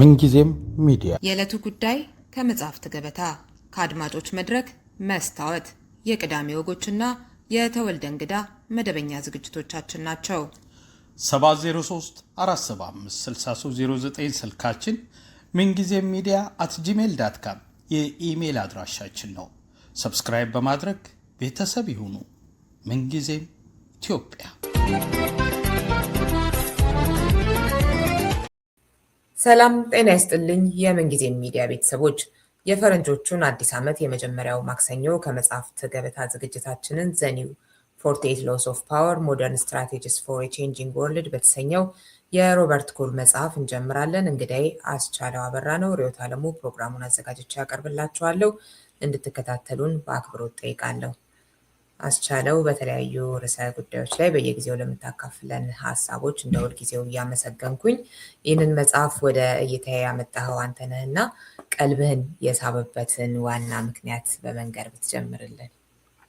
ምንጊዜም ሚዲያ የዕለቱ ጉዳይ ከመጽሐፍት ገበታ ከአድማጮች መድረክ መስታወት የቅዳሜ ወጎችና የተወልደ እንግዳ መደበኛ ዝግጅቶቻችን ናቸው። 703 475 6309 ስልካችን ምንጊዜም media@gmail.com የኢሜል አድራሻችን ነው። ሰብስክራይብ በማድረግ ቤተሰብ ይሁኑ። ምንጊዜም ኢትዮጵያ። ሰላም ጤና ይስጥልኝ። የምንጊዜም ሚዲያ ቤተሰቦች የፈረንጆቹን አዲስ ዓመት የመጀመሪያው ማክሰኞ ከመጽሐፍት ገበታ ዝግጅታችንን ዘ ኒው 48 Laws of Power Modern Strategies for a Changing World በተሰኘው የሮበርት ኮል መጽሐፍ እንጀምራለን። እንግዲህ አስቻለው አበራ ነው። ሪዮት አለሙ ፕሮግራሙን አዘጋጅቼ ያቀርብላችኋለሁ። እንድትከታተሉን በአክብሮት ጠይቃለሁ። አስቻለው በተለያዩ ርዕሰ ጉዳዮች ላይ በየጊዜው ለምታካፍለን ሐሳቦች እንደ ሁል ጊዜው እያመሰገንኩኝ ይህንን መጽሐፍ ወደ እይታዬ ያመጣኸው አንተ ነህና ቀልብህን የሳበበትን ዋና ምክንያት በመንገር ብትጀምርልን።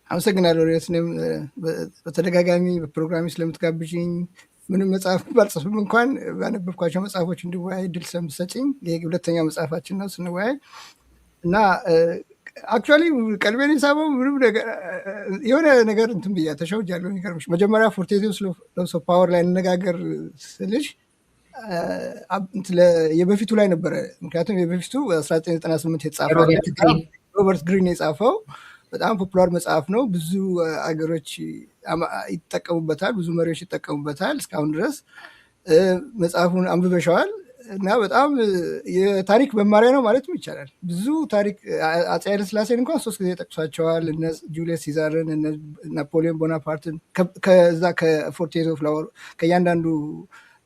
አመሰግናለሁ ሪዮት። እኔም በተደጋጋሚ በፕሮግራሚ ስለምትጋብዥኝ ምንም መጽሐፍ ባልጽፍም እንኳን ባነበብኳቸው መጽሐፎች እንዲወያይ እድል ስለምትሰጪኝ ይሄ ሁለተኛው መጽሐፋችን ነው ስንወያይ እና አክቹዋሊ ቀልቤን የሳበው ምንም ነገር የሆነ ነገር እንትን ብያ ተሸውጃለሁ። የሚገርምሽ መጀመሪያ 48 Laws of Power ላይ እንነጋገር ስልሽ የበፊቱ ላይ ነበረ። ምክንያቱም የበፊቱ 1998 የተጻፈው ሮበርት ግሪን የጻፈው በጣም ፖፑላር መጽሐፍ ነው። ብዙ አገሮች ይጠቀሙበታል፣ ብዙ መሪዎች ይጠቀሙበታል። እስካሁን ድረስ መጽሐፉን አንብበሸዋል እና በጣም የታሪክ መማሪያ ነው ማለትም ይቻላል። ብዙ ታሪክ አፄ ኃይለሥላሴን እንኳን 3 ጊዜ ጠቅሷቸዋል። እነ ጁሊየስ ሲዛርን፣ እነ ናፖሊዮን ቦናፓርትን ከዛ ከ48 of Laws ከእያንዳንዱ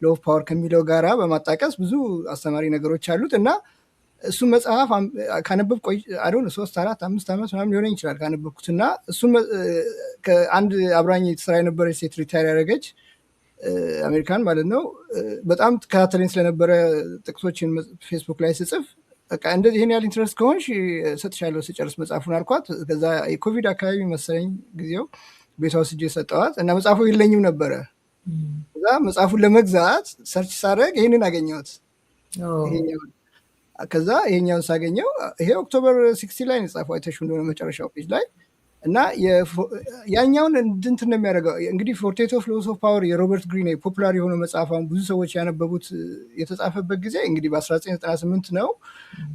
ሎው ኦፍ ፓወር ከሚለው ጋራ በማጣቀስ ብዙ አስተማሪ ነገሮች አሉት እና እሱም መጽሐፍ ካነበብ ቆይ 3 4 5 ዓመት ምናምን ሊሆነኝ ይችላል ካነበብኩት እና እሱም ከአንድ አብራኝ ስራ የነበረች ሴት ሪታየር ያደረገች አሜሪካን ማለት ነው። በጣም ተከታተለኝ ስለነበረ ጥቅሶችን ፌስቡክ ላይ ስጽፍ በቃ እንደዚህ ይሄን ያህል ኢንትረስት ከሆንሽ ሰጥሻለሁ ስጨርስ መጽሐፉን አልኳት። ከዛ የኮቪድ አካባቢ መሰለኝ ጊዜው ቤቷ ወስጄ ሰጠዋት እና መጽሐፉ የለኝም ነበረ። ከዛ መጽሐፉን ለመግዛት ሰርች ሳደርግ ይሄንን አገኘሁት። ከዛ ይሄኛውን ሳገኘው ይሄ ኦክቶበር 16 ላይ ነው የጻፈው አይተሽ እንደሆነ መጨረሻው ፔጅ ላይ እና ያኛውን እንትን ነው የሚያደርገው። እንግዲህ 48 Laws of Power የሮበርት ግሪን ፖፑላር የሆነው መጽሐፍ ብዙ ሰዎች ያነበቡት የተጻፈበት ጊዜ እንግዲህ በ1998 ነው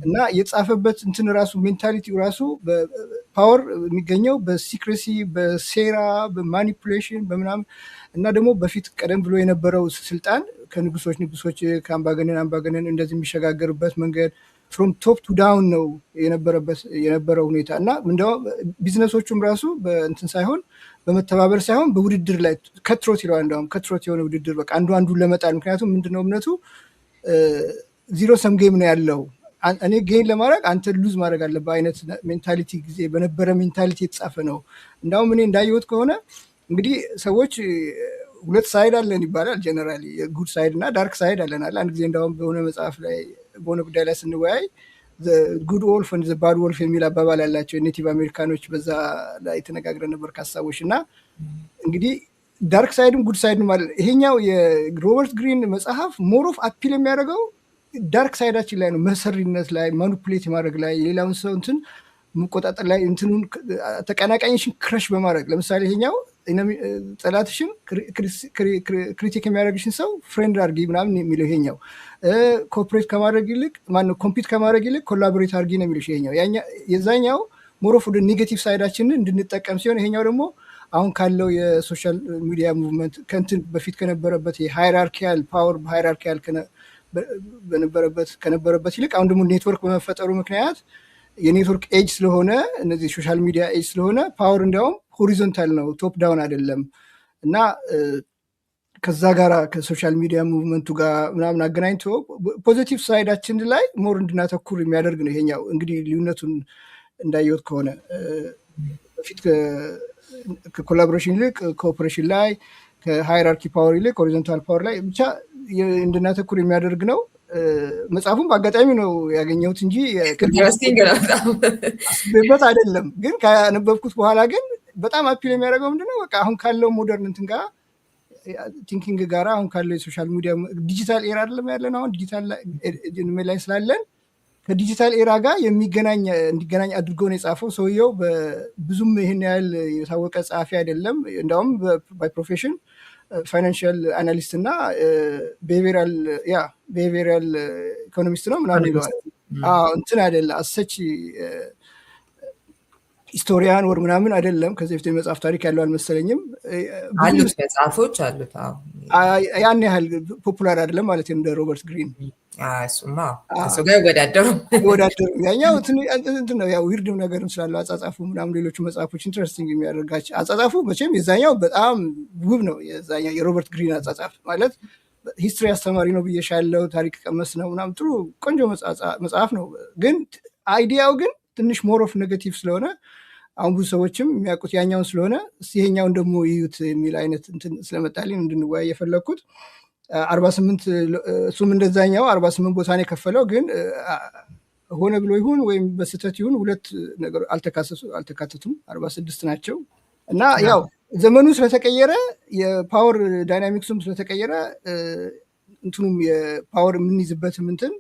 እና የተጻፈበት እንትን ራሱ ሜንታሊቲው ራሱ በፓወር የሚገኘው በሲክሬሲ፣ በሴራ፣ በማኒፑሌሽን በምናምን እና ደግሞ በፊት ቀደም ብሎ የነበረው ስልጣን ከንጉሶች ከአምባገነን እንደዚህ የሚሸጋገርበት መንገድ ፍሮም ቶፕ ቱ ዳውን ነው የነበረው ሁኔታ እና እንደውም ቢዝነሶቹም ራሱ በእንትን ሳይሆን በመተባበር ሳይሆን በውድድር ላይ ከትሮት ይለዋል። እንደውም ከትሮት የሆነ ውድድር በቃ አንዱን ለመጣል። ምክንያቱም ምንድነው እምነቱ ዚሮ ሰም ጌም ነው ያለው። እኔ ጌን ለማድረግ አንተ ሉዝ ማድረግ አለብህ አይነት ሜንታሊቲ ጊዜ በነበረ ሜንታሊቲ የተጻፈ ነው። እንዳውም እኔ እንዳየሁት ከሆነ እንግዲህ ሰዎች ሁለት ሳይድ አለን ይባላል ጀነራሊ፣ ጉድ ሳይድ እና ዳርክ ሳይድ አለናል። አንድ ጊዜ እንዳውም በሆነ መጽሐፍ ላይ በሆነ ጉዳይ ላይ ስንወያይ ጉድ ወልፍ እና ባድ ወልፍ የሚል አባባል ያላቸው የኔቲቭ አሜሪካኖች በዛ ላይ ተነጋግረን ነበር ከሀሳቦች እና እንግዲህ ዳርክ ሳይድም ጉድ ሳይድም ማለት ይሄኛው የሮበርት ግሪን መጽሐፍ ሞር ኦፍ አፒል የሚያደርገው ዳርክ ሳይዳችን ላይ ነው፣ መሰሪነት ላይ፣ ማኒፑሌት ማድረግ ላይ፣ የሌላውን ሰው እንትን መቆጣጠር ላይ፣ እንትኑን ተቀናቃኝሽን ክረሽ በማድረግ ለምሳሌ ይሄኛው ጠላትሽን ክሪቲክ የሚያደርግሽን ሰው ፍሬንድ አርጊ ምናምን የሚለው ይሄኛው ኮኦፕሬት ከማድረግ ይልቅ ኮምፒት ከማድረግ ይልቅ ኮላቦሬት አርጊ ነው የሚለው ይሄኛው። የዛኛው ሞሮፍ ወደ ኔጌቲቭ ሳይዳችንን እንድንጠቀም ሲሆን ይሄኛው ደግሞ አሁን ካለው የሶሻል ሚዲያ ሙቭመንት ከንትን በፊት ከነበረበት የሃይራርኪያል ፓወር ሃይራርኪያል ከነበረበት ይልቅ አሁን ደግሞ ኔትወርክ በመፈጠሩ ምክንያት የኔትወርክ ኤጅ ስለሆነ እነዚህ ሶሻል ሚዲያ ኤጅ ስለሆነ ፓወር እንዲያውም ሆሪዞንታል ነው፣ ቶፕ ዳውን አይደለም እና ከዛ ጋር ከሶሻል ሚዲያ ሙቭመንቱ ጋር ምናምን አገናኝቶ ፖዚቲቭ ሳይዳችን ላይ ሞር እንድናተኩር የሚያደርግ ነው ይሄኛው። እንግዲህ ልዩነቱን እንዳየሁት ከሆነ በፊት ከኮላቦሬሽን ይልቅ ኮኦፕሬሽን ላይ፣ ከሃይራርኪ ፓወር ይልቅ ሆሪዞንታል ፓወር ላይ ብቻ እንድናተኩር የሚያደርግ ነው። መጽሐፉን በአጋጣሚ ነው ያገኘሁት እንጂ አስቤበት አይደለም። ግን ካነበብኩት በኋላ ግን በጣም አፒል የሚያደርገው ምንድነው በቃ አሁን ካለው ሞደርን እንትን ጋር ቲንኪንግ ጋራ አሁን ካለው የሶሻል ሚዲያ ዲጂታል ኤራ አይደለም ያለን አሁን ዲጂታል ላይ ስላለን ከዲጂታል ኤራ ጋር እንዲገናኝ አድርጎ ነው የጻፈው። ሰውየው ብዙም ይህን ያህል የታወቀ ጸሐፊ አይደለም። እንዳውም ባይ ፕሮፌሽን ፋይናንሽል አናሊስት እና ቢሄቪራል ኢኮኖሚስት ነው ምናምን ይለዋል። እንትን አይደለ አሰች ሂስቶሪያን ወር ምናምን አይደለም። ከዚህ በፊት የመጽሐፍ ታሪክ ያለው አልመሰለኝም። አሉት መጽሐፎች አሉት። ያን ያህል ፖፑላር አይደለም ማለት እንደ ሮበርት ግሪን። እሱማ እሱ ጋር ይወዳደሩ ያኛው እንትን ነው ያው ዊርድም ነገር ስላለው አጻጻፉ ምናምን ሌሎቹ መጽሐፎች ኢንትረስቲንግ የሚያደርጋቸው አጻጻፉ መቼም የዛኛው በጣም ውብ ነው። የዛኛው የሮበርት ግሪን አጻጻፍ ማለት ሂስትሪ አስተማሪ ነው ብዬሻለው፣ ታሪክ ቀመስ ነው ምናምን ጥሩ ቆንጆ መጽሐፍ ነው። ግን አይዲያው ግን ትንሽ ሞር ኦፍ ኔጌቲቭ ስለሆነ አሁን ብዙ ሰዎችም የሚያውቁት ያኛውን ስለሆነ ይሄኛውን ደግሞ ይዩት የሚል አይነት እንትን ስለመጣልኝ እንድንወያይ የፈለግኩት 48 እሱም እንደዛኛው 48 ቦታ ነው የከፈለው። ግን ሆነ ብሎ ይሁን ወይም በስህተት ይሁን ሁለት ነገር አልተካተቱም፣ 46 ናቸው። እና ያው ዘመኑ ስለተቀየረ የፓወር ዳይናሚክሱም ስለተቀየረ እንትኑም የፓወር የምንይዝበትም እንትን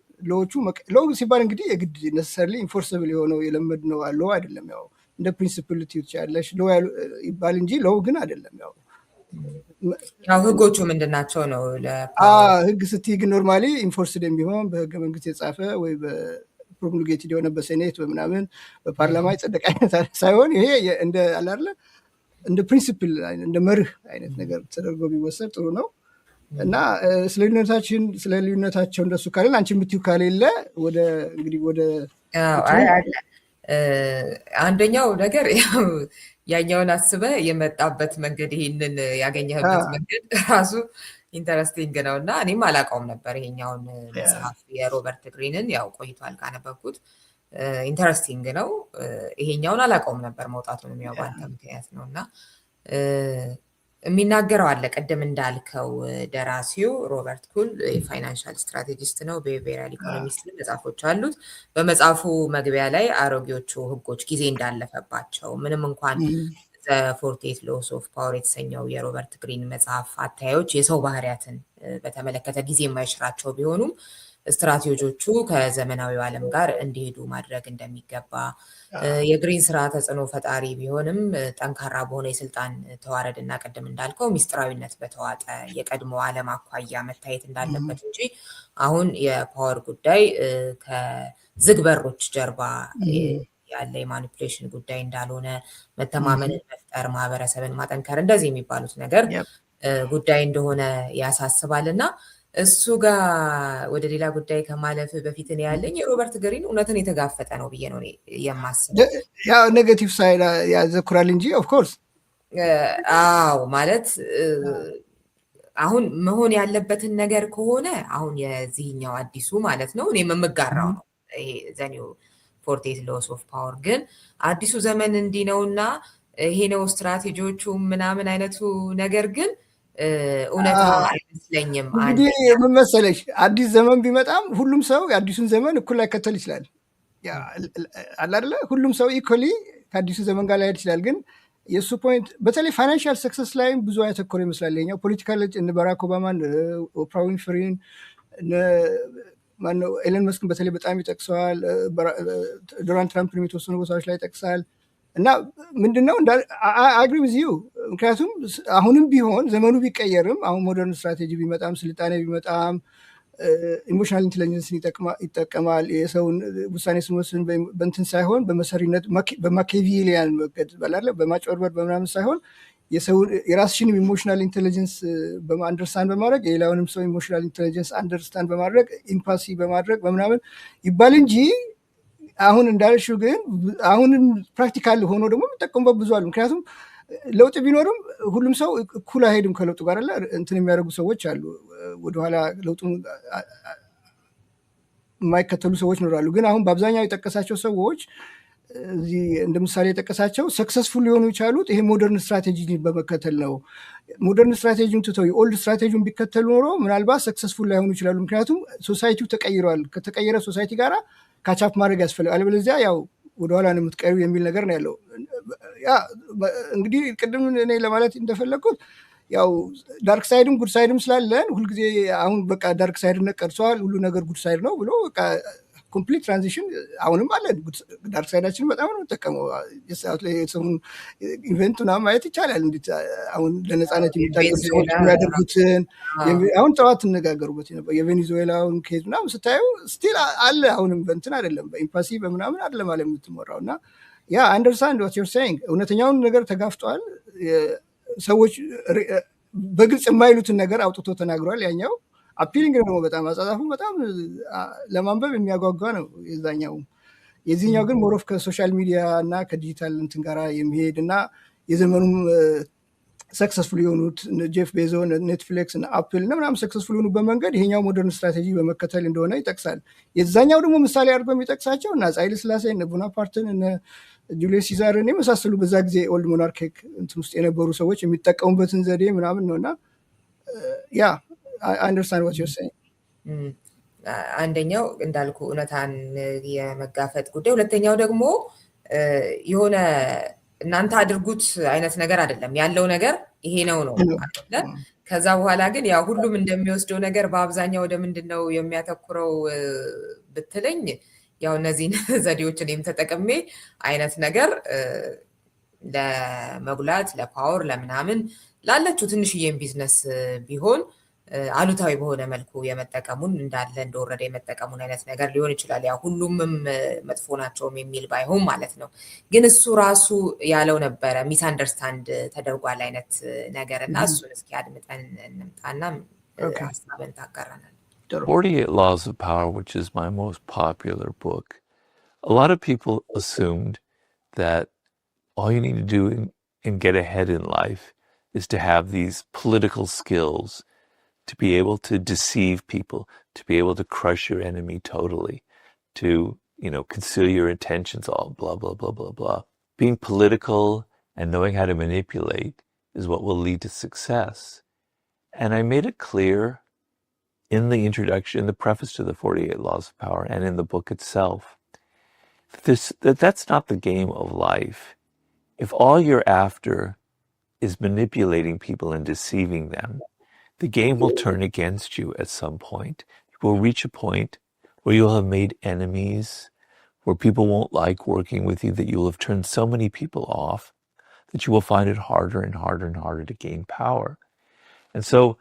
ሎው ሲባል እንግዲህ የግድ ነሰሰርሊ ኢንፎርሰብል የሆነው የለመድ ነው ሎ አይደለም። ያው እንደ ፕሪንሲፕል ልትዩት ያለሽ ሎ ይባል እንጂ ሎው ግን አይደለም። ያው ህጎቹ ምንድን ናቸው ነው ህግ ስትይ ግን ኖርማሊ ኢንፎርስድ የሚሆን በህገ መንግስት የጻፈ ወይ በፕሮሙልጌትድ የሆነ በሴኔት በምናምን በፓርላማ የጸደቀ አይነት ሳይሆን ይሄ እንደ አላለ እንደ ፕሪንሲፕል እንደ መርህ አይነት ነገር ተደርጎ ቢወሰድ ጥሩ ነው። እና ስለ ልዩነታቸው እንደሱ ካለን አንቺ የምትይው ካሌለ ወደ አንደኛው ነገር ያኛውን አስበ የመጣበት መንገድ ይሄንን ያገኘህበት መንገድ ራሱ ኢንተረስቲንግ ነው። እና እኔም አላውቀውም ነበር ይሄኛውን መጽሐፍ የሮበርት ግሪንን ያው ቆይቷል ካነበብኩት። ኢንተረስቲንግ ነው። ይሄኛውን አላውቀውም ነበር መውጣቱንም ያው በአንተ ምክንያት ነው። እና የሚናገረው አለ ቅድም እንዳልከው ደራሲው ሮበርት ኩል የፋይናንሻል ስትራቴጂስት ነው። ቢሄቪራል ኢኮኖሚስት መጽሐፎች አሉት። በመጽሐፉ መግቢያ ላይ አሮጌዎቹ ህጎች ጊዜ እንዳለፈባቸው ምንም እንኳን ዘ 48 ሎስ ኦፍ ፓወር የተሰኘው የሮበርት ግሪን መጽሐፍ አታዮች የሰው ባህሪያትን በተመለከተ ጊዜ የማይሽራቸው ቢሆኑም ስትራቴጂዎቹ ከዘመናዊው ዓለም ጋር እንዲሄዱ ማድረግ እንደሚገባ የግሪን ስራ ተጽዕኖ ፈጣሪ ቢሆንም ጠንካራ በሆነ የስልጣን ተዋረድ እና ቅድም እንዳልከው ሚስጥራዊነት በተዋጠ የቀድሞ ዓለም አኳያ መታየት እንዳለበት እንጂ አሁን የፓወር ጉዳይ ከዝግ በሮች ጀርባ ያለ የማኒፕሌሽን ጉዳይ እንዳልሆነ፣ መተማመንን መፍጠር፣ ማህበረሰብን ማጠንከር እንደዚህ የሚባሉት ነገር ጉዳይ እንደሆነ ያሳስባል። እና እሱ ጋር ወደ ሌላ ጉዳይ ከማለፍ በፊት ነው ያለኝ የሮበርት ግሪን እውነትን የተጋፈጠ ነው ብዬ ነው የማስበው። ያው ኔጌቲቭ ሳይድ ያዘኩራል እንጂ ኦፍኮርስ አዎ ማለት አሁን መሆን ያለበትን ነገር ከሆነ አሁን የዚህኛው አዲሱ ማለት ነው እኔ የምጋራው ነው ይሄ ዘኒው 48 ሎስ ኦፍ ፓወር። ግን አዲሱ ዘመን እንዲህ ነውና ይሄ ነው ስትራቴጂዎቹ ምናምን አይነቱ ነገር ግን እውነታ አይመስለኝም። እንግዲህ ምን መሰለሽ አዲስ ዘመን ቢመጣም ሁሉም ሰው የአዲሱን ዘመን እኩል ላይከተል ይችላል። አለ አይደለ? ሁሉም ሰው ኢኮሊ ከአዲሱ ዘመን ጋር ላይሄድ ይችላል። ግን የእሱ ፖይንት በተለይ ፋይናንሻል ሰክሰስ ላይም ብዙ ያተኮረ ይመስላል። ኛው ፖለቲካል እነ ባራክ ኦባማን፣ ኦፕራ ዊንፍሪን፣ ማነው ኤለን መስክን በተለይ በጣም ይጠቅሰዋል። ዶናልድ ትራምፕን የተወሰኑ ቦታዎች ላይ ይጠቅሳል። እና ምንድነው አግሪ ዊዝ ዩ ምክንያቱም አሁንም ቢሆን ዘመኑ ቢቀየርም አሁን ሞደርን ስትራቴጂ ቢመጣም ስልጣኔ ቢመጣም ኢሞሽናል ኢንቴሊጀንስን ይጠቀማል። የሰውን ውሳኔ ስንወስን በእንትን ሳይሆን በመሰሪነት በማኬቪሊያን መንገድ በማጭበርበር በምናምን ሳይሆን የራስሽንም ኢሞሽናል ኢንቴሊጀንስ አንደርስታንድ በማድረግ የሌላውንም ሰው ኢሞሽናል ኢንቴሊጀንስ አንደርስታንድ በማድረግ ኢምፓሲ በማድረግ በምናምን ይባል እንጂ አሁን እንዳልሽው ግን አሁንም ፕራክቲካል ሆኖ ደግሞ የሚጠቀሙበት ብዙ አሉ። ምክንያቱም ለውጥ ቢኖርም ሁሉም ሰው እኩል አይሄድም ከለውጡ ጋር አለ እንትን የሚያደርጉ ሰዎች አሉ። ወደኋላ ለውጡን የማይከተሉ ሰዎች ይኖራሉ። ግን አሁን በአብዛኛው የጠቀሳቸው ሰዎች እዚህ እንደ ምሳሌ የጠቀሳቸው ሰክሰስፉል ሊሆኑ የቻሉት ይሄ ሞደርን ስትራቴጂ በመከተል ነው። ሞደርን ስትራቴጂን ትተው የኦልድ ስትራቴጂን ቢከተሉ ኖሮ ምናልባት ሰክሰስፉል ላይሆኑ ይችላሉ። ምክንያቱም ሶሳይቲው ተቀይሯል። ከተቀየረ ሶሳይቲ ጋራ ካቻፕ ማድረግ ያስፈልጋል። አለበለዚያ ያው ወደኋላ ነው የምትቀሪው የሚል ነገር ነው ያለው። ያ እንግዲህ ቅድም እኔ ለማለት እንደፈለግኩት ያው ዳርክ ሳይድም ጉድ ሳይድም ስላለን ሁልጊዜ አሁን በቃ ዳርክ ሳይድ ነቀርሷል ሁሉ ነገር ጉድ ሳይድ ነው ብሎ በቃ ኮምፕሊት ትራንዚሽን አሁንም አለ። ዳርክ ሳይዳችን በጣም ነው የምጠቀመው። የሰሙን ኢቨንት ምናምን ማየት ይቻላል። እንዴት አሁን ለነፃነት የሚታገሉ ሰዎች የሚያደርጉትን አሁን ጠዋት ትነጋገሩበት ነበር። የቬኔዙዌላውን ኬዝ ምናምን ስታዩ ስቲል አለ። አሁንም በእንትን አይደለም በኢምፓሲ በምናምን አይደለም አለ የምትሞራው እና ያ አንደርስታንድ ዋት ዩር ሴይንግ እውነተኛውን ነገር ተጋፍጧል። ሰዎች በግልጽ የማይሉትን ነገር አውጥቶ ተናግሯል። ያኛው አፒሊንግ ደግሞ በጣም አጻጻፉ በጣም ለማንበብ የሚያጓጓ ነው የዛኛው። የዚህኛው ግን ሞሮፍ ከሶሻል ሚዲያ እና ከዲጂታል እንትን ጋራ የሚሄድ እና የዘመኑም ሰክሰስፉል የሆኑት ጄፍ ቤዞ ኔትፍሊክስ እና አፕል እና ምናምን ሰክሰስፉል የሆኑ በመንገድ ይሄኛው ሞደርን ስትራቴጂ በመከተል እንደሆነ ይጠቅሳል። የዛኛው ደግሞ ምሳሌ አድርጎ የሚጠቅሳቸው እና ኃይለ ሥላሴ እነ ቦናፓርትን እነ ጁሊየስ ሲዛርን የመሳሰሉ በዛ ጊዜ ኦልድ ሞናርኪክ እንትን ውስጥ የነበሩ ሰዎች የሚጠቀሙበትን ዘዴ ምናምን ነው እና ያ አንደርስታንድ ዋት ዩር ሴይንግ። አንደኛው እንዳልኩ እውነታን የመጋፈጥ ጉዳይ፣ ሁለተኛው ደግሞ የሆነ እናንተ አድርጉት አይነት ነገር አይደለም ያለው ነገር ይሄ ነው አይደለ? ከዛ በኋላ ግን ያው ሁሉም እንደሚወስደው ነገር በአብዛኛው ወደ ምንድን ነው የሚያተኩረው ብትለኝ ያው እነዚህን ዘዴዎች እኔም ተጠቅሜ አይነት ነገር ለመጉላት ለፓወር ለምናምን ላለችው ትንሽዬም ቢዝነስ ቢሆን አሉታዊ በሆነ መልኩ የመጠቀሙን እንዳለ እንደወረደ የመጠቀሙን አይነት ነገር ሊሆን ይችላል። ያው ሁሉምም መጥፎ ናቸውም የሚል ባይሆን ማለት ነው። ግን እሱ ራሱ ያለው ነበረ ሚስ አንደርስታንድ ተደርጓል አይነት ነገር እና እሱን እስኪ አድምጠን እንምጣና ሀሳብን ታጋራናል። 48 Laws of Power, which is my most popular book. A lot of people assumed that all you need to do and get ahead in life is to have these political skills, to be able to deceive people, to be able to crush your enemy totally, to, conceal your intentions, all blah, blah, blah, blah, blah. Being political and knowing how to manipulate is what will lead to success. And I made it clear in the introduction, the preface to the 48 Laws of Power, and in the book itself, that's not the game of life. If all you're after is manipulating people and deceiving them, the game will turn against you at some point. You will reach a point where you'll have made enemies, where people won't like working with you, that you'll have turned so many people off that you will find it harder and harder and harder to gain power. And so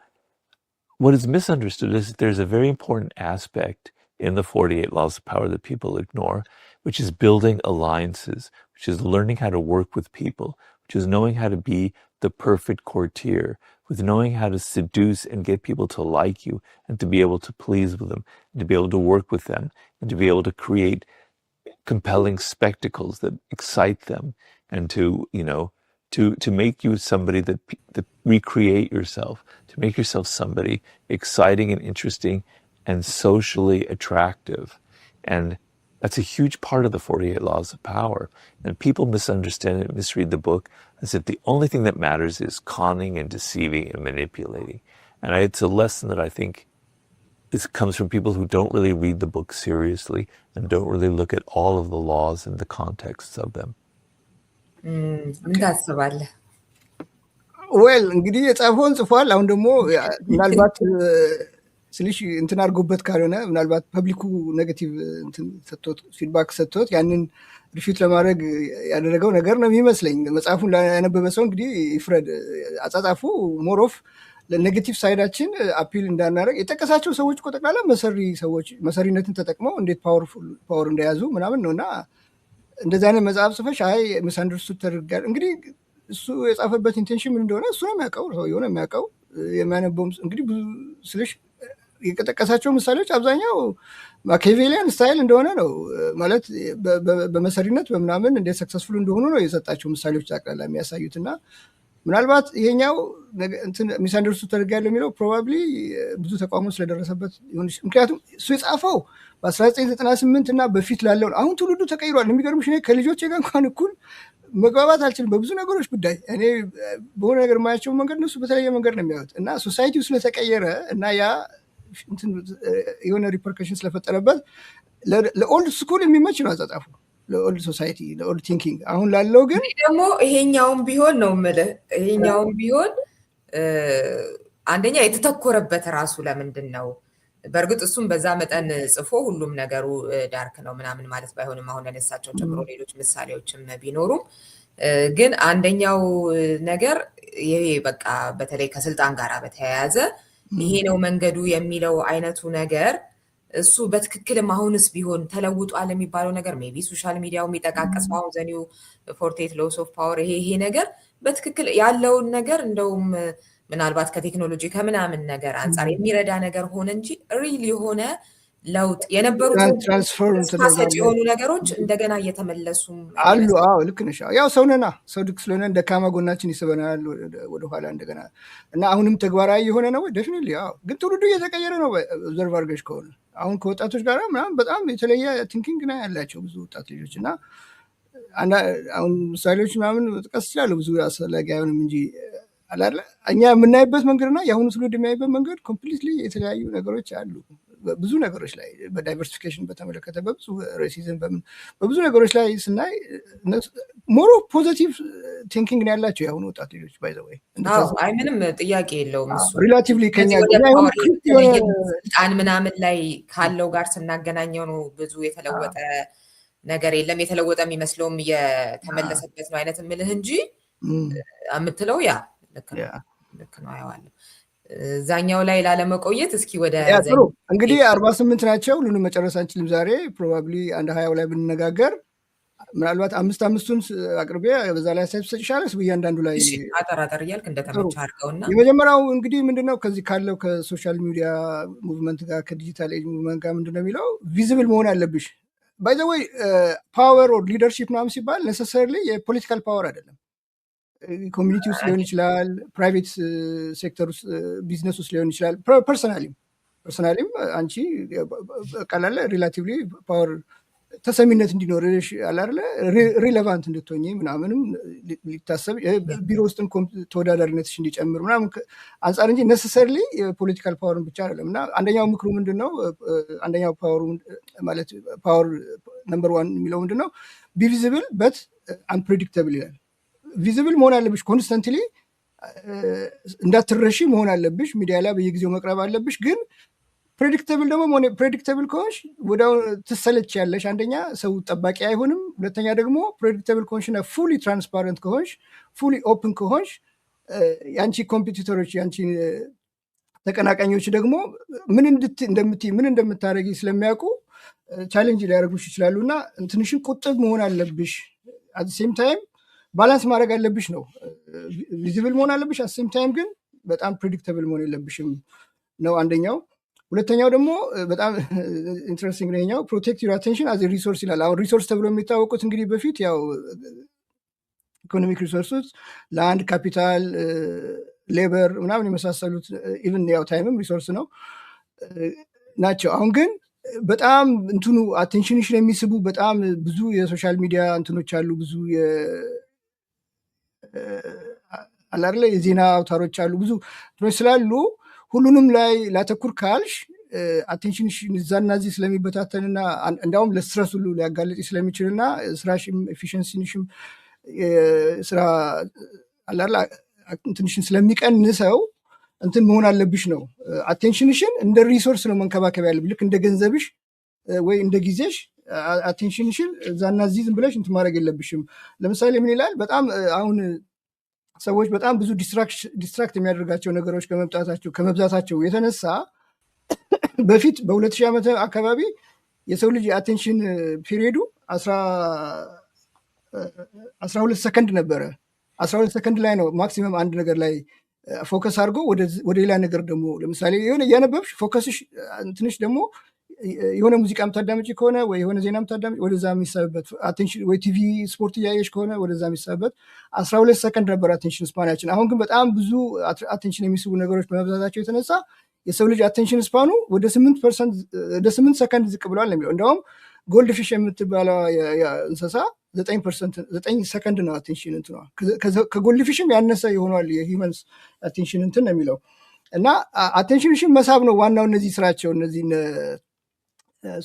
what is misunderstood is that there's a very important aspect in the 48 Laws of Power that people ignore, which is building alliances, which is learning how to work with people, which is knowing how to be the perfect courtier, with knowing how to seduce and get people to like you and to be able to please with them, and to be able to work with them, and to be able to create compelling spectacles that excite them, and to make you somebody that recreate yourself, to make yourself somebody exciting and interesting and socially attractive. And that's a huge part of the 48 Laws of Power. And people misunderstand it, misread the book as if the only thing that matters is conning and deceiving and manipulating. And it's a lesson that I think this comes from people who don't really read the book seriously and don't really look at all of the laws and the contexts of them. ዌል እንግዲህ የጻፈውን ጽፏል። አሁን ደግሞ ምናልባት ስልሽ እንትን አድርጎበት ካልሆነ ምናልባት ፐብሊኩ ኔጌቲቭ እንትን ሰጥቶት ፊድባክ ሰጥቶት ያንን ሪፊት ለማድረግ ያደረገው ነገር ነው የሚመስለኝ። መጽሐፉን ያነበበ ሰው እንግዲህ ይፍረድ። አጻጻፉ ሞሮፍ ለኔጌቲቭ ሳይዳችን አፒል እንዳናደርግ የጠቀሳቸው ሰዎች እኮ ጠቅላላ መሰሪነትን ተጠቅመው እንዴት ፓወር እንደያዙ ምናምን ነውና እንደዚህ አይነት መጽሐፍ ጽፈሽ አይ ሚስአንደርስቱድ ተደርጋል። እንግዲህ እሱ የጻፈበት ኢንቴንሽን ምን እንደሆነ እሱ ነው የሚያውቀው፣ ሰው የሆነ የሚያውቀው የሚያነበውም እንግዲህ ብዙ ስልሽ የጠቀሳቸው ምሳሌዎች አብዛኛው ማኪያቬሊያን ስታይል እንደሆነ ነው ማለት በመሰሪነት በምናምን እንዴት ሰክሰስፉል እንደሆኑ ነው የሰጣቸው ምሳሌዎች ጠቅላላ የሚያሳዩት። እና ምናልባት ይሄኛው ሚስአንደርስቱድ ተደርጋል የሚለው ፕሮባብሊ ብዙ ተቃውሞ ስለደረሰበት ይሆን። ምክንያቱም እሱ የጻፈው በ1998 እና በፊት ላለው አሁን ትውልዱ ተቀይሯል። የሚገርምሽ እኔ ከልጆቼ ጋር እንኳን እኩል መግባባት አልችልም በብዙ ነገሮች ጉዳይ። እኔ በሆነ ነገር የማያቸው መንገድ እነሱ በተለየ መንገድ ነው የሚያዩት እና ሶሳይቲው ስለተቀየረ እና ያ የሆነ ሪፐርከሽን ስለፈጠረበት ለኦልድ ስኩል የሚመች ነው አጻጻፉ፣ ለኦልድ ሶሳይቲ ለኦልድ ቲንኪንግ። አሁን ላለው ግን ደግሞ ይሄኛውም ቢሆን ነው የምልህ ይሄኛውም ቢሆን አንደኛ የተተኮረበት ራሱ ለምንድን ነው? በእርግጥ እሱም በዛ መጠን ጽፎ ሁሉም ነገሩ ዳርክ ነው ምናምን ማለት ባይሆንም አሁን ያነሳቸው ጨምሮ ሌሎች ምሳሌዎችም ቢኖሩም ግን አንደኛው ነገር ይሄ በቃ በተለይ ከስልጣን ጋር በተያያዘ ይሄ ነው መንገዱ የሚለው አይነቱ ነገር እሱ በትክክልም አሁንስ ቢሆን ተለውጧል የሚባለው ነገር ሜቢ ሶሻል ሚዲያው የሚጠቃቀሰው አሁን ዘኒው 48 ሎስ ኦፍ ፓወር ይሄ ነገር በትክክል ያለውን ነገር እንደውም ምናልባት ከቴክኖሎጂ ከምናምን ነገር አንጻር የሚረዳ ነገር ሆነ እንጂ ሪል የሆነ ለውጥ የነበሩት ትራንስፈር የሆኑ ነገሮች እንደገና እየተመለሱም አሉ። አዎ ልክ ነሽ። ያው ሰውነና ሰው ልክ ስለሆነ ደካማ ጎናችን ይስበናል ወደኋላ እንደገና እና አሁንም ተግባራዊ የሆነ ነው ዴፊኒትሊ። አዎ ግን ትውልዱ እየተቀየረ ነው። ኦብዘርቭ አድርገሽ ከሆነ አሁን ከወጣቶች ጋር ምናምን በጣም የተለየ ቲንኪንግ ነው ያላቸው ብዙ ወጣት ልጆች እና አሁን ምሳሌዎች ምናምን ጥቀስ ይችላሉ። ብዙ አስፈላጊ አይሆንም እንጂ አላለ እኛ የምናይበት መንገድና የአሁኑ ትውልድ የሚያይበት መንገድ ኮምፕሊትሊ የተለያዩ ነገሮች አሉ። ብዙ ነገሮች ላይ በዳይቨርሲፊኬሽን በተመለከተ በብዙ ሬሲዝም በብዙ ነገሮች ላይ ስናይ ሞሮ ፖዚቲቭ ቲንኪንግ ነው ያላቸው የአሁኑ ወጣት ልጆች። ባይ ዘ ወይ አይ ምንም ጥያቄ የለውም። እሱ ሪላቲቭሊ ከኛ ስልጣን ምናምን ላይ ካለው ጋር ስናገናኘው ነው ብዙ የተለወጠ ነገር የለም። የተለወጠ የሚመስለውም እየተመለሰበት ነው አይነት ምልህ እንጂ የምትለው ያ ልክ ነው አየዋለሁ። እዛኛው ላይ ላለመቆየት እስኪ ወደ ጥሩ እንግዲህ 48 ናቸው። ሁሉንም መጨረስ አንችልም ዛሬ። ፕሮባብሊ አንድ 20 ላይ ብንነጋገር ምናልባት አምስቱን አቅርቤ በዛ ላይ አስተያየት ትሰጪሻለሽ በእያንዳንዱ ላይ አጠራጠር እያልክ እንደተመቸ አድርገውና የመጀመሪያው እንግዲህ ምንድነው ከዚህ ካለው ከሶሻል ሚዲያ ሙቭመንት ጋር ከዲጂታል ኤጅ ሙቭመንት ጋር ምንድነው የሚለው ቪዚብል መሆን አለብሽ። ባይ ዘ ወይ ፓወር ኦር ሊደርሺፕ ምናምን ሲባል ነሰሰርሊ የፖለቲካል ፓወር አይደለም። ኮሚኒቲ ውስጥ ሊሆን ይችላል፣ ፕራይቬት ሴክተር ውስጥ ቢዝነስ ውስጥ ሊሆን ይችላል። ፐርሰናሊም አንቺ ቀላለ ሪላቲቭሊ ፓወር ተሰሚነት እንዲኖርሽ አላለ ሪሌቫንት እንድትሆኚ ምናምንም ሊታሰብ ቢሮ ውስጥም ተወዳዳሪነትሽ እንዲጨምር ምናምን አንጻር እንጂ ነሰሰርሊ የፖለቲካል ፓወርን ብቻ አይደለም። እና አንደኛው ምክሩ ምንድነው? አንደኛው ፓወር ማለት ፓወር ነምበር 1 የሚለው ምንድነው? ቢቪዚብል በት አንፕሬዲክተብል ይላል። ቪዚብል መሆን አለብሽ፣ ኮንስተንትሊ እንዳትረሺ መሆን አለብሽ፣ ሚዲያ ላይ በየጊዜው መቅረብ አለብሽ። ግን ፕሬዲክተብል ደግሞ ፕሬዲክተብል ከሆንሽ ወዲያው ትሰለች ያለሽ። አንደኛ ሰው ጠባቂ አይሆንም፣ ሁለተኛ ደግሞ ፕሬዲክተብል ከሆንሽና ፉሊ ትራንስፓረንት ከሆንሽ ፉሊ ኦፕን ከሆንሽ የአንቺ ኮምፒቲተሮች የአንቺ ተቀናቃኞች ደግሞ ምን እንደምታደርጊ ስለሚያውቁ ቻሌንጅ ሊያደርጉሽ ይችላሉ። እና ትንሽን ቁጥብ መሆን አለብሽ። አት ሴም ታይም ባላንስ ማድረግ አለብሽ ነው። ቪዚብል መሆን አለብሽ፣ አሴም ታይም ግን በጣም ፕሬዲክተብል መሆን የለብሽም ነው አንደኛው። ሁለተኛው ደግሞ በጣም ኢንትረስቲንግ ነኛው ፕሮቴክት ዩር አቴንሽን አዝ ሪሶርስ ይላል። አሁን ሪሶርስ ተብሎ የሚታወቁት እንግዲህ በፊት ያው ኢኮኖሚክ ሪሶርሶች ለአንድ ካፒታል፣ ሌበር ምናምን የመሳሰሉት ኢቭን ያው ታይምም ሪሶርስ ነው ናቸው። አሁን ግን በጣም እንትኑ አቴንሽንሽን የሚስቡ በጣም ብዙ የሶሻል ሚዲያ እንትኖች አሉ፣ ብዙ አላርለ የዜና አውታሮች አሉ፣ ብዙ እንትኖች ስላሉ ሁሉንም ላይ ላተኩር ካልሽ አቴንሽንሽን እዛና እዚህ ስለሚበታተንና እንዲያውም ለስትረስ ሁሉ ሊያጋለጥ ስለሚችልና ስራሽም ኤፊሽንሲሽም ስራ አላርለ እንትንሽን ስለሚቀንሰው እንትን መሆን አለብሽ ነው። አቴንሽንሽን እንደ ሪሶርስ ነው መንከባከብ ያለብሽ፣ ልክ እንደ ገንዘብሽ ወይ እንደ ጊዜሽ አቴንሽንሽን እዛና እዚህ ዝም ብለሽ እንትን ማድረግ የለብሽም። ለምሳሌ ምን ይላል? በጣም አሁን ሰዎች በጣም ብዙ ዲስትራክት የሚያደርጋቸው ነገሮች ከመብዛታቸው የተነሳ በፊት በ2000 ዓመት አካባቢ የሰው ልጅ የአቴንሽን ፒሪየዱ 12 ሰከንድ ነበረ። 12 ሰከንድ ላይ ነው ማክሲመም አንድ ነገር ላይ ፎከስ አድርጎ ወደ ሌላ ነገር ደግሞ ለምሳሌ የሆነ እያነበብሽ ፎከስሽ ትንሽ ደግሞ የሆነ ሙዚቃ የምታዳምጪ ከሆነ ወይ የሆነ ዜና የምታዳምጪ ወደዛ የሚሳብበት አቴንሽን፣ ወይ ቲቪ ስፖርት እያየሽ ከሆነ ወደዛ የሚሳብበት 12 ሰከንድ ነበር አቴንሽን ስፓናችን። አሁን ግን በጣም ብዙ አቴንሽን የሚስቡ ነገሮች በመብዛታቸው የተነሳ የሰው ልጅ አቴንሽን ስፓኑ ወደ 8 ሰከንድ ዝቅ ብሏል ነው የሚለው። እንደውም ጎልድ ፊሽ የምትባለው እንስሳ 9 ሰከንድ ነው አቴንሽን እንትኗ። ከጎልድ ፊሽም ያነሰ ይሆናል የሂውመንስ አቴንሽን እንትን ነው የሚለው። እና አቴንሽንሽን መሳብ ነው ዋናው እነዚህ ስራቸው። እነዚህ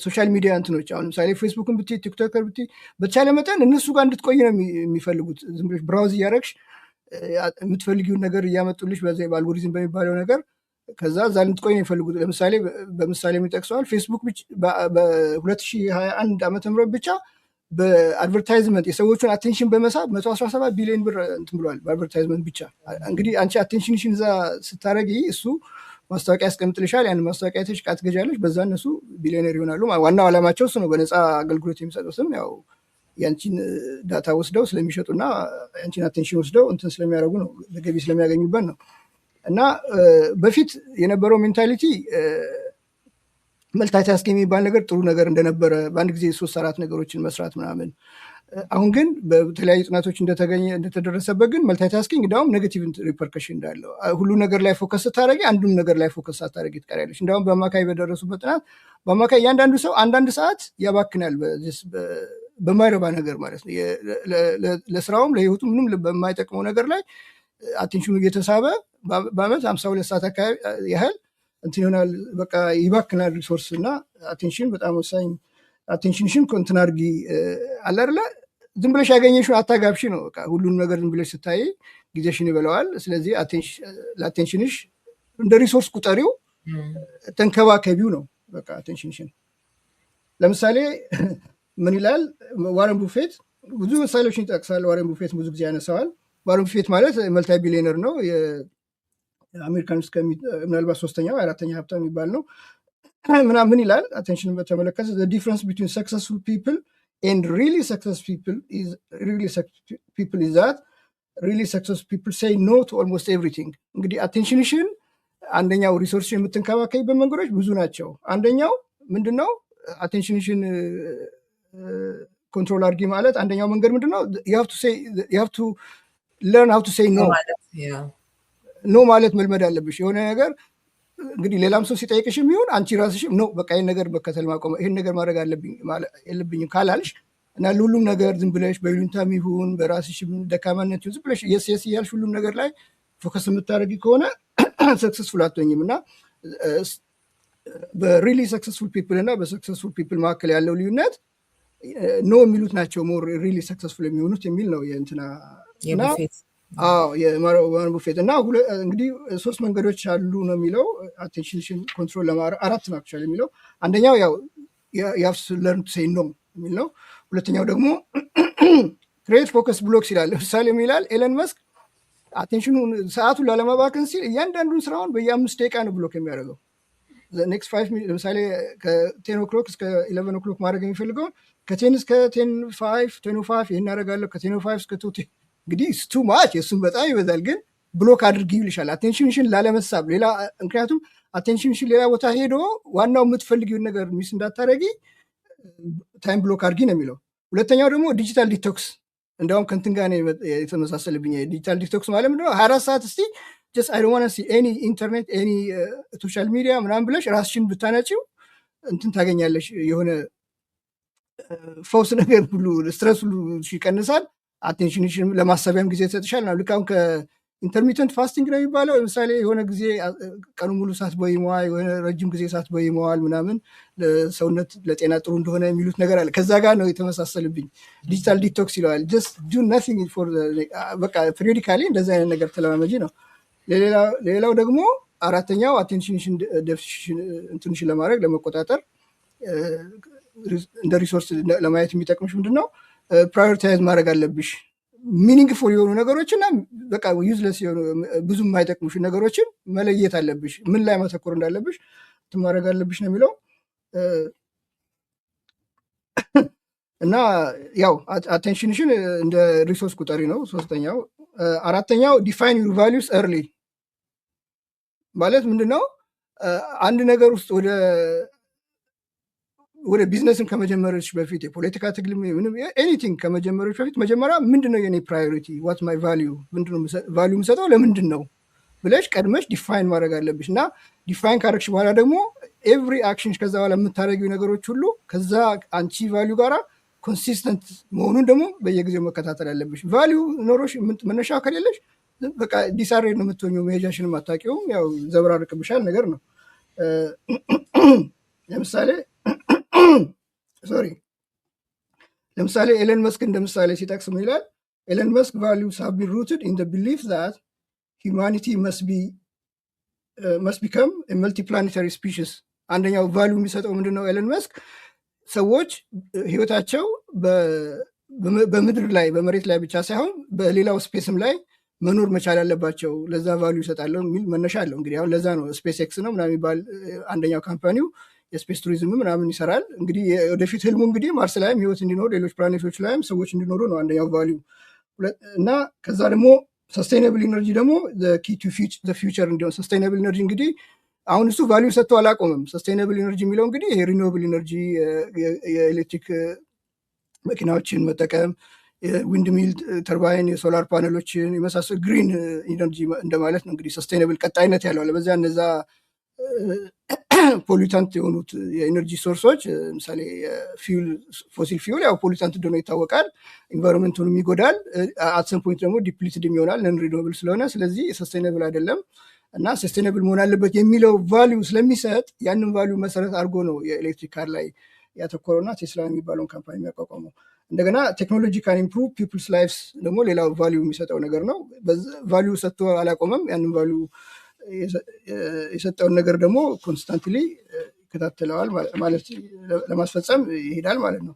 ሶሻል ሚዲያ እንትኖች አሁን ለምሳሌ ፌስቡክን ብትይ ቲክቶከር ብትይ በተቻለ መጠን እነሱ ጋር እንድትቆይ ነው የሚፈልጉት። ዝም ብለሽ ብራውዝ እያደረግሽ የምትፈልጊውን ነገር እያመጡልሽ በዚህ በአልጎሪዝም በሚባለው ነገር ከዛ እዛ ልትቆይ ነው የሚፈልጉት። ለምሳሌ በምሳሌ የሚጠቅሰዋል ፌስቡክ በ2021 ዓመተ ምህረት ብቻ በአድቨርታይዝመንት የሰዎቹን አቴንሽን በመሳብ 117 ቢሊዮን ብር እንትን ብሏል በአድቨርታይዝመንት ብቻ። እንግዲህ አንቺ አቴንሽንሽን እዛ ስታረጊ እሱ ማስታወቂያ ያስቀምጥልሻል። ያን ማስታወቂያ አይተሽ ዕቃ ትገዣለሽ። በዛ እነሱ ቢሊዮነር ይሆናሉ። ዋናው ዓላማቸው እሱ ነው። በነፃ አገልግሎት የሚሰጡትም ያው ያንቺን ዳታ ወስደው ስለሚሸጡና ያንቺን አቴንሽን ወስደው እንትን ስለሚያደርጉ ነው፣ ገቢ ስለሚያገኙበት ነው። እና በፊት የነበረው ሜንታሊቲ መልታይታስክ የሚባል ነገር ጥሩ ነገር እንደነበረ በአንድ ጊዜ 3-4 ነገሮችን መስራት ምናምን። አሁን ግን በተለያዩ ጥናቶች እንደተደረሰበት ግን መልታይታስኪንግ እንዳውም ኔጌቲቭ ሪፐርከሽን እንዳለው፣ ሁሉ ነገር ላይ ፎከስ ስታደረጊ አንዱን ነገር ላይ ፎከስ ሳታደረጊ ትቀሪያለሽ። እንዳውም በአማካይ በደረሱበት ጥናት በአማካይ እያንዳንዱ ሰው አንዳንድ ሰዓት ያባክናል በማይረባ ነገር ማለት ነው። ለስራውም ለህይወቱ ምንም በማይጠቅመው ነገር ላይ አቴንሽኑ እየተሳበ በአመት 52 ሰዓት አካባቢ ያህል እንትን ይሆናል። በቃ ይባክናል ሪሶርስ። እና አቴንሽን በጣም ወሳኝ። አቴንሽንሽን እንትን አድርጊ አለ አይደለ? ዝም ብለሽ ያገኘሽውን አታጋብሽ ነው። በቃ ሁሉንም ነገር ዝም ብለሽ ስታይ ጊዜሽን ይበላዋል። ስለዚህ ለአቴንሽንሽ እንደ ሪሶርስ ቁጠሪው፣ ተንከባከቢው ነው በቃ አቴንሽንሽን። ለምሳሌ ምን ይላል ዋረን ቡፌት? ብዙ ምሳሌዎችን ይጠቅሳል። ዋረን ቡፌት ብዙ ጊዜ ያነሳዋል። ዋረን ቡፌት ማለት መልታይ ቢሊዮነር ነው። የአሜሪካን ውስጥ ምናልባት 3ኛ ወይ 4ኛ ሀብታም የሚባል ነው። ምን ይላል አቴንሽንን በተመለከተ? the difference between successful people and really successful people is that really successful people say no to almost everything። እንግዲህ አቴንሽንሽን አንደኛው ሪሶርስሽን የምትንከባከቢበት መንገዶች ብዙ ናቸው። አንደኛው ምንድነው? አቴንሽንሽን ኮንትሮል አድርጊ ማለት አንደኛው መንገድ ምንድነው? you have to learn how to say no። ኖ ማለት መልመድ አለብሽ። የሆነ ነገር እንግዲህ ሌላም ሰው ሲጠይቅሽ የሚሆን አንቺ ራስሽም ኖ በቃ ይህን ነገር መከተል ማቆም፣ ይህን ነገር ማድረግ የለብኝም ካላልሽ እና ለሁሉም ነገር ዝም ብለሽ በይሉኝታም ይሁን በራስሽም ደካማነት ዝም ብለሽ የስ እያልሽ ሁሉም ነገር ላይ ፎከስ የምታደርጊ ከሆነ ሰክሰስፉል አትሆኝም። እና በሪሊ ሰክሰስፉል ፒፕል እና በሰክሰስፉል ፒፕል መካከል ያለው ልዩነት ኖ የሚሉት ናቸው ሞር ሪሊ ሰክሰስፉል የሚሆኑት የሚል ነው የእንትና የዋረን ቡፌት። እና እንግዲህ 3 መንገዶች አሉ ነው የሚለው አቴንሽን ኮንትሮል ለማድረግ 4 ነው አክቹዋሊ የሚለው። አንደኛው ያው you have to learn to say no የሚል ነው። ሁለተኛው ደግሞ create focus blocks ይላል። ለምሳሌ የሚላል ኤለን መስክ አቴንሽኑን ሰዓቱን ላለማባከን ሲል እያንዳንዱን ስራውን በየ5 ደቂቃ ነው ብሎክ የሚያደርገው። next 5 minutes ለምሳሌ ከ10 o'clock እስከ 11 o'clock ማድረግ የሚፈልገውን ከ10 እስከ 10:05 10:05 ይሄን አደርጋለሁ ከ10:05 እስከ 2 እንግዲህ ቱ ማች የሱም በጣም ይበዛል። ግን ብሎክ አድርጊ ይልሻል አቴንሽንሽን ላለመሳብ። ምክንያቱም አቴንሽንሽን ሌላ ቦታ ሄዶ ዋናው የምትፈልጊውን ነገር ሚስ እንዳታረጊ ታይም ብሎክ አድርጊ ነው የሚለው። ሁለተኛው ደግሞ ዲጂታል ዲቶክስ፣ እንዲያውም ከንትን ጋር የተመሳሰልብኝ። ዲጂታል ዲቶክስ ማለት ምንድነው? 24 ሰዓት እስቲ ጀስት አይ ዶንት ዋንት ቱ ሲ ኤኒ ኢንተርኔት ኤኒ ሶሻል ሚዲያ ምናምን ብለሽ ራስሽን ብታነጪው እንትን ታገኛለሽ። የሆነ ፈውስ ነገር ሁሉ ስትረስ ሁሉ ይቀንሳል። አቴንሽንሽን ለማሰቢያም ጊዜ ተሰጥሻል ነው። ልክ አሁን ከኢንተርሚተንት ፋስቲንግ ነው የሚባለው። ለምሳሌ የሆነ ጊዜ ቀኑ ሙሉ ሳትበይ መዋል፣ የሆነ ረጅም ጊዜ ሳትበይ መዋል ምናምን ለሰውነት ለጤና ጥሩ እንደሆነ የሚሉት ነገር አለ። ከዛ ጋር ነው የተመሳሰልብኝ። ዲጂታል ዲቶክስ ይለዋል። ጀስት ዱ ናቲንግ ፎር በቃ ፔሪዮዲካሊ እንደዚህ አይነት ነገር ተለማመጂ ነው። ሌላው ደግሞ አራተኛው አቴንሽንሽን ደፊሽን እንትንሽን ለማድረግ ለመቆጣጠር እንደ ሪሶርስ ለማየት የሚጠቅምሽ ምንድነው? ፕራዮሪታይዝ ማድረግ አለብሽ። ሚኒንግፉል የሆኑ ነገሮችና በቃ ዩዝለስ የሆኑ ብዙ የማይጠቅሙሽ ነገሮችን መለየት አለብሽ። ምን ላይ ማተኮር እንዳለብሽ ማድረግ አለብሽ ነው የሚለው። እና ያው አቴንሽንሽን እንደ ሪሶርስ ቁጠሪ ነው ሶስተኛው። አራተኛው ዲፋይን ዩር ቫሊዩስ ኤርሊ ማለት ምንድነው? አንድ ነገር ውስጥ ወደ ቢዝነስን ከመጀመሪያች በፊት የፖለቲካ ትግል ኤኒቲንግ ከመጀመሪያች በፊት መጀመሪያ ምንድነው የኔ ፕራዮሪቲ ዋት ማይ ቫሊዩ ምንድነው ቫሊዩ የምሰጠው ለምንድን ነው ብለሽ ቀድመሽ ዲፋይን ማድረግ አለብሽ። እና ዲፋይን ካረግሽ በኋላ ደግሞ ኤቭሪ አክሽን ከዛ በኋላ የምታደረጊው ነገሮች ሁሉ ከዛ አንቺ ቫሊዩ ጋራ ኮንሲስተንት መሆኑን ደግሞ በየጊዜው መከታተል አለብሽ። ቫሊዩ ኖሮሽ መነሻ ከሌለሽ በቃ ዲሳሬድ ነው የምትሆኚው። መሄጃሽንም አታውቂውም። ያው ዘብራርቅብሻል ነገር ነው። ለምሳሌ ኤለን መስክ እንደ ምሳሌ ሲጠቅስ ምን ይላል? Elon Musk values have been rooted in the belief that humanity must become a multiplanetary species. አንደኛው ቫሊዩ የሚሰጠው ምንድነው? ኤለን መስክ ሰዎች ህይወታቸው በምድር ላይ በመሬት ላይ ብቻ ሳይሆን በሌላው ስፔስም ላይ መኖር መቻል አለባቸው፣ ለዛ ቫሊዩ ይሰጣለሁ የሚል መነሻ አለው። እንግዲህ አሁን ለዛ ነው ስፔስ ኤክስ ነው ምናምን የሚባል አንደኛው ካምፓኒው የስፔስ ቱሪዝም ምናምን ይሰራል። እንግዲህ ወደፊት ህልሙ እንግዲህ ማርስ ላይም ህይወት እንዲኖር ሌሎች ፕላኔቶች ላይም ሰዎች እንዲኖሩ ነው አንደኛው ቫሊዩ። እና ከዛ ደግሞ ሰስቴናብል ኢነርጂ ደግሞ ኪ ቱ ፊውቸር እንዲሆን ሰስቴናብል ኢነርጂ እንግዲህ አሁን እሱ ቫሊዩ ሰጥቶ አላቆምም። ሰስቴናብል ኢነርጂ የሚለው እንግዲህ ሪኒዌብል ኢነርጂ የኤሌክትሪክ መኪናዎችን መጠቀም፣ ዊንድ ሚል ተርባይን፣ የሶላር ፓነሎችን የመሳሰሉ ግሪን ኢነርጂ እንደማለት ነው። እንግዲህ ሰስቴናብል ቀጣይነት ያለው ለበዚያ እነዛ ፖሊታንት የሆኑት የኤነርጂ ሶርሶች ለምሳሌ ፎሲል ፊውል ያው ፖሊታንት እንደሆነ ይታወቃል፣ ኢንቫይሮንመንቱንም ይጎዳል፣ አትሰም ፖይንት ደግሞ ዲፕሊትድ ይሆናል ነን ሪኒዌብል ስለሆነ፣ ስለዚህ ሰስቴናብል አይደለም እና ሰስቴናብል መሆን አለበት የሚለው ቫሊዩ ስለሚሰጥ ያንን ቫሊዩ መሰረት አድርጎ ነው የኤሌክትሪክ ካር ላይ ያተኮረውና ቴስላ የሚባለውን ካምፓኒ የሚያቋቋመው። እንደገና ቴክኖሎጂ ካን ኢምፕሩቭ ፒፕልስ ላይፍስ ደግሞ ሌላው ቫሊዩ የሚሰጠው ነገር ነው። ቫሊዩ ሰጥቶ አላቆመም። ያንን ቫሊዩ የሰጠውን ነገር ደግሞ ኮንስታንትሊ ይከታተለዋል ማለት ለማስፈጸም ይሄዳል ማለት ነው።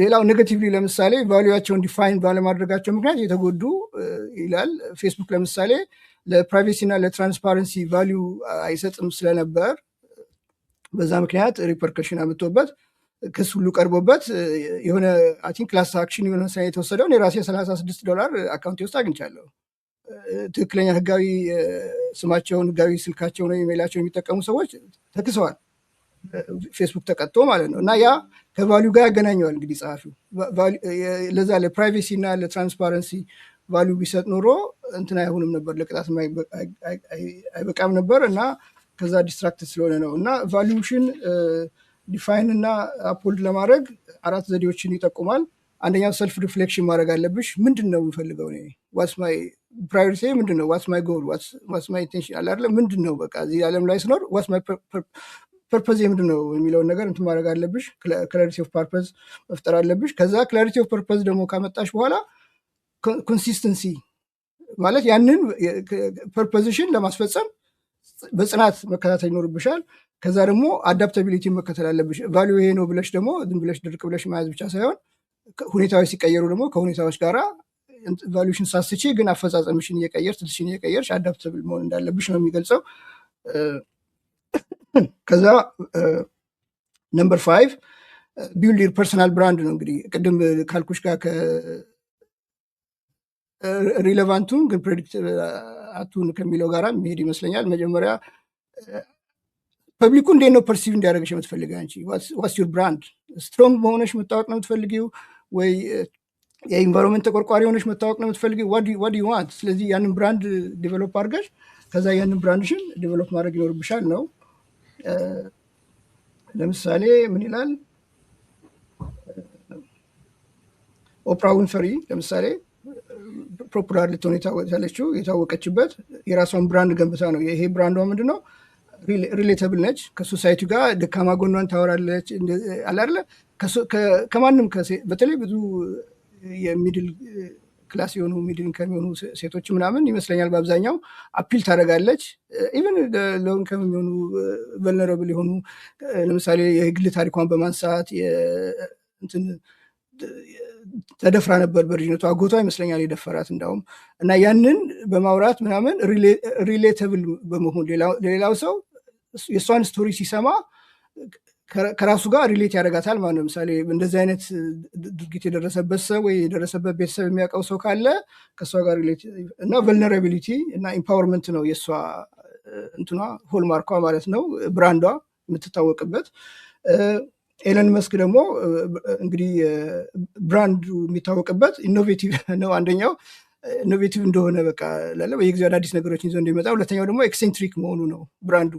ሌላው ኔጋቲቭሊ ለምሳሌ ቫሊዩቸውን ዲፋይን ባለማድረጋቸው ምክንያት የተጎዱ ይላል። ፌስቡክ ለምሳሌ ለፕራይቬሲ እና ለትራንስፓረንሲ ቫሊዩ አይሰጥም ስለነበር በዛ ምክንያት ሪፐርከሽን አምጥቶበት ክስ ሁሉ ቀርቦበት የሆነ አይ ቲንክ ክላስ አክሽን የሆነ ሳይ የተወሰደውን የራሴ $36 አካውንት ውስጥ አግኝቻለሁ። ትክክለኛ ህጋዊ ስማቸውን ህጋዊ ስልካቸውን ነው ኢሜይላቸውን የሚጠቀሙ ሰዎች ተክሰዋል፣ ፌስቡክ ተቀጥቶ ማለት ነው። እና ያ ከቫሊዩ ጋር ያገናኘዋል። እንግዲህ ጸሐፊው ለዛ ለፕራይቬሲ እና ለትራንስፓረንሲ ቫሊዩ ቢሰጥ ኖሮ እንትን አይሆንም ነበር፣ ለቅጣት አይበቃም ነበር እና ከዛ ዲስትራክትድ ስለሆነ ነው። እና ቫሊዩሽን ዲፋይን እና አፕሆልድ ለማድረግ 4 ዘዴዎችን ይጠቁማል። አንደኛው ሰልፍ ሪፍሌክሽን ማድረግ አለብሽ። ምንድን ነው የሚፈልገው እኔ ዋትስ ማይ ፕራዮሪቲ ምንድን ነው፣ ዋትስ ማይ ጎል፣ ዋትስ ማይ ኢንቴንሽን አለ አይደለ? ምንድን ነው በቃ እዚህ ዓለም ላይ ስኖር ዋትስ ማይ ፐርፐዝ ምንድን ነው የሚለውን ነገር እንትን ማድረግ አለብሽ። ክላሪቲ ኦፍ ፐርፐዝ መፍጠር አለብሽ። ከዛ ክላሪቲ ኦፍ ፐርፐዝ ደግሞ ካመጣሽ በኋላ ኮንሲስተንሲ ማለት ያንን ፐርፐዝሽን ለማስፈጸም በጽናት መከታተል ይኖርብሻል። ከዛ ደግሞ አዳፕታቢሊቲ መከተል አለብሽ። ቫሊዩ ይሄ ነው ብለሽ ደግሞ ዝም ብለሽ ድርቅ ብለሽ መያዝ ብቻ ሳይሆን ሁኔታዎች ሲቀየሩ ደግሞ ከሁኔታዎች ጋራ ቫሊዩሽን ሳስቺ ግን አፈጻጸምሽን እየቀየርሽ ትልሽን እየቀየርሽ አዳፕታብል መሆን እንዳለብሽ ነው የሚገልጸው። ከዛ ነምበር 5 ቢልድ ዩር ፐርሰናል ብራንድ ነው። እንግዲህ ቅድም ካልኩሽ ጋር ሪሌቫንቱን ግን ፕሬዲክት አቱን ከሚለው ጋራ የሚሄድ ይመስለኛል። መጀመሪያ ፐብሊኩ እንዴት ነው ፐርሲቭ እንዲያደርግሽ የምትፈልጊው አንቺ? ዋትስ ዩር ብራንድ? ስትሮንግ መሆነሽ መታወቅ ነው የምትፈልጊው ወይ የኢንቫይሮንመንት ተቆርቋሪ ሆነሽ መታወቅ ነው የምትፈልጊው? ዋት ዩ ዋንት? ስለዚህ ያንን ብራንድ ዲቨሎፕ አድርገሽ ከዛ ያንን ብራንድሽን ዲቨሎፕ ማድረግ ይኖርብሻል ነው። ለምሳሌ ምን ይላል ኦፕራ ዊንፍሪ ለምሳሌ ፖፑላር ልትሆን ያለችው የታወቀችበት የራሷን ብራንድ ገንብታ ነው። ይሄ ብራንዷ ምንድነው? ሪሌተብል ነች። ከሶሳይቲ ጋር ደካማ ጎኗን ታወራለች አላለ ከማንም በተለይ ብዙ የሚድል ክላስ የሆኑ ሚድል ከሚሆኑ ሴቶች ምናምን ይመስለኛል በአብዛኛው አፒል ታደርጋለች። ኢቨን ሎው ኢንከም የሚሆኑ ቨልነራብል የሆኑ ለምሳሌ የግል ታሪኳን በማንሳት እንትን ተደፍራ ነበር በልጅነቷ፣ አጎቷ ይመስለኛል የደፈራት እንዳውም። እና ያንን በማውራት ምናምን ሪሌተብል በመሆን ሌላው ሰው የእሷን ስቶሪ ሲሰማ ከራሱ ጋር ሪሌት ያደርጋታል ማለት ነው። ምሳሌ እንደዚህ አይነት ድርጊት የደረሰበት ሰው ወይ የደረሰበት ቤተሰብ የሚያውቀው ሰው ካለ ከእሷ ጋር ሪሌት እና ቨልነራቢሊቲ እና ኢምፓወርመንት ነው የእሷ እንትኗ ሆልማርኳ ማለት ነው፣ ብራንዷ የምትታወቅበት። ኤለን መስክ ደግሞ እንግዲህ ብራንዱ የሚታወቅበት ኢኖቬቲቭ ነው። አንደኛው ኢኖቬቲቭ እንደሆነ በቃ ላለ በየጊዜው አዳዲስ ነገሮችን ይዞ እንደሚመጣ፣ ሁለተኛው ደግሞ ኤክሴንትሪክ መሆኑ ነው ብራንዱ።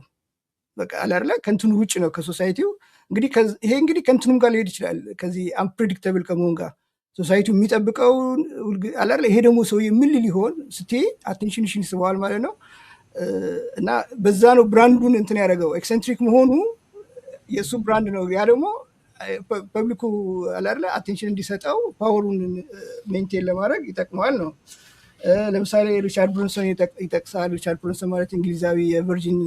በቃ አላለ ከእንትኑ ውጭ ነው ከሶሳይቲው። እንግዲህ ይሄ እንግዲህ ከእንትኑም ጋር ሊሄድ ይችላል ከዚህ አንፕሬዲክተብል ከመሆን ጋር ሶሳይቲው የሚጠብቀው አላለ። ይሄ ደግሞ ሰው ምን ሊሆን ስትይ አቴንሽንሽን ይስበዋል ማለት ነው። እና በዛ ነው ብራንዱን እንትን ያደረገው። ኤክሴንትሪክ መሆኑ የእሱ ብራንድ ነው። ያ ደግሞ ፐብሊኩ አላለ አቴንሽን እንዲሰጠው ፓወሩን ሜንቴን ለማድረግ ይጠቅመዋል ነው። ለምሳሌ ሪቻርድ ብራንሰን ይጠቅሳል። ሪቻርድ ብራንሰን ማለት እንግሊዛዊ የቨርጂን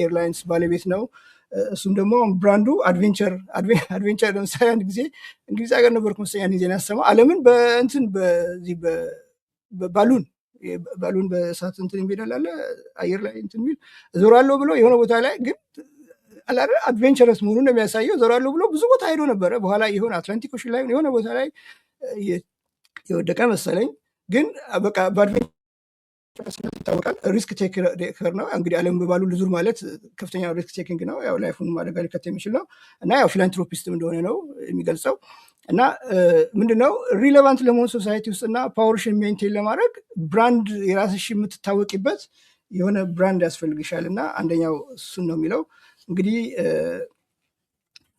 ኤርላይንስ ባለቤት ነው። እሱም ደግሞ ብራንዱ አድቬንቸር። ለምሳሌ አንድ ጊዜ እንግሊዝ ሀገር ነበርኩ መሰለኝ ያን ጊዜ ያሰማው ዓለምን በእንትን በዚህ ባሉን በእሳት እንትን የሚሄዳል አለ አየር ላይ እንትን የሚል ዞራለሁ ብሎ የሆነ ቦታ ላይ ግን አድቬንቸረስ መሆኑን የሚያሳየው ዞራለሁ ብሎ ብዙ ቦታ ሄዶ ነበረ። በኋላ የሆነ አትላንቲክ ኦሽን ላይ የሆነ ቦታ ላይ የወደቀ መሰለኝ። ግን በቃ በአድቬንቸር ይታወቃል። ሪስክ ቴከር ነው እንግዲህ ዓለም በባሉ ልዙር ማለት ከፍተኛ ሪስክ ቴኪንግ ነው። ያው ላይፉን አደጋ ሊከት የሚችል ነው እና ያው ፊላንትሮፒስትም እንደሆነ ነው የሚገልጸው። እና ምንድነው ሪሌቫንት ለመሆን ሶሳይቲ ውስጥ እና ፓወርሽን ሜንቴን ለማድረግ ብራንድ የራስሽ የምትታወቂበት የሆነ ብራንድ ያስፈልግሻል። እና አንደኛው እሱን ነው የሚለው። እንግዲህ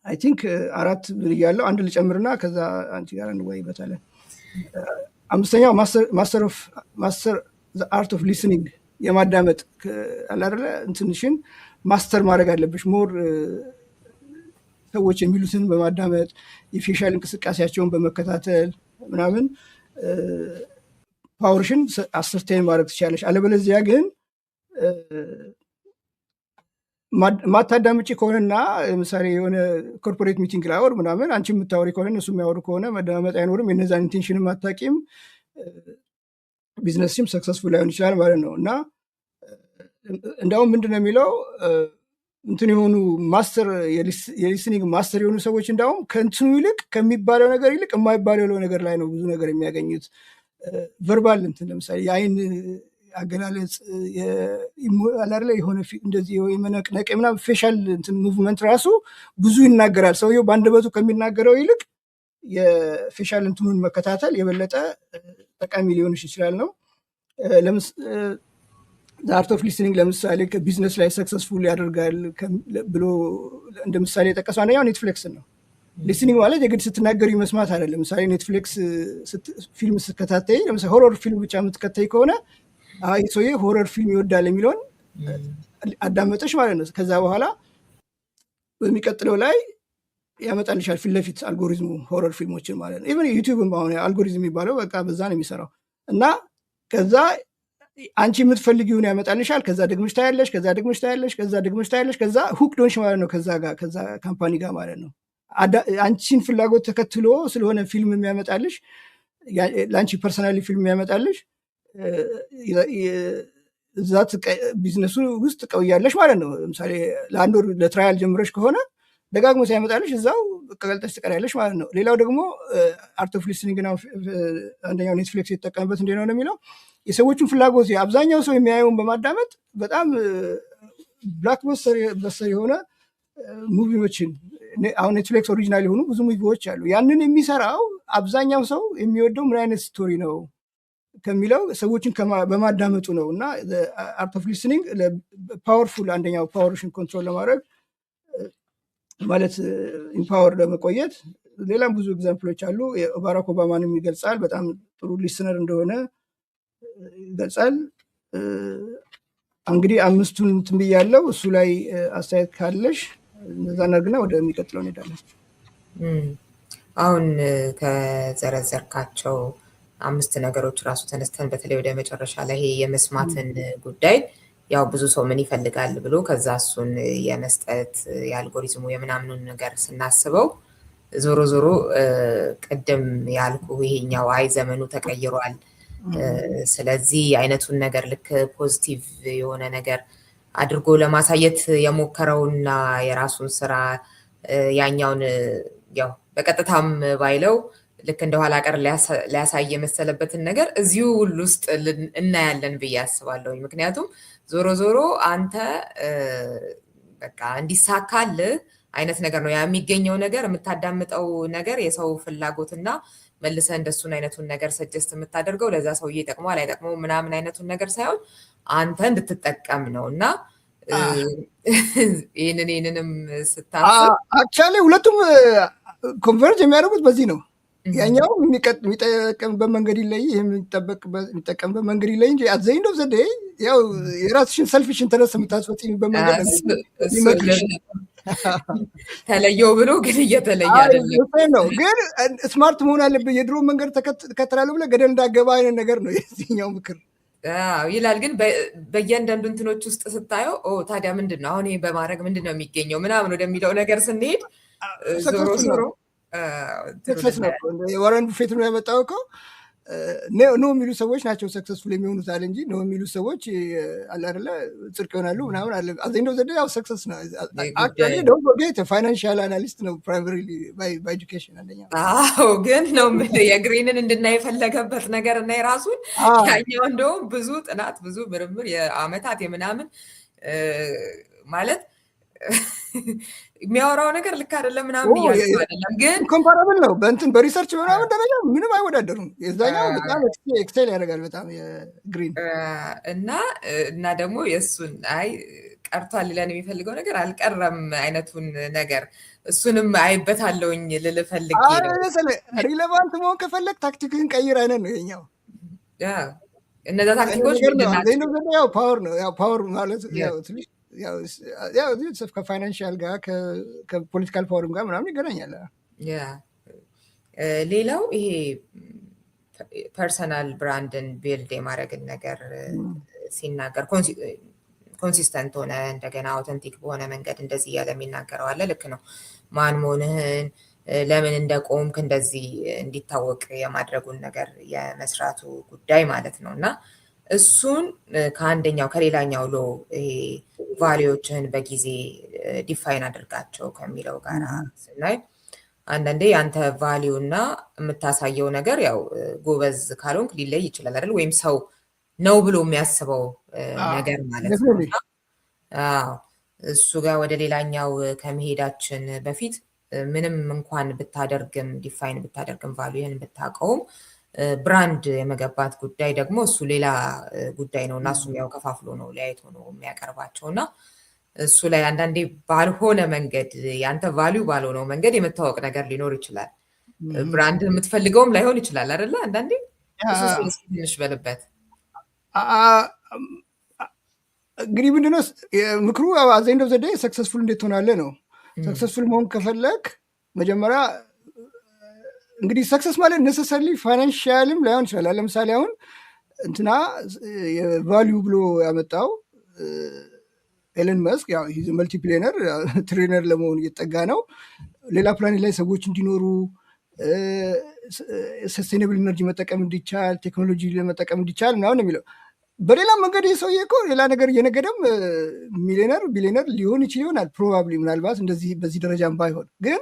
አይ ቲንክ 4 ብያለሁ። አንድ ልጨምርና ከዛ አንቺ ጋር እንወያይበታለን። አምስተኛው ማስተር አርት ኦፍ ሊስኒንግ የማዳመጥ አላደለ እንትንሽን ማስተር ማድረግ አለብሽ። ሞር ሰዎች የሚሉትን በማዳመጥ የፌሻል እንቅስቃሴያቸውን በመከታተል ምናምን ፓወርሽን አሰርቴን ማድረግ ትችላለሽ። አለበለዚያ ግን ማታዳምጪ ከሆነና ለምሳሌ የሆነ ኮርፖሬት ሚቲንግ ላይ ወር ምናምን አንቺ የምታወሪ ከሆነ እነሱ የሚያወሩ ከሆነ መደማመጥ አይኖርም። የነዛን ኢንቴንሽንም አታቂም፣ ቢዝነስሽም ሰክሰስፉል ላይሆን ይችላል ማለት ነው። እና እንዲያውም ምንድነው የሚለው እንትን የሆኑ ማስተር የሊስኒንግ ማስተር የሆኑ ሰዎች እንዲያውም ከእንትኑ ይልቅ ከሚባለው ነገር ይልቅ የማይባለው ነገር ላይ ነው ብዙ ነገር የሚያገኙት። ቨርባል እንትን ለምሳሌ የአይን አገላለጽ አላለ የሆነ እንደዚህ የመነቅነቅ ምናምን ፌሻል እንትን ሙቭመንት ራሱ ብዙ ይናገራል። ሰውየው በአንደበቱ ከሚናገረው ይልቅ የፌሻል እንትኑን መከታተል የበለጠ ጠቃሚ ሊሆንሽ ይችላል ነው። አርት ኦፍ ሊስኒንግ ለምሳሌ ከቢዝነስ ላይ ሰክሰስፉል ያደርጋል ብሎ እንደ ምሳሌ የጠቀሰው አንደኛው ኔትፍሊክስን ነው። ሊስኒንግ ማለት የግድ ስትናገሪ መስማት አይደለም። ለምሳሌ ኔትፍሊክስ ፊልም ስትከታተይ ለምሳሌ ሆረር ፊልም ብቻ የምትከተይ ከሆነ አይ ሰውዬ ሆረር ፊልም ይወዳል የሚለውን አዳመጠሽ ማለት ነው። ከዛ በኋላ በሚቀጥለው ላይ ያመጣልሻል ፊት ለፊት አልጎሪዝሙ ሆረር ፊልሞችን ማለት ነው። ኢቨን ዩቲዩብም አሁን አልጎሪዝም የሚባለው በቃ በዛ ነው የሚሰራው። እና ከዛ አንቺ የምትፈልጊውን ያመጣልሻል። ከዛ ደግመሽ ታያለሽ፣ ከዛ ደግመሽ ታያለሽ፣ ከዛ ደግመሽ ታያለሽ። ከዛ ሁክ ዶንሽ ማለት ነው ከዛ ካምፓኒ ጋር ማለት ነው። አንቺን ፍላጎት ተከትሎ ስለሆነ ፊልም የሚያመጣልሽ ለአንቺ ፐርሰናሊ ፊልም የሚያመጣልሽ እዛ ቢዝነሱ ውስጥ ቀውያለሽ ማለት ነው። ለምሳሌ ለአንድ ወር ለትራያል ጀምረሽ ከሆነ ደጋግሞ ሲያመጣልሽ እዛው ቀገልጠሽ ትቀሪያለሽ ማለት ነው። ሌላው ደግሞ አርት ኦፍ ሊስኒንግ ነው። አንደኛው ኔትፍሊክስ የተጠቀመበት እንዴት ነው የሚለው የሰዎቹን ፍላጎት አብዛኛው ሰው የሚያየውን በማዳመጥ በጣም ብላክበስተር የሆነ ሙቪዎችን አሁን ኔትፍሊክስ ኦሪጂናል የሆኑ ብዙ ሙቪዎች አሉ። ያንን የሚሰራው አብዛኛው ሰው የሚወደው ምን አይነት ስቶሪ ነው ከሚለው ሰዎችን በማዳመጡ ነው። እና አርት ኦፍ ሊስኒንግ ፓወርፉል አንደኛው ፓወርሽን ኮንትሮል ለማድረግ ማለት ኢምፓወር ለመቆየት ሌላም ብዙ ኤግዛምፕሎች አሉ። ባራክ ኦባማንም ይገልጻል። በጣም ጥሩ ሊስነር እንደሆነ ይገልጻል። እንግዲህ 5ቱን እንትን ብያለሁ። እሱ ላይ አስተያየት ካለሽ እነዛ ነግና ወደሚቀጥለው እንሄዳለን። አሁን ከዘረዘርካቸው 5 ነገሮች ራሱ ተነስተን በተለይ ወደ መጨረሻ ላይ ይሄ የመስማትን ጉዳይ ያው ብዙ ሰው ምን ይፈልጋል ብሎ ከዛ እሱን የመስጠት የአልጎሪዝሙ የምናምኑን ነገር ስናስበው ዞሮ ዞሮ ቅድም ያልኩ ይሄኛው አይ ዘመኑ ተቀይሯል፣ ስለዚህ አይነቱን ነገር ልክ ፖዚቲቭ የሆነ ነገር አድርጎ ለማሳየት የሞከረውና የራሱን ስራ ያኛውን ያው በቀጥታም ባይለው ልክ እንደኋላ ቀር ሊያሳይ የመሰለበትን ነገር እዚሁ ሁሉ ውስጥ እናያለን ብዬ አስባለሁ። ምክንያቱም ዞሮ ዞሮ አንተ በቃ እንዲሳካልህ አይነት ነገር ነው የሚገኘው ነገር የምታዳምጠው ነገር የሰው ፍላጎትና መልሰ እንደሱን አይነቱን ነገር ሰጀስት የምታደርገው ለዛ ሰውዬ ይጠቅመዋል አይጠቅመውም ምናምን አይነቱን ነገር ሳይሆን አንተ እንድትጠቀም ነው። እና ይህንንም ስታስብ አክቹዋሊ ሁለቱም ኮንቨርጅ የሚያደርጉት በዚህ ነው። ያኛው የሚጠቀምበት መንገድ ይለይ፣ የሚጠቀምበት መንገድ ይለይ እንጂ አዘኝ ነው ዘዴ ያው የራስሽን ሰልፊሽ ኢንተረስት የምታስፈጽሚበት መንገድ ተለየው ብሎ ግን እየተለየ አይደለም ነው። ግን ስማርት መሆን አለብህ። የድሮ መንገድ ተከትላለሁ ብለህ ገደል እንዳገባ አይነት ነገር ነው የዚህኛው ምክር ይላል። ግን በእያንዳንዱ እንትኖች ውስጥ ስታየው ታዲያ ምንድን ነው አሁን በማድረግ ምንድን ነው የሚገኘው ምናምን ወደሚለው ነገር ስንሄድ ዞሮ ዞሮ ሰክሰስ ነው። ዋረን ቡፌት ነው ያመጣው እኮ ኖ የሚሉ ሰዎች ናቸው ሰክሰስፉል የሚሆኑት አለ እንጂ ኖ የሚሉ ሰዎች አለ አይደለ ጽድቅ ይሆናሉ ምናምን አለ። አዘንዶ ዘደ ያው ሰክሰስ ነው። አክቹዋሊ ነው ፎርጌት ፋይናንሻል አናሊስት ነው ፕራይመሪሊ ባይ ኤጁኬሽን አንደኛ። አዎ ግን ነው የግሪንን እንድናይ የፈለገበት ነገር እና የራሱን ያኛው እንደውም ብዙ ጥናት ብዙ ምርምር የአመታት የምናምን ማለት የሚያወራው ነገር ልክ አይደለም ምናምን እያሉ አይደለም፣ ግን ኮምፓራብል ነው በእንትን በሪሰርች ምናምን ደረጃ ምንም አይወዳደሩም። የዛኛው በጣም ኤክሴል ያደርጋል በጣም የግሪን እና ደግሞ የእሱን አይ ቀርቷል ሊለን የሚፈልገው ነገር አልቀረም አይነቱን ነገር እሱንም አይበታለውኝ ልል ፈልጌ ነው። ሪሌቫንት መሆን ከፈለግ ታክቲክን ቀይር አይነት ነው የኛው። እነዛ ታክቲኮች ያው ፓወር ነው። ያው ፓወር ማለት ያው ከፋይናንሻል ጋር ከፖለቲካል ፓወርም ጋር ምናምን ይገናኛል። ሌላው ይሄ ፐርሰናል ብራንድን ቢልድ የማድረግን ነገር ሲናገር ኮንሲስተንት ሆነ እንደገና አውተንቲክ በሆነ መንገድ እንደዚህ እያለ የሚናገረው አለ። ልክ ነው። ማን መሆንህን ለምን እንደቆምክ እንደዚህ እንዲታወቅ የማድረጉን ነገር የመስራቱ ጉዳይ ማለት ነው እና እሱን ከአንደኛው ከሌላኛው ሎ ቫሊዎችህን በጊዜ ዲፋይን አድርጋቸው ከሚለው ጋር ስናይ አንዳንዴ የአንተ ቫሊዩ እና የምታሳየው ነገር ያው ጎበዝ ካልሆንክ ሊለይ ይችላል አይደል? ወይም ሰው ነው ብሎ የሚያስበው ነገር ማለት ነው። እሱ ጋር ወደ ሌላኛው ከመሄዳችን በፊት ምንም እንኳን ብታደርግም ዲፋይን ብታደርግም ቫሊዩህን ብታውቀውም ብራንድ የመገባት ጉዳይ ደግሞ እሱ ሌላ ጉዳይ ነው እና እሱም ያው ከፋፍሎ ነው ለያይቶ ነው የሚያቀርባቸው እና እሱ ላይ አንዳንዴ ባልሆነ መንገድ ያንተ ቫሊዩ ባልሆነው መንገድ የመታወቅ ነገር ሊኖር ይችላል። ብራንድ የምትፈልገውም ላይሆን ይችላል አይደለ? አንዳንዴ እሱ ትንሽ በልበት እንግዲህ ምንድነው ምክሩ አዘንዶ ዘዴ ሰክሰስፉል እንዴት ትሆናለህ ነው። ሰክሰስፉል መሆን ከፈለግ መጀመሪያ እንግዲህ ሰክሰስ ማለት ነሰሰርሊ ፋይናንሻልም ላይሆን ይችላል። ለምሳሌ አሁን እንትና የቫሊዩ ብሎ ያመጣው ኤለን መስክ ያው መልቲፕሌነር ትሬነር ለመሆን እየጠጋ ነው። ሌላ ፕላኔት ላይ ሰዎች እንዲኖሩ ሰስቴናብል ኢነርጂ መጠቀም እንዲቻል ቴክኖሎጂ ለመጠቀም እንዲቻል ምናምን የሚለው በሌላ መንገድ የሰውዬ እኮ ሌላ ነገር እየነገደም ሚሊዮነር ቢሊዮነር ሊሆን ይችል ይሆናል ፕሮባብሊ ምናልባት እንደዚህ በዚህ ደረጃም ባይሆን ግን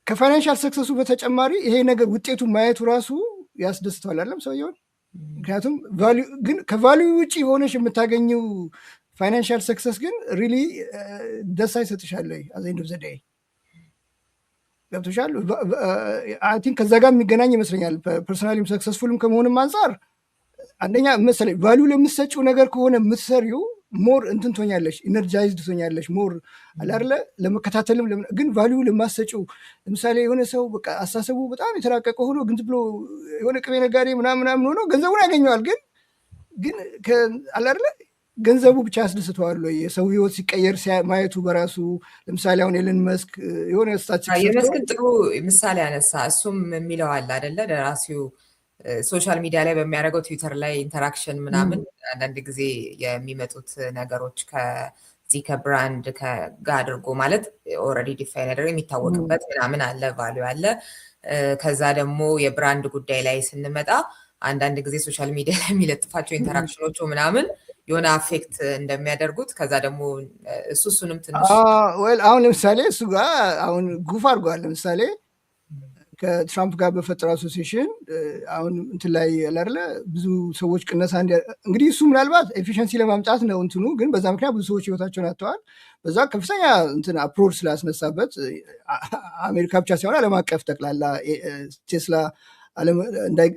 ከፋይናንሻል ሰክሰሱ በተጨማሪ ይሄ ነገር ውጤቱ ማየቱ ራሱ ያስደስተዋል አይደለም ሰውየውን። ምክንያቱም ግን ከቫሊዩ ውጭ ሆነሽ የምታገኘው ፋይናንሻል ሰክሰስ ግን ሪሊ ደስ አይሰጥሻል ወይ አዘንዶ ዘዳይ ገብቶሻል። አይ ቲንክ ከዛ ጋር የሚገናኝ ይመስለኛል። ፐርሰናሊም ሰክሰስፉልም ከመሆንም አንጻር አንደኛ መሰለኝ ቫሊዩ ለምትሰጪው ነገር ከሆነ የምትሰሪው ሞር እንትን ትሆኛለሽ፣ ኢነርጃይዝድ ትሆኛለሽ ሞር አላርለ ለመከታተልም ግን ቫሊዩ ለማሰጪው ለምሳሌ የሆነ ሰው በቃ አሳሰቡ በጣም የተራቀቀ ሆኖ ግን ብሎ የሆነ ቅቤ ነጋዴ ምናምን ሆኖ ገንዘቡን ያገኘዋል። ግን አላርለ ገንዘቡ ብቻ ያስደስተዋል ወይ? የሰው ህይወት ሲቀየር ማየቱ በራሱ ለምሳሌ አሁን ኤለን መስክ የሆነ ስታቲስቲክስ የመስክን ጥሩ ምሳሌ ያነሳ እሱም የሚለው አለ አይደለ? ደራሲው ሶሻል ሚዲያ ላይ በሚያደርገው ትዊተር ላይ ኢንተራክሽን ምናምን አንዳንድ ጊዜ የሚመጡት ነገሮች ከዚህ ከብራንድ ጋር አድርጎ ማለት ኦልሬዲ ዲፋይን ያደረገ የሚታወቅበት ምናምን አለ ቫሊዩ አለ። ከዛ ደግሞ የብራንድ ጉዳይ ላይ ስንመጣ አንዳንድ ጊዜ ሶሻል ሚዲያ ላይ የሚለጥፋቸው ኢንተራክሽኖቹ ምናምን የሆነ አፌክት እንደሚያደርጉት ከዛ ደግሞ እሱንም ትንሽ አሁን ለምሳሌ እሱ ጋር አሁን ጉፍ አድርጓል። ለምሳሌ ከትራምፕ ጋር በፈጠረው አሶሲሽን አሁን እንትን ላይ ያላለ ብዙ ሰዎች ቅነሳ እንግዲህ እሱ ምናልባት ኤፊሽንሲ ለማምጣት ነው እንትኑ፣ ግን በዛ ምክንያት ብዙ ሰዎች ህይወታቸውን አጥተዋል። በዛ ከፍተኛ እንትን አፕሮድ ስላስነሳበት አሜሪካ ብቻ ሳይሆን ዓለም አቀፍ ጠቅላላ ቴስላ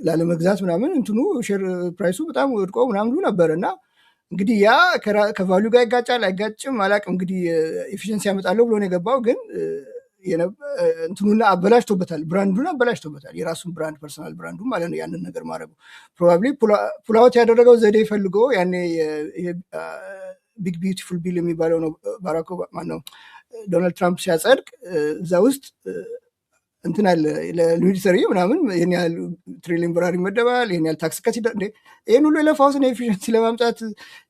ላለመግዛት ምናምን እንትኑ ሼር ፕራይሱ በጣም ወድቆ ምናምን ነበር እና እንግዲህ ያ ከቫሊዩ ጋር ይጋጫል አይጋጭም አላቅም። እንግዲህ ኤፊሽንሲ ያመጣለሁ ብሎ ነው የገባው፣ ግን እንትኑና አበላሽቶበታል፣ ብራንዱን አበላሽቶበታል። የራሱን ብራንድ ፐርሰናል ብራንዱ ማለት ነው። ያንን ነገር ማድረጉ ፕሮባብሊ ፑልአውት ያደረገው ዘዴ ፈልጎ ያኔ ቢግ ቢዩቲፉል ቢል የሚባለው ነው ባራክ ኦባማ ነው ዶናልድ ትራምፕ ሲያጸድቅ እዛ ውስጥ እንትን አለ ለሚሊተሪ ምናምን ይህን ያህል ትሪሊዮን $1 ይመደባል፣ ይህን ያህል ታክስ ከት ይህን ሁሉ የለፋሁትን ኤፊሽንሲ ለማምጣት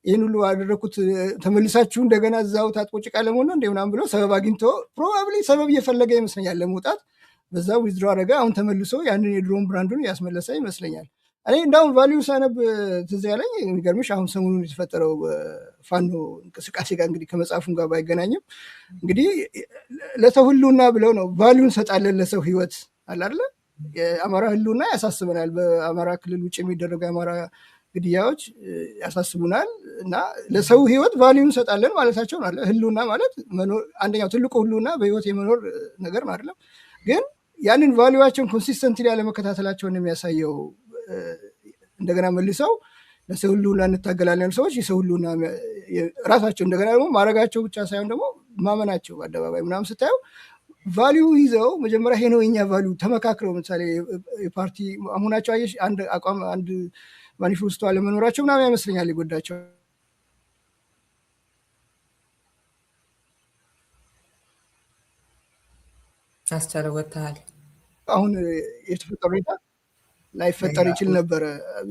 ይህን ሁሉ አደረኩት፣ ተመልሳችሁ እንደገና እዛው ታጥቦ ጭቃ ለመሆን እንደ ምናምን ብሎ ሰበብ አግኝቶ ፕሮባብሊ ሰበብ እየፈለገ ይመስለኛል ለመውጣት። በዛ ዊዝድሮ አደረገ። አሁን ተመልሶ ያንን የድሮን ብራንዱን ያስመለሰ ይመስለኛል። እኔ እንዳሁን ቫሊዩ ሳነብ ትዝ ያለኝ የሚገርምሽ አሁን ሰሞኑን የተፈጠረው ፋኖ እንቅስቃሴ ጋር እንግዲህ ከመጽሐፉም ጋር ባይገናኝም እንግዲህ ለሰው ህልውና ብለው ነው ቫሊዩ እንሰጣለን ለሰው ህይወት አለ አይደለ? የአማራ ህልውና ያሳስበናል። በአማራ ክልል ውጭ የሚደረጉ የአማራ ግድያዎች ያሳስቡናል እና ለሰው ህይወት ቫሊዩ እንሰጣለን ማለታቸው ነው። ህልውና ማለት አንደኛው ትልቁ ህልውና በህይወት የመኖር ነገር ነው አይደለም? ግን ያንን ቫሊዩዋቸውን ኮንሲስተንትሊ ያለመከታተላቸውን የሚያሳየው እንደገና መልሰው ለሰው ህልውና እንታገላለን ሰዎች የሰው ህልውና ራሳቸው እንደገና ደግሞ ማድረጋቸው ብቻ ሳይሆን ደግሞ ማመናቸው አደባባይ ምናምን ስታየው ቫሊዩ ይዘው መጀመሪያ ይሄ ነው የኛ ቫሊዩ ተመካክረው ምሳሌ የፓርቲ አሁናቸው አየሽ አንድ አቋም አንድ ማኒፌስቶ አለመኖራቸው ምናምን ያመስለኛል የጎዳቸው። አስቻለው ወጥተሃል። አሁን የተፈጠረ ሁኔታ ላይፈጠር ይችል ነበረ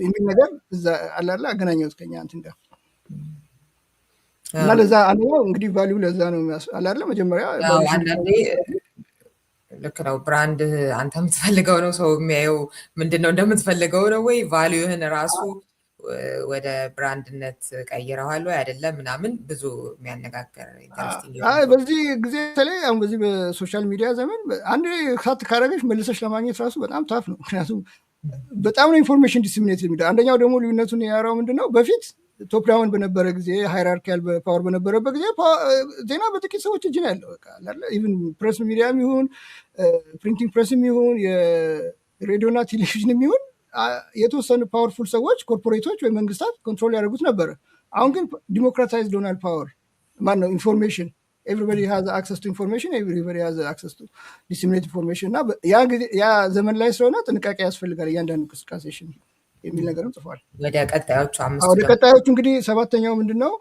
የሚል ነገር እዛ አላላ አገናኘሁት ከኛ እንትን ጋር እና ለዛ አንደኛው እንግዲህ ቫሊዩ ለዛ ነው አላለ መጀመሪያ አንዳንዴ ልክ ነው። ብራንድ አንተ የምትፈልገው ነው ሰው የሚያየው ምንድነው እንደምትፈልገው ነው ወይ ቫሊዩህን ራሱ ወደ ብራንድነት ቀይረዋል ወይ አይደለም ምናምን ብዙ የሚያነጋገር ኢንተረስቲንግ። በዚህ ጊዜ በተለይ አሁን በዚህ በሶሻል ሚዲያ ዘመን አንድ ሳት ካረገች መልሰሽ ለማግኘት ራሱ በጣም ታፍ ነው። ምክንያቱም በጣም ነው ኢንፎርሜሽን ዲስሚኔት የሚደ አንደኛው ደግሞ ልዩነቱን ያራው ምንድነው በፊት ቶፕላውን በነበረ ጊዜ ሃይራርኪያል ፓወር በነበረበት ጊዜ ዜና በጥቂት ሰዎች እጅ ነው ያለው። ኢቭን ፕሬስ ሚዲያም ይሁን ፕሪንቲንግ ፕሬስም ይሁን የሬዲዮና ቴሌቪዥንም ይሁን የተወሰኑ ፓወርፉል ሰዎች ኮርፖሬቶች ወይ መንግስታት ኮንትሮል ያደርጉት ነበረ። አሁን ግን ዲሞክራታይዝድ ሆናል ፓወር ማነው ኢንፎርሜሽን everybody has access to information, everybody has access to disseminate information እና ያ ዘመን ላይ ስለሆነ ጥንቃቄ ያስፈልጋል እያንዳንዱ እንቅስቃሴሽን የሚል ነገርም ጽፏል። ወደ ቀጣዮቹ እንግዲህ ሰባተኛው ምንድነው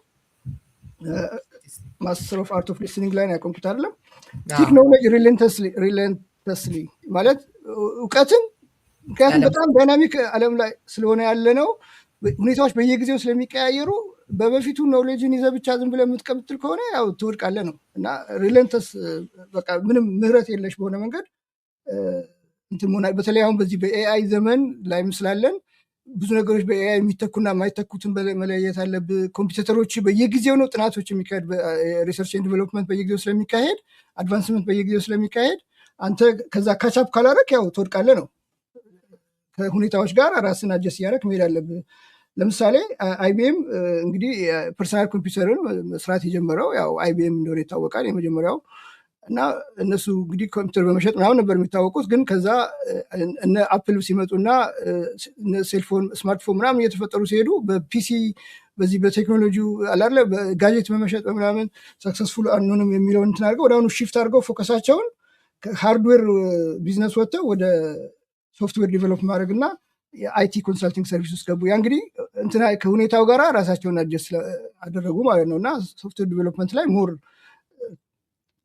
ማስተር ኦፍ አርት ኦፍ ሊስኒንግ ላይ ያቆምኩት አይደለም። ቴክኖሎጂ ሪሌንተስሊ ማለት እውቀትን ምክንያቱም በጣም ዳይናሚክ ዓለም ላይ ስለሆነ ያለ ነው። ሁኔታዎች በየጊዜው ስለሚቀያየሩ በበፊቱ ኖሌጅን ይዘህ ብቻ ዝም ብለህ የምትቀምጥል ከሆነ ያው ትወድቃለህ ነው እና ሪሌንተስ በቃ ምንም ምህረት የለሽ በሆነ መንገድ እንትን ሆነ። በተለይ አሁን በዚህ በኤአይ ዘመን ላይ ስላለን ብዙ ነገሮች በኤአይ የሚተኩና የማይተኩትን መለየት አለብህ። ኮምፒውተሮች በየጊዜው ነው ጥናቶች የሚካሄድ ሪሰርች ኤንድ ዲቨሎፕመንት በየጊዜው ስለሚካሄድ አድቫንስመንት በየጊዜው ስለሚካሄድ አንተ ከዛ ካቻፕ ካላረክ ያው ትወድቃለህ ነው። ከሁኔታዎች ጋር ራስን አጀስት እያደረክ መሄድ አለብህ። ለምሳሌ አይቢኤም እንግዲህ ፐርሰናል ኮምፒውተርን መስራት የጀመረው ያው አይቢኤም እንደሆነ ይታወቃል የመጀመሪያው እና እነሱ እንግዲህ ኮምፒውተር በመሸጥ ምናምን ነበር የሚታወቁት። ግን ከዛ እነ አፕል ሲመጡና ሴልፎን ስማርትፎን ምናምን እየተፈጠሩ ሲሄዱ በፒሲ በዚህ በቴክኖሎጂው አላለ በጋጀት በመሸጥ ምናምን ሰክሰስፉል አንሆንም የሚለውን እንትን አድርገው ወደ አሁኑ ሺፍት አድርገው ፎከሳቸውን ከሃርድዌር ቢዝነስ ወጥተው ወደ ሶፍትዌር ዲቨሎፕ ማድረግ እና የአይቲ ኮንሰልቲንግ ሰርቪስ ውስጥ ገቡ። ያ እንግዲህ እንትና ከሁኔታው ጋር ራሳቸውን አጀስት አደረጉ ማለት ነው እና ሶፍትዌር ዲቨሎፕመንት ላይ ሞር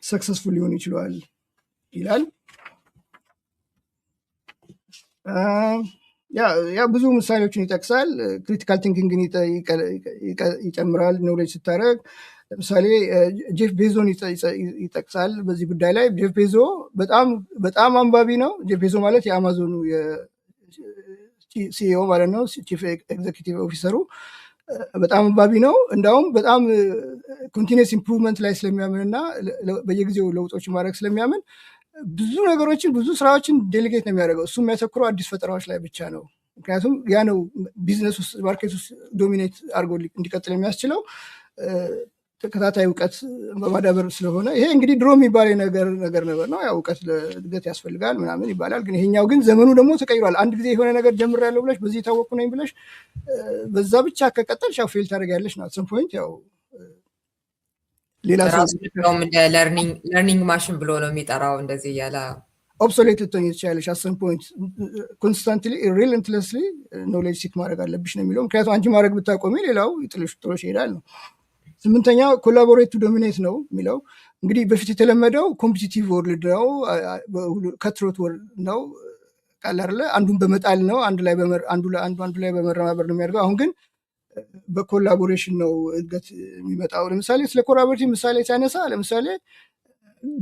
ሰክሰስፉል ሊሆኑ ይችላል ይላል። ያ ብዙ ምሳሌዎችን ይጠቅሳል። ክሪቲካል ቲንኪንግን ይጨምራል ኖሌጅ ስታደርግ። ለምሳሌ ጄፍ ቤዞን ይጠቅሳል በዚህ ጉዳይ ላይ። ጄፍ ቤዞ በጣም አንባቢ ነው። ጄፍ ቤዞ ማለት የአማዞኑ ሲኢኦ ማለት ነው፣ ቺፍ ኤግዜኪቲቭ ኦፊሰሩ በጣም አንባቢ ነው። እንዳውም በጣም ኮንቲኒየስ ኢምፕሩቭመንት ላይ ስለሚያምን እና በየጊዜው ለውጦች ማድረግ ስለሚያምን ብዙ ነገሮችን ብዙ ስራዎችን ዴሊጌት ነው የሚያደርገው። እሱ የሚያተኩረው አዲስ ፈጠራዎች ላይ ብቻ ነው። ምክንያቱም ያ ነው ቢዝነስ ውስጥ ማርኬት ውስጥ ዶሚኔት አድርጎ እንዲቀጥል የሚያስችለው ተከታታይ እውቀት በማዳበር ስለሆነ። ይሄ እንግዲህ ድሮ የሚባል ነገር ነበር ነው ያው እውቀት ለእድገት ያስፈልጋል ምናምን ይባላል። ግን ይሄኛው ግን ዘመኑ ደግሞ ተቀይሯል። አንድ ጊዜ የሆነ ነገር ጀምሬያለሁ ብለሽ በዚህ የታወቁ ነኝ ብለሽ በዛ ብቻ ከቀጠልሽ ያው ፌል ታደርጊያለሽ ነው። ሰም ፖይንት ያው ሌላ ሰው እንደ ለርኒንግ ማሽን ብሎ ነው የሚጠራው እንደዚህ እያለ ኦብሶሌት ልትሆኝ ትችላለሽ። አሰም ፖይንት ኮንስታንትሊ ሪሌንትለስሊ ኖሌጅ ሲክ ማድረግ አለብሽ ነው የሚለው። ምክንያቱም አንቺ ማድረግ ብታቆሚ ሌላው ጥሎሽ ይሄዳል ነው። ስምንተኛው ኮላቦሬት ቱ ዶሚኔት ነው የሚለው እንግዲህ በፊት የተለመደው ኮምፒቲቲቭ ወርልድ ነው፣ ከትሮት ወርልድ ነው ቃል አይደለ አንዱን በመጣል ነው አንዱ ላይ በመረማበር ነው የሚያደርገው። አሁን ግን በኮላቦሬሽን ነው እድገት የሚመጣው። ለምሳሌ ስለ ኮላቦሬቲቭ ምሳሌ ሲያነሳ ለምሳሌ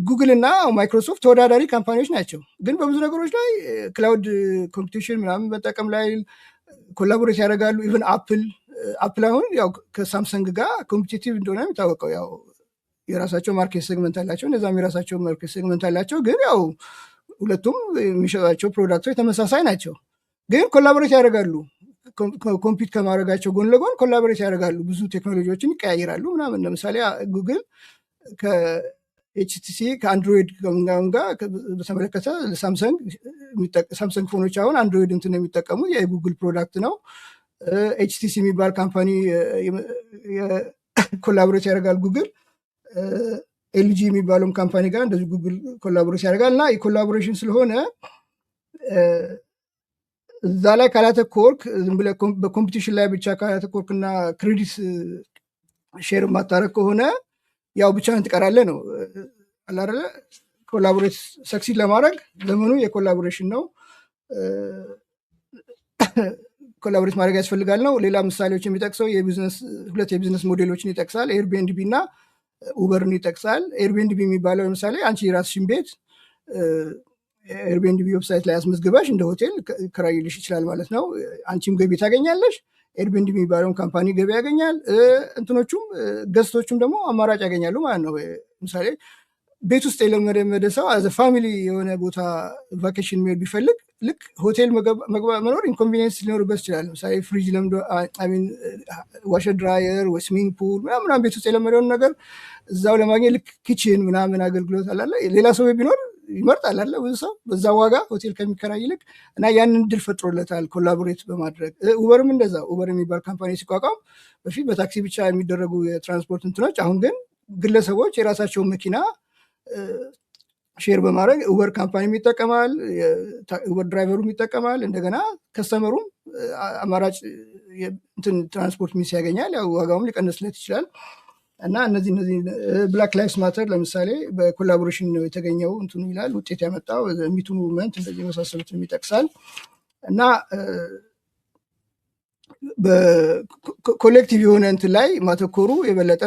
ጉግል እና ማይክሮሶፍት ተወዳዳሪ ካምፓኒዎች ናቸው፣ ግን በብዙ ነገሮች ላይ ክላውድ ኮምፒቲሽን ምናምን መጠቀም ላይ ኮላቦሬት ያደርጋሉ። ኢቨን አፕል አሁን ያው ከሳምሰንግ ጋር ኮምፒቲቲቭ እንደሆነ የሚታወቀው ያው የራሳቸው ማርኬት ሴግመንት አላቸው፣ እነዛም የራሳቸው ማርኬት ሴግመንት አላቸው። ግን ያው ሁለቱም የሚሸጣቸው ፕሮዳክቶች ተመሳሳይ ናቸው፣ ግን ኮላቦሬት ያደርጋሉ። ኮምፒት ከማድረጋቸው ጎን ለጎን ኮላቦሬት ያደርጋሉ፣ ብዙ ቴክኖሎጂዎችን ይቀያይራሉ ምናምን። ለምሳሌ ጉግል ከኤችቲሲ ከአንድሮይድ ጋር በተመለከተ ሳምሰንግ ፎኖች አሁን አንድሮይድ እንትን የሚጠቀሙ የጉግል ፕሮዳክት ነው። ኤችቲሲ የሚባል ካምፓኒ ኮላቦሬት ያደርጋል ጉግል። ኤልጂ የሚባለውም ካምፓኒ ጋር እንደዚህ ጉግል ኮላቦሬት ያደርጋል። እና የኮላቦሬሽን ስለሆነ እዛ ላይ ካላተኮርክ ዝም ብለህ በኮምፒቲሽን ላይ ብቻ ካላተኮርክ እና ክሬዲት ሼር ማታረግ ከሆነ ያው ብቻህን ትቀራለህ ነው አላረለ። ኮላቦሬት ሰክሲድ ለማድረግ ዘመኑ የኮላቦሬሽን ነው። ኮላቦሬት ማድረግ ያስፈልጋል ነው። ሌላ ምሳሌዎች የሚጠቅሰው ሁለት የቢዝነስ ሞዴሎችን ይጠቅሳል። ኤርቢኤንቢ እና ኡበርን ይጠቅሳል። ኤርቢኤንቢ የሚባለው ለምሳሌ አንቺ የራስሽን ቤት ኤርቢኤንቢ ዌብሳይት ላይ አስመዝግበሽ እንደ ሆቴል ክራይልሽ ይችላል ማለት ነው። አንቺም ገቢ ታገኛለሽ፣ ኤርቢኤንቢ የሚባለውን ካምፓኒ ገቢ ያገኛል፣ እንትኖቹም ገስቶቹም ደግሞ አማራጭ ያገኛሉ ማለት ነው። ምሳሌ ቤት ውስጥ የለመደ ሰው አዘ ፋሚሊ የሆነ ቦታ ቫኬሽን መሄድ ቢፈልግ ልክ ሆቴል መኖር ኢንኮንቪኒየንስ ሊኖርበት ይችላል። ምሳሌ ፍሪጅ ለምዶ ዋሸር ድራየር ወይ ስዊሚንግ ፑል ምናምን ቤት ውስጥ የለመደውን ነገር እዛው ለማግኘት ልክ ኪችን ምናምን አገልግሎት አላለ ሌላ ሰው ቢኖር ይመርጣል አለ ብዙ ሰው በዛ ዋጋ ሆቴል ከሚከራይ ይልቅ እና ያንን እድል ፈጥሮለታል ኮላቦሬት በማድረግ። ኡበርም እንደዛ ኡበር የሚባል ካምፓኒ ሲቋቋም በፊት በታክሲ ብቻ የሚደረጉ የትራንስፖርት እንትኖች፣ አሁን ግን ግለሰቦች የራሳቸውን መኪና ሼር በማድረግ ኡበር ካምፓኒ ይጠቀማል፣ ኡበር ድራይቨሩ ይጠቀማል፣ እንደገና ከስተመሩም አማራጭ ትራንስፖርት ሚስ ያገኛል፣ ያው ዋጋውም ሊቀንስለት ይችላል። እና እነዚህ ብላክ ላይፍስ ማተር ለምሳሌ በኮላቦሬሽን ነው የተገኘው እንትኑ ይላል ውጤት ያመጣው ሚቱ ሙቭመንት እንደዚህ መሳሰሉትን ይጠቅሳል። እና በኮሌክቲቭ የሆነ እንትን ላይ ማተኮሩ የበለጠ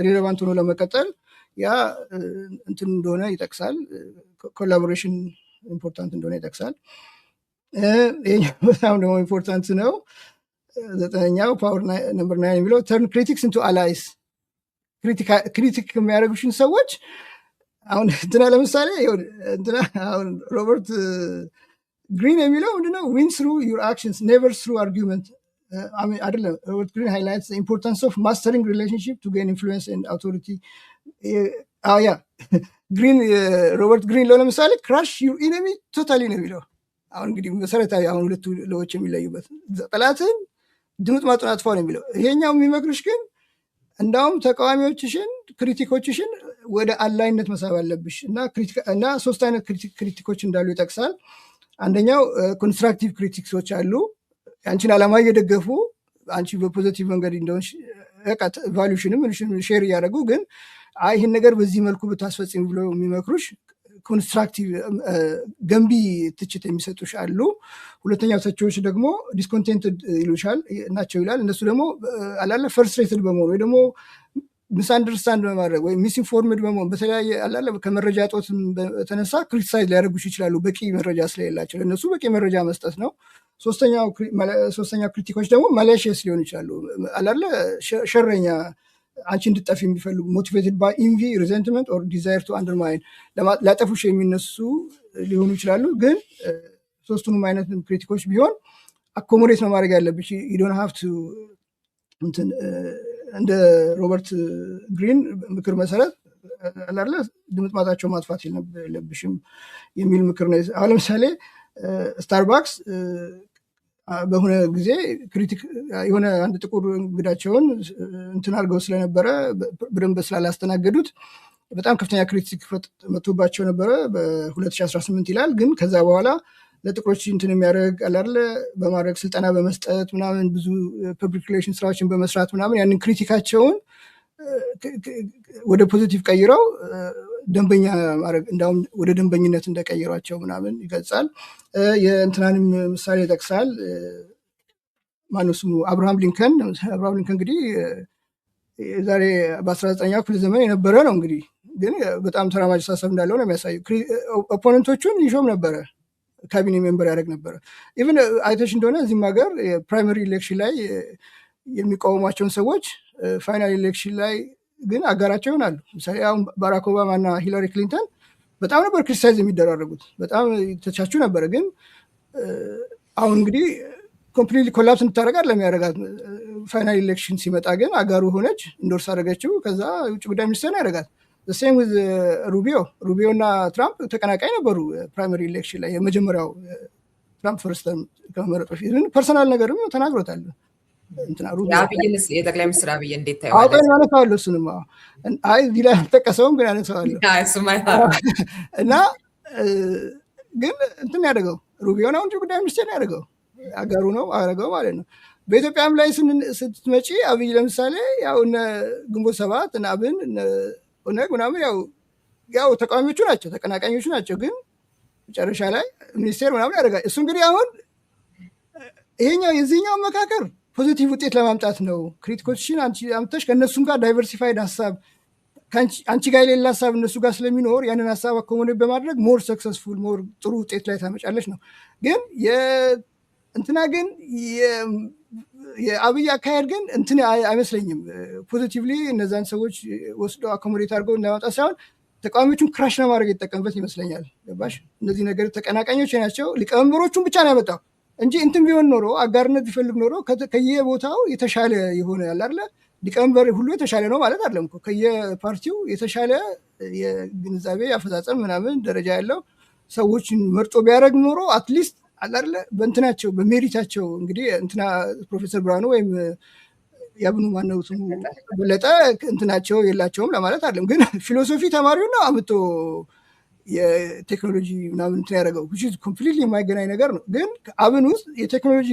ሪሌቫንት ሆኖ ለመቀጠል ያ እንትን እንደሆነ ይጠቅሳል። ኮላቦሬሽን ኢምፖርታንት እንደሆነ ይጠቅሳል። ይሄኛው በጣም ደግሞ ኢምፖርታንት ነው። 9ኛው ፓወር ነምበር 9 የሚለው ተርን ክሪቲክስ ኢንቱ አላይስ። ክሪቲክ የሚያደርጉሽን ሰዎች አሁን እንትና ለምሳሌ እንትና አሁን ሮበርት ግሪን የሚለው ምንድነው? ዊን ስሩ ዩር አክሽንስ ኔቨር ስሩ አርጊመንት አይደለም። ሮበርት ግሪን ሃይላይትስ ኢምፖርታንስ ኦፍ ማስተሪንግ ሪሌሽንሺፕ ቱ ጌን ኢንፍሉዌንስ ኤንድ አውቶሪቲ። ያ ግሪን ሮበርት ግሪን ለው ለምሳሌ ክራሽ ዩር ኢነሚ ቶታሊ ነው የሚለው። አሁን እንግዲህ መሰረታዊ አሁን ሁለቱ ለዎች የሚለዩበት ጠላትን ድምጥ ማጡን አጥፋው ነው የሚለው። ይሄኛው የሚመክርሽ ግን እንዳውም ተቃዋሚዎችሽን ክሪቲኮችሽን ወደ አላይነት መሳብ አለብሽ እና 3 አይነት ክሪቲኮች እንዳሉ ይጠቅሳል። አንደኛው ኮንስትራክቲቭ ክሪቲክሶች አሉ፣ አንቺን አላማ እየደገፉ አንቺ በፖዚቲቭ መንገድ እንደሆንሽ ቫሉሽንም ሼር እያደረጉ ግን ይህን ነገር በዚህ መልኩ ብታስፈጽሚ ብሎ የሚመክሩሽ ኮንስትራክቲቭ ገንቢ ትችት የሚሰጡሽ አሉ። ሁለተኛው ተቺዎች ደግሞ ዲስኮንቴንትድ ይሉሻል ናቸው ይላል። እነሱ ደግሞ አላለ ፍርስትሬትድ በመሆን ወይ ደግሞ ሚስ አንደርስታንድ በማድረግ ወይ ሚስኢንፎርምድ በመሆን በተለያየ አላለ ከመረጃ እጦት በተነሳ ክሪቲሳይዝ ሊያደርጉሽ ይችላሉ፣ በቂ መረጃ ስለሌላቸው ለእነሱ በቂ መረጃ መስጠት ነው። ሶስተኛው ክሪቲኮች ደግሞ ማሌሽየስ ሊሆኑ ይችላሉ፣ አላለ ሸረኛ አንቺ እንድጠፍ የሚፈልጉ ሞቲቬትድ ባይ ኢንቪ ሪዘንትመንት ኦር ዲዛይር ቱ አንደርማይን ላጠፉሽ የሚነሱ ሊሆኑ ይችላሉ። ግን ሶስቱንም አይነት ክሪቲኮች ቢሆን አኮሞዴት ነው ማድረግ ያለብሽ። ዩ ዶንት ሃቭ ቱ እንትን እንደ ሮበርት ግሪን ምክር መሰረት አላለ ድምጥማጣቸው ማጥፋት የለብሽም የሚል ምክር ነው። አሁን ለምሳሌ ስታርባክስ በሆነ ጊዜ ክሪቲክ የሆነ አንድ ጥቁር እንግዳቸውን እንትን አድርገው ስለነበረ በደንብ ስላላስተናገዱት በጣም ከፍተኛ ክሪቲክ መጥቶባቸው ነበረ በ2018 ይላል። ግን ከዛ በኋላ ለጥቁሮች እንትን የሚያደርግ አላለ በማድረግ ስልጠና በመስጠት ምናምን ብዙ ፐብሊክ ሪሌሽን ስራዎችን በመስራት ምናምን ያንን ክሪቲካቸውን ወደ ፖዚቲቭ ቀይረው ደንበኛ ማድረግ እንዳውም ወደ ደንበኝነት እንደቀየሯቸው ምናምን ይገልጻል። የእንትናንም ምሳሌ ይጠቅሳል። ማነው ስሙ አብርሃም ሊንከን እንግዲህ ዛሬ በ19ኛው ክፍለ ዘመን የነበረ ነው። እንግዲህ ግን በጣም ተራማጅ አስተሳሰብ እንዳለው ነው የሚያሳየው። ኦፖነንቶቹን ይሾም ነበረ፣ ካቢኔ ሜምበር ያደርግ ነበረ። ኢቭን አይተሽ እንደሆነ እዚህም ሀገር የፕራይመሪ ኢሌክሽን ላይ የሚቃወሟቸውን ሰዎች ፋይናል ኢሌክሽን ላይ ግን አጋራቸው ይሆናሉ። ምሳሌ አሁን ባራክ ኦባማ እና ሂላሪ ክሊንተን በጣም ነበር ክሪቲሳይዝ የሚደራረጉት፣ በጣም ተቻቹ ነበረ። ግን አሁን እንግዲህ ኮምፕሊትሊ ኮላፕስ እንድታደረግ ለሚያደረጋት ፋይናል ኢሌክሽን ሲመጣ ግን አጋሩ ሆነች፣ ኢንዶርስ አደረገችው። ከዛ የውጭ ጉዳይ ሚኒስትር ነው ያደረጋት። ሴም ዊዝ ሩቢዮ እና ትራምፕ ተቀናቃይ ነበሩ ፕራይመሪ ኢሌክሽን ላይ የመጀመሪያው ትራምፕ ፈርስት ተርም ከመመረጡ በፊት ፐርሰናል ነገርም ተናግሮታል። የጠቅላይ ሚኒስትር አብይ እንዴት ታየዋለህ? አነሳዋለሁ እሱንም እዚህ ላይ አልጠቀሰውም ግን አነሳዋለሁ። እና ግን እንትን ያደርገው ሩቢዮ ነው እንጂ ጉዳይ ሚኒስቴር ያደርገው አገሩ ነው አረገው ማለት ነው። በኢትዮጵያም ላይ ስትመጪ አብይ ለምሳሌ ያው እነ ግንቦት ሰባት እና አብን ኦነግ ምናምን ያው ተቃዋሚዎቹ ናቸው፣ ተቀናቃኞቹ ናቸው። ግን መጨረሻ ላይ ሚኒስቴር ምናምን ያደርጋል። እሱ እንግዲህ አሁን ይሄኛው የዚህኛው መካከር ፖዚቲቭ ውጤት ለማምጣት ነው። ክሪቲኮችን አምጥተሽ ከእነሱም ጋር ዳይቨርሲፋይድ ሀሳብ አንቺ ጋር የሌለ ሀሳብ እነሱ ጋር ስለሚኖር ያንን ሀሳብ አኮሞዴት በማድረግ ሞር ሰክሰስፉል ሞር ጥሩ ውጤት ላይ ታመጫለች ነው። ግን እንትና ግን የአብይ አካሄድ ግን እንትን አይመስለኝም። ፖዚቲቭሊ እነዛን ሰዎች ወስደው አኮሞዴት አድርገው ለማምጣት ሳይሆን ተቃዋሚዎቹን ክራሽ ለማድረግ የተጠቀምበት ይመስለኛል። ገባሽ? እነዚህ ነገር ተቀናቃኞች ናቸው። ሊቀመንበሮቹን ብቻ ነው ያመጣው እንጂ እንትን ቢሆን ኖሮ አጋርነት ቢፈልግ ኖሮ ከየቦታው የተሻለ የሆነ ያለ አይደለ ሊቀመንበር ሁሉ የተሻለ ነው ማለት አይደለም እኮ ከየፓርቲው የተሻለ የግንዛቤ አፈጻጸም ምናምን ደረጃ ያለው ሰዎችን መርጦ ቢያደርግ ኖሮ አትሊስት አላለ በእንትናቸው በሜሪታቸው እንግዲህ እንትና ፕሮፌሰር ብርሃኑ ወይም ያብኑ ማነው ስሙ በለጠ እንትናቸው የላቸውም ለማለት አይደለም። ግን ፊሎሶፊ ተማሪው ነው አምጥቶ የቴክኖሎጂ ምናምን እንትን ያደረገው ኮምፕሊትሊ የማይገናኝ ነገር ነው። ግን አብን ውስጥ የቴክኖሎጂ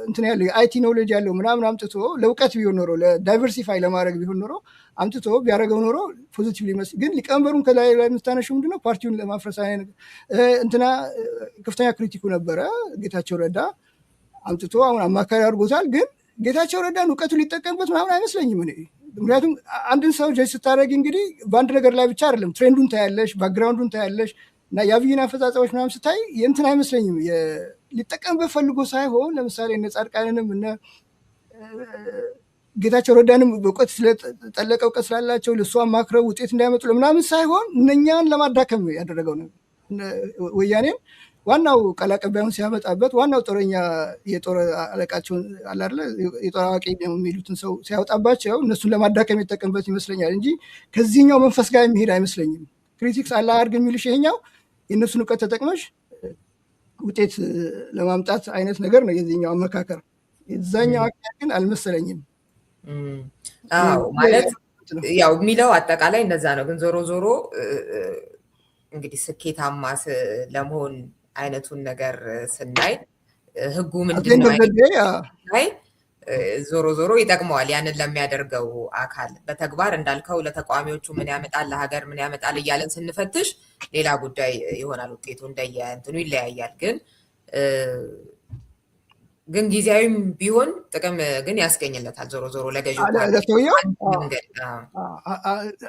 እንትን ያለው የአይቲ ኖሌጅ ያለው ምናምን አምጥቶ ለእውቀት ቢሆን ኖሮ ለዳይቨርሲፋይ ለማድረግ ቢሆን ኖሮ አምጥቶ ቢያደረገው ኖሮ ፖዚቲቭ ሊመስል። ግን ሊቀመንበሩን ከላይ ላይ የምታነሹ ምንድነው ፓርቲውን ለማፍረስ እንትና ከፍተኛ ክሪቲኩ ነበረ ጌታቸው ረዳ አምጥቶ አሁን አማካሪ አድርጎታል። ግን ጌታቸው ረዳን እውቀቱን ሊጠቀምበት ምናምን አይመስለኝም እኔ። ምክንያቱም አንድን ሰው ጀጅ ስታደረግ እንግዲህ በአንድ ነገር ላይ ብቻ አይደለም፣ ትሬንዱን ታያለሽ፣ ባክግራውንዱን ታያለሽ እና የአብይን አፈጻጸሞች ምናምን ስታይ የእንትን አይመስለኝም ሊጠቀምበት ፈልጎ ሳይሆን ለምሳሌ እነ ጻድቃንንም እነ ጌታቸው ረዳንም በእውቀት ስለጠለቀ እውቀት ስላላቸው ለእሱ አማክረው ውጤት እንዳያመጡ ለምናምን ሳይሆን እነኛን ለማዳከም ያደረገው ነው። ወያኔን ዋናው ቃል አቀባዩን ሲያመጣበት ዋናው ጦረኛ የጦር አለቃቸውን አላለ የጦር አዋቂ የሚሉትን ሰው ሲያወጣባቸው እነሱን ለማዳከም የተጠቀምበት ይመስለኛል እንጂ ከዚህኛው መንፈስ ጋር የሚሄድ አይመስለኝም። ክሪቲክስ አላርግ የሚልሽ ይሄኛው የእነሱን እውቀት ተጠቅመሽ ውጤት ለማምጣት አይነት ነገር ነው የዚህኛው አመካከር። የዛኛው አካሄድ ግን አልመሰለኝም። ማለት ያው የሚለው አጠቃላይ እንደዛ ነው። ግን ዞሮ ዞሮ እንግዲህ ስኬታማ ለመሆን አይነቱን ነገር ስናይ ህጉ ምንድን ነው ዞሮ ዞሮ ይጠቅመዋል ያንን ለሚያደርገው አካል። በተግባር እንዳልከው ለተቃዋሚዎቹ ምን ያመጣል ለሀገር ምን ያመጣል እያለን ስንፈትሽ ሌላ ጉዳይ ይሆናል። ውጤቱ እንደየ እንትኑ ይለያያል። ግን ጊዜያዊም ቢሆን ጥቅም ግን ያስገኝለታል። ዞሮ ዞሮ ለገዢው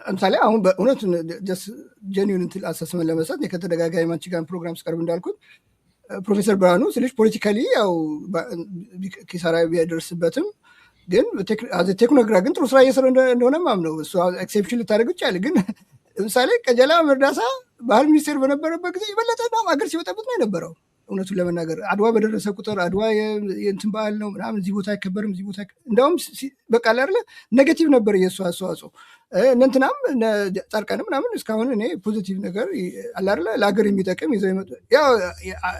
ለምሳሌ አሁን በእውነት ጀኒውን እንትን አሰስመን ለመስጠት ከተደጋጋሚ አንቺ ጋር ፕሮግራም ስቀርብ እንዳልኩት ፕሮፌሰር ብርሃኑ ስልሽ ፖለቲካሊ ያው ኪሳራ ቢያደርስበትም ግን ቴክኖግራፍ ግን ጥሩ ስራ እየሰሩ እንደሆነ ማምነው እሱ ኤክሴፕሽን ልታደርግ ይቻላል። ግን ለምሳሌ ቀጀላ መርዳሳ ባህል ሚኒስቴር በነበረበት ጊዜ የበለጠ ሀገር ሲወጣበት ነው የነበረው። እውነቱን ለመናገር አድዋ በደረሰ ቁጥር አድዋ የእንትን በዓል ነው ምናምን እዚህ ቦታ አይከበርም እዚህ ቦታ እንደውም በቃ አይደለ ኔጌቲቭ ነበር የእሱ አስተዋጽኦ። እንትናም ጻድቃንም ምናምን እስካሁን እኔ ፖዚቲቭ ነገር አይደለ ለሀገር የሚጠቅም ይዘው ይመጡ ያው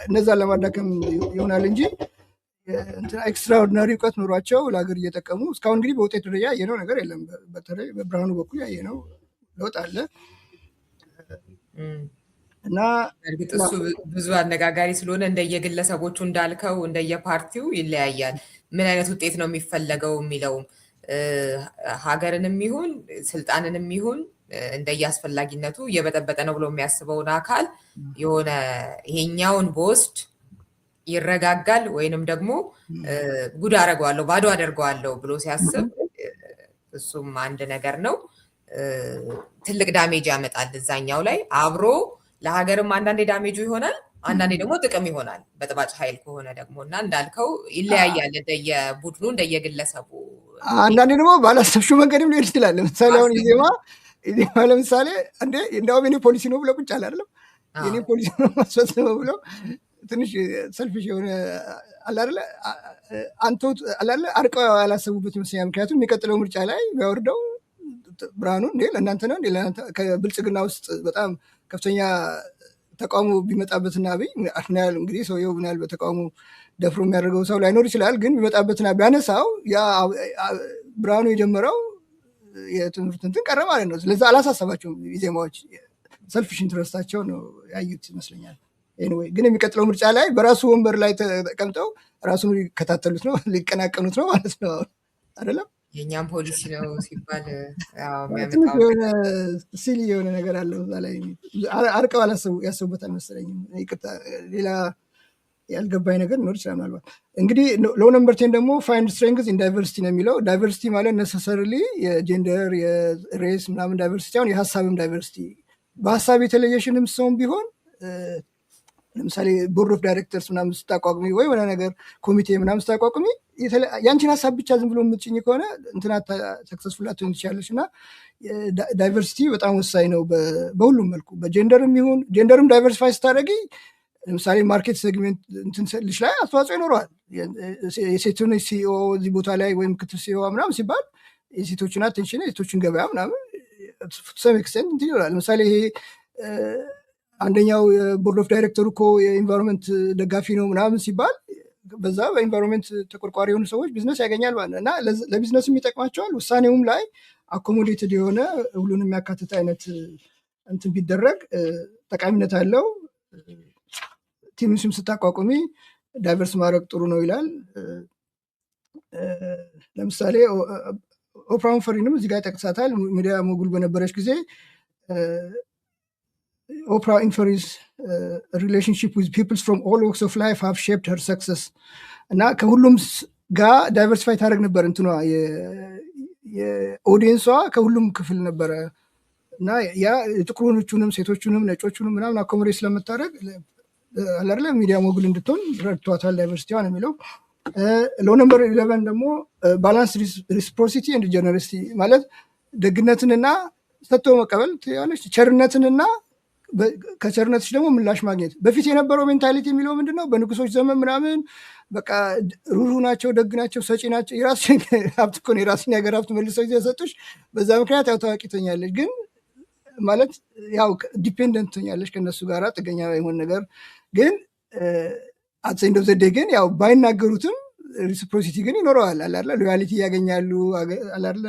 እነዛን ለማዳከም ይሆናል እንጂ ኤክስትራኦርዲናሪ እውቀት ኖሯቸው ለሀገር እየጠቀሙ እስካሁን እንግዲህ በውጤት ደረጃ ያየነው ነገር የለም። በተለይ በብርሃኑ በኩል ያየነው ለውጥ አለ እና እርግጥ እሱ ብዙ አነጋጋሪ ስለሆነ እንደየግለሰቦቹ እንዳልከው እንደየፓርቲው ይለያያል። ምን አይነት ውጤት ነው የሚፈለገው የሚለውም ሀገርንም ይሁን ስልጣንንም ይሁን እንደየአስፈላጊነቱ እየበጠበጠ ነው ብሎ የሚያስበውን አካል የሆነ ይሄኛውን በወስድ ይረጋጋል ወይንም ደግሞ ጉድ አደርገዋለሁ ባዶ አደርገዋለሁ ብሎ ሲያስብ እሱም አንድ ነገር ነው። ትልቅ ዳሜጅ ያመጣል እዛኛው ላይ አብሮ ለሀገርም አንዳንዴ ዳሜጁ ይሆናል፣ አንዳንዴ ደግሞ ጥቅም ይሆናል በጥባጭ ኃይል ከሆነ ደግሞ እና እንዳልከው ይለያያል እንደየቡድኑ እንደየግለሰቡ። አንዳንዴ ደግሞ ባላሰብሽው መንገድም ሊሆን ይችላል። ለምሳሌ አሁን ኢዜማ ለምሳሌ እንደውም የኔ ፖሊሲ ነው ብለው ቁጭ አለ አይደለም የኔ ፖሊሲ ነው ማስፈጽመው ብለው ትንሽ ሰልፊሽ የሆነ አላለ አንተውት አላለ አርቀው ያላሰቡበት ይመስለኛል። ምክንያቱም የሚቀጥለው ምርጫ ላይ የሚያወርደው ብርሃኑ እንዴ ለእናንተ ነው እንዴ ለእናንተ ከብልጽግና ውስጥ በጣም ከፍተኛ ተቃውሞ ቢመጣበትና አብይ ምናል እንግዲህ ሰውየው ምናል በተቃውሞ ደፍሮ የሚያደርገው ሰው ላይኖር ይችላል። ግን ቢመጣበትና ቢያነሳው ያ ብርሃኑ የጀመረው የትምህርት እንትን ቀረ ማለት ነው። ስለዚህ አላሳሰባቸውም። ኢዜማዎች ሰልፊሽ ኢንትረስታቸው ነው ያዩት ይመስለኛል። ኤኒዌይ ግን የሚቀጥለው ምርጫ ላይ በራሱ ወንበር ላይ ተቀምጠው ራሱን ሊከታተሉት ነው ሊቀናቀኑት ነው ማለት ነው አይደለም። የኛም ፖሊሲ ነው ሲባል የሆነ ሲል የሆነ ነገር አለው እዛ ላይ አርቀው ያሰቡበት አልመሰለኝም። ይቅርታ ሌላ ያልገባኝ ነገር ኖር ይችላል ምናልባት። እንግዲህ ሎው ነምበር 10 ደግሞ ፋይንድ ስትሬንግዝ ኢን ዳይቨርሲቲ ነው የሚለው። ዳይቨርሲቲ ማለት ነሰሰርሊ የጀንደር የሬስ ምናምን ዳይቨርሲቲ አሁን የሀሳብም ዳይቨርሲቲ በሀሳብ የተለየሽንም ሰውም ቢሆን ለምሳሌ ቦርድ ኦፍ ዳይሬክተርስ ምናምን ስታቋቁሚ ወይ ሆነ ነገር ኮሚቴ ምናምን ስታቋቁሚ ያንቺን ሀሳብ ብቻ ዝም ብሎ የምትጭኝ ከሆነ እንትና ሰክሰስፉል ላትሆን ትችላለች። እና ዳይቨርሲቲ በጣም ወሳኝ ነው በሁሉም መልኩ። በጀንደርም ይሁን ጀንደርም ዳይቨርሲፋይ ስታደረጊ ለምሳሌ ማርኬት ሴግሜንት እንትንልሽ ላይ አስተዋጽኦ ይኖረዋል። የሴቶች ሲኦ እዚህ ቦታ ላይ ወይም ምክትል ሲኦ ምናምን ሲባል የሴቶችን አቴንሽን የሴቶችን ገበያ ምናምን ሰም ኤክስቴንት እንትን ይኖራል። ለምሳሌ ይሄ አንደኛው የቦርድ ኦፍ ዳይሬክተሩ እኮ የኢንቫይሮንመንት ደጋፊ ነው ምናምን ሲባል በዛ በኢንቫይሮንመንት ተቆርቋሪ የሆኑ ሰዎች ቢዝነስ ያገኛል ማለት ነው። እና ለቢዝነስም ይጠቅማቸዋል። ውሳኔውም ላይ አኮሞዴትድ የሆነ ሁሉን የሚያካትት አይነት እንትን ቢደረግ ጠቃሚነት አለው። ቲምስም ስታቋቁሚ ዳይቨርስ ማድረግ ጥሩ ነው ይላል። ለምሳሌ ኦፕራ ዊንፍሪንም እዚህ ጋር ይጠቅሳታል። ሚዲያ ሞጉል በነበረች ጊዜ ኦፕራ ዊንፍሪ's relationship with people from all walks of life have shaped her success እና ከሁሉም ጋር ዳይቨርሲፋይ ታደርግ ነበር። እንትኗ የኦዲየንሷ ከሁሉም ክፍል ነበረ እና ያ ጥቁሮቹንም ሴቶቹንም ነጮቹንም ምናምን አኮሞዴት ስለምታደርግ አላለ ሚዲያ ሞጉል እንድትሆን ረድቷታል ዳይቨርሲቲዋን የሚለው። ሎው ነምበር 11 ደግሞ ባላንስ ሪሲፕሮሲቲ ኤንድ ጀነሮሲቲ ማለት ደግነትንና ሰጥቶ መቀበል ያለች ቸርነትንና ከቸርነትሽ ደግሞ ምላሽ ማግኘት። በፊት የነበረው ሜንታሊቲ የሚለው ምንድነው? በንጉሶች ዘመን ምናምን በቃ ሩሩ ናቸው፣ ደግ ናቸው፣ ሰጪ ናቸው። የራስሽን ሀብት እኮ ነው የራስሽን የሀገር ሀብት መልሰው ጊዜ ሰጡሽ። በዛ ምክንያት ያው ታዋቂ ትሆኛለሽ። ግን ማለት ያው ዲፔንደንት ትሆኛለሽ ከነሱ ጋር ጥገኛ የሆን ነገር ግን አትሰንዶ ዘዴ ግን ያው ባይናገሩትም ሪሲፕሮሲቲ ግን ይኖረዋል። አላለ ሎያሊቲ ያገኛሉ። አላለ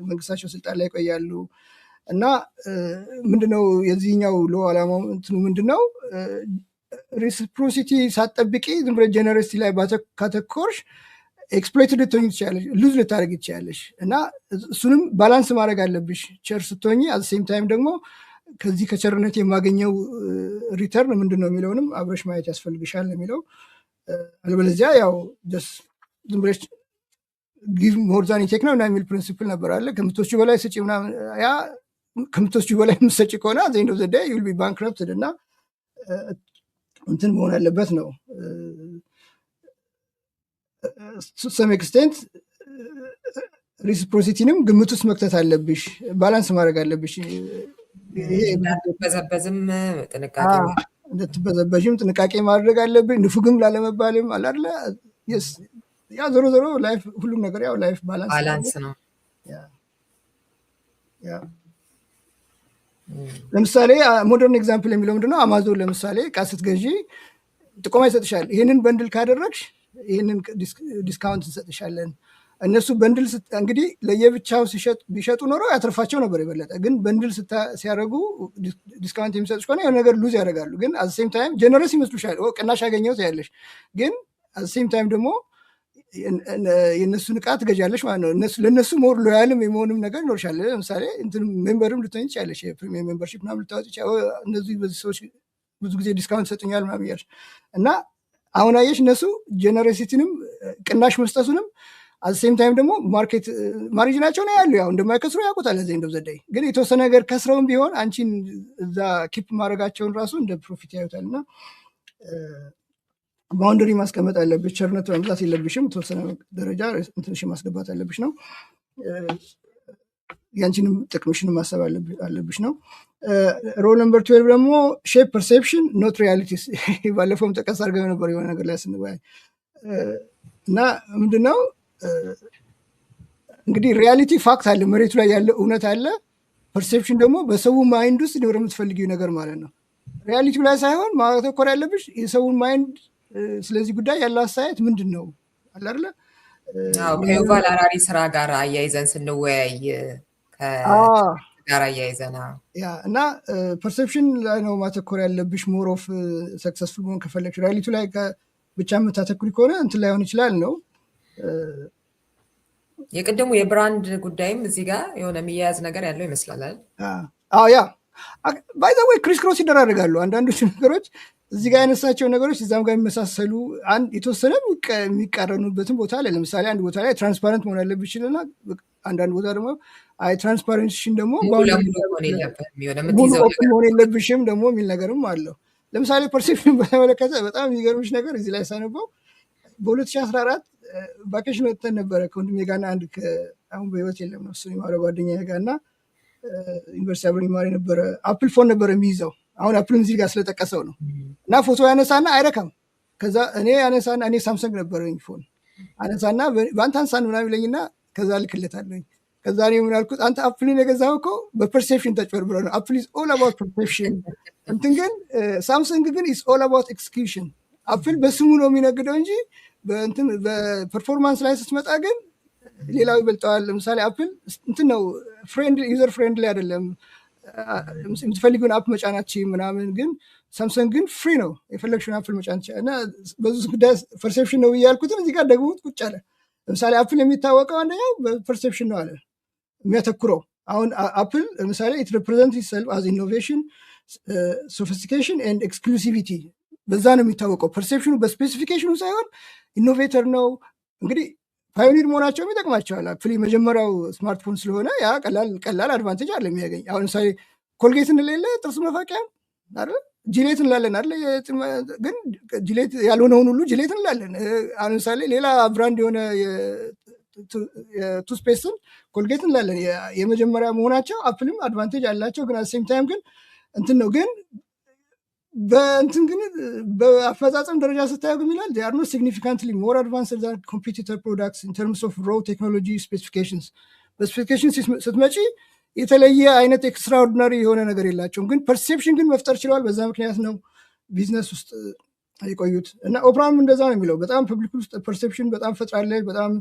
መንግስታቸው ስልጣን ላይ ይቆያሉ። እና ምንድነው የዚህኛው ሎ ዓላማው እንትኑ ምንድነው? ሪሲፕሮሲቲ ሳትጠብቂ ዝም ብለሽ ጀነሮሲቲ ላይ ካተኮርሽ ኤክስፕሎይትድ ልትሆኝ ትችላለሽ፣ ሉዝ ልታደርግ ትችላለሽ። እና እሱንም ባላንስ ማድረግ አለብሽ። ቸር ስትሆኝ አት ሴም ታይም ደግሞ ከዚህ ከቸርነት የማገኘው ሪተርን ምንድነው የሚለውንም አብረሽ ማየት ያስፈልግሻል የሚለው። አለበለዚያ ያው ዝም ብለሽ ጊቭ ሞር ዛን ቴክ ነው እና የሚል ፕሪንሲፕል ነበር አለ። ከምትወስጂው በላይ ስጪ ምናምን ያ ከምትወስጂው በላይ የምትሰጪ ከሆነ ዘ ኤንድ ኦፍ ዘ ዴይ ዩ ዊል ቢ ባንክረፕትድ እና እንትን መሆን አለበት ነው። ሰም ኤክስቴንት ሪሲፕሮሲቲንም ግምት ውስጥ መክተት አለብሽ፣ ባላንስ ማድረግ አለብሽ። እንዳትበዘበዝም ጥንቃቄ እንደትበዘበዥም ጥንቃቄ ማድረግ አለብሽ። ንፉግም ላለመባልም አላለ ያ ዞሮ ዞሮ ላይፍ ሁሉም ነገር ያው ላይፍ ባላንስ ነው። ለምሳሌ ሞደርን ኤግዛምፕል የሚለው ምንድነው? አማዞን ለምሳሌ እቃ ስትገዢ ጥቆማ ይሰጥሻል። ይህንን በንድል ካደረግሽ ይህንን ዲስካውንት እንሰጥሻለን እነሱ በንድል እንግዲህ ለየብቻው ቢሸጡ ኖሮ ያተርፋቸው ነበር የበለጠ። ግን በንድል ሲያደርጉ ዲስካውንት የሚሰጡ ከሆነ የሆነ ነገር ሉዝ ያደርጋሉ። ግን አት ሴም ታይም ጀነረስ ይመስሉሻል፣ ቅናሽ ያገኘው ያለሽ፣ ግን አት ሴም ታይም ደግሞ የእነሱን እቃ ትገዣለሽ ማለት ነው። ለእነሱ ሞር ሎያልም የመሆንም ነገር ይኖርሻል። ለምሳሌ ሜምበርም ልትሆኝ ትችያለሽ፣ የፕሪሚየም ሜምበርሺፕ ምናምን ልታወጪ፣ እነዚህ በዚህ ሰዎች ብዙ ጊዜ ዲስካውንት ይሰጡኛል ምናምን እያልሽ እና አሁን አየሽ እነሱ ጀነሬሲቲንም ቅናሽ መስጠቱንም አሴም ታይም ደግሞ ማርኬት ማሪጅናቸው ነው ያሉ ያው እንደማይከስሩ ያውቁታል። ለዚህ እንደው ዘዳይ ግን የተወሰነ ነገር ከስረውም ቢሆን አንቺን እዛ ኪፕ ማድረጋቸውን ራሱ እንደ ፕሮፊት ያዩታል። እና ባውንደሪ ማስቀመጥ አለብሽ። ቸርነት መምዛት የለብሽም። የተወሰነ ደረጃ እንትንሽ ማስገባት አለብሽ ነው። ያንቺንም ጥቅምሽንም ማሰብ አለብሽ ነው። ሮል ነምበር 12 ደግሞ ሼፕ ፐርሴፕሽን ኖት ሪያሊቲስ። ባለፈውም ጠቀስ አድርገው ነበር የሆነ ነገር ላይ ስንወያይ እና ምንድነው እንግዲህ ሪያሊቲ ፋክት አለ፣ መሬቱ ላይ ያለ እውነት አለ። ፐርሴፕሽን ደግሞ በሰው ማይንድ ውስጥ ሊወር የምትፈልጊው ነገር ማለት ነው። ሪያሊቲው ላይ ሳይሆን ማተኮር ያለብሽ የሰውን ማይንድ ስለዚህ ጉዳይ ያለ አስተያየት ምንድን ነው አለ አይደለ? ከዩቫል ሃራሪ ስራ ጋር አያይዘን ስንወያይ ጋር አያይዘና እና ፐርሴፕሽን ላይ ነው ማተኮር ያለብሽ። ሞር ኦፍ ሰክሰስፉል መሆን ከፈለግሽ ሪያሊቲው ላይ ብቻ የምታተኩሪ ከሆነ እንትን ላይሆን ይችላል ነው። የቅድሙ የብራንድ ጉዳይም እዚህ ጋር የሆነ የሚያያዝ ነገር ያለው ይመስላል። ያ ባይ ዘ ወይ ክሪስ ክሮስ ይደራረጋሉ አንዳንዶቹ ነገሮች እዚህ ጋር ያነሳቸው ነገሮች እዛም ጋር የሚመሳሰሉ የተወሰነ የሚቃረኑበትን ቦታ አለ። ለምሳሌ አንድ ቦታ ላይ ትራንስፓረንት መሆን ያለብሽ ይችላልና አንዳንድ ቦታ ደግሞ ትራንስፓረንሲሽን ደግሞ መሆን የለብሽም ደግሞ የሚል ነገርም አለው። ለምሳሌ ፐርሴፕሽን በተመለከተ በጣም የሚገርምሽ ነገር እዚህ ላይ ሳነበው በ2014 ቫኬሽን ወጥተን ነበረ ከወንድሜ ጋርና አንድ አሁን በህይወት የለም ነው እሱን የማረ ጓደኛዬ ጋር እና ዩኒቨርሲቲ አብረን ይማር የነበረ አፕል ፎን ነበር የሚይዘው። አሁን አፕልን እዚህ ጋር ስለጠቀሰው ነው እና ፎቶ ያነሳና አይረካም። ከዛ እኔ ያነሳና እኔ ሳምሰንግ ነበረኝ ፎን አነሳና በአንተ አንሳን ምናምን ይለኝና ከዛ ልክለታለኝ። ከዛ እኔ ምን አልኩት አንተ አፕልን የገዛኸው እኮ በፐርሴፕሽን ተጭበርብረ ነው። አፕል ኢዝ ኦል አባውት ፐርሴፕሽን እንትን ግን ሳምሰንግ ግን ኢዝ ኦል አባውት ኤክስኪዩሽን። አፕል በስሙ ነው የሚነግደው እንጂ በእንትን በፐርፎርማንስ ላይ ስትመጣ ግን ሌላው ይበልጠዋል። ለምሳሌ አፕል እንትን ነው ዩዘር ፍሬንድሊ አይደለም። የምትፈልጊውን አፕ መጫናችን ምናምን፣ ግን ሳምሰንግ ግን ፍሪ ነው የፈለግሽውን አፕል መጫን ይችላል። እና በዙ ጉዳይ ፐርሴፕሽን ነው እያልኩትም እዚህ ጋር ደግሞ ቁጭ አለ። ለምሳሌ አፕል የሚታወቀው አንደኛው በፐርሴፕሽን ነው አለ የሚያተኩረው። አሁን አፕል ለምሳሌ ኢት ሪፕሬዘንት ኢትሰልፍ አዝ ኢኖቬሽን ሶፊስቲኬሽን ኤንድ ኤክስክሉሲቪቲ በዛ ነው የሚታወቀው። ፐርሴፕሽኑ በስፔሲፊኬሽኑ ሳይሆን ኢኖቬተር ነው። እንግዲህ ፓዮኒር መሆናቸውም ይጠቅማቸዋል። አፕል መጀመሪያው ስማርትፎን ስለሆነ ያ ቀላል አድቫንቴጅ አለ የሚያገኝ። አሁን ለምሳሌ ኮልጌት እንሌለ ጥርስ መፋቂያ አይደል፣ ጂሌት እንላለን አይደል፣ ግን ጂሌት ያልሆነውን ሁሉ ጂሌት እንላለን። አሁን ለምሳሌ ሌላ ብራንድ የሆነ የቱስፔስትን ኮልጌት እንላለን። የመጀመሪያ መሆናቸው አፕልም አድቫንቴጅ አላቸው። ግን አሴም ታይም ግን እንትን ነው ግን በእንትን ግን በአፈጻጸም ደረጃ ስታየው ግን ይላል they are not significantly more advanced than competitor products in terms of raw technology specifications። በስፔሲፊኬሽን ስትመጪ የተለየ አይነት ኤክስትራኦርዲናሪ የሆነ ነገር የላቸውም። ግን ፐርሴፕሽን ግን መፍጠር ችለዋል። በዛ ምክንያት ነው ቢዝነስ ውስጥ የቆዩት። እና ኦፕራም እንደዛ ነው የሚለው በጣም ፐብሊክ ውስጥ ፐርሴፕሽን በጣም ፈጥራለች። በጣም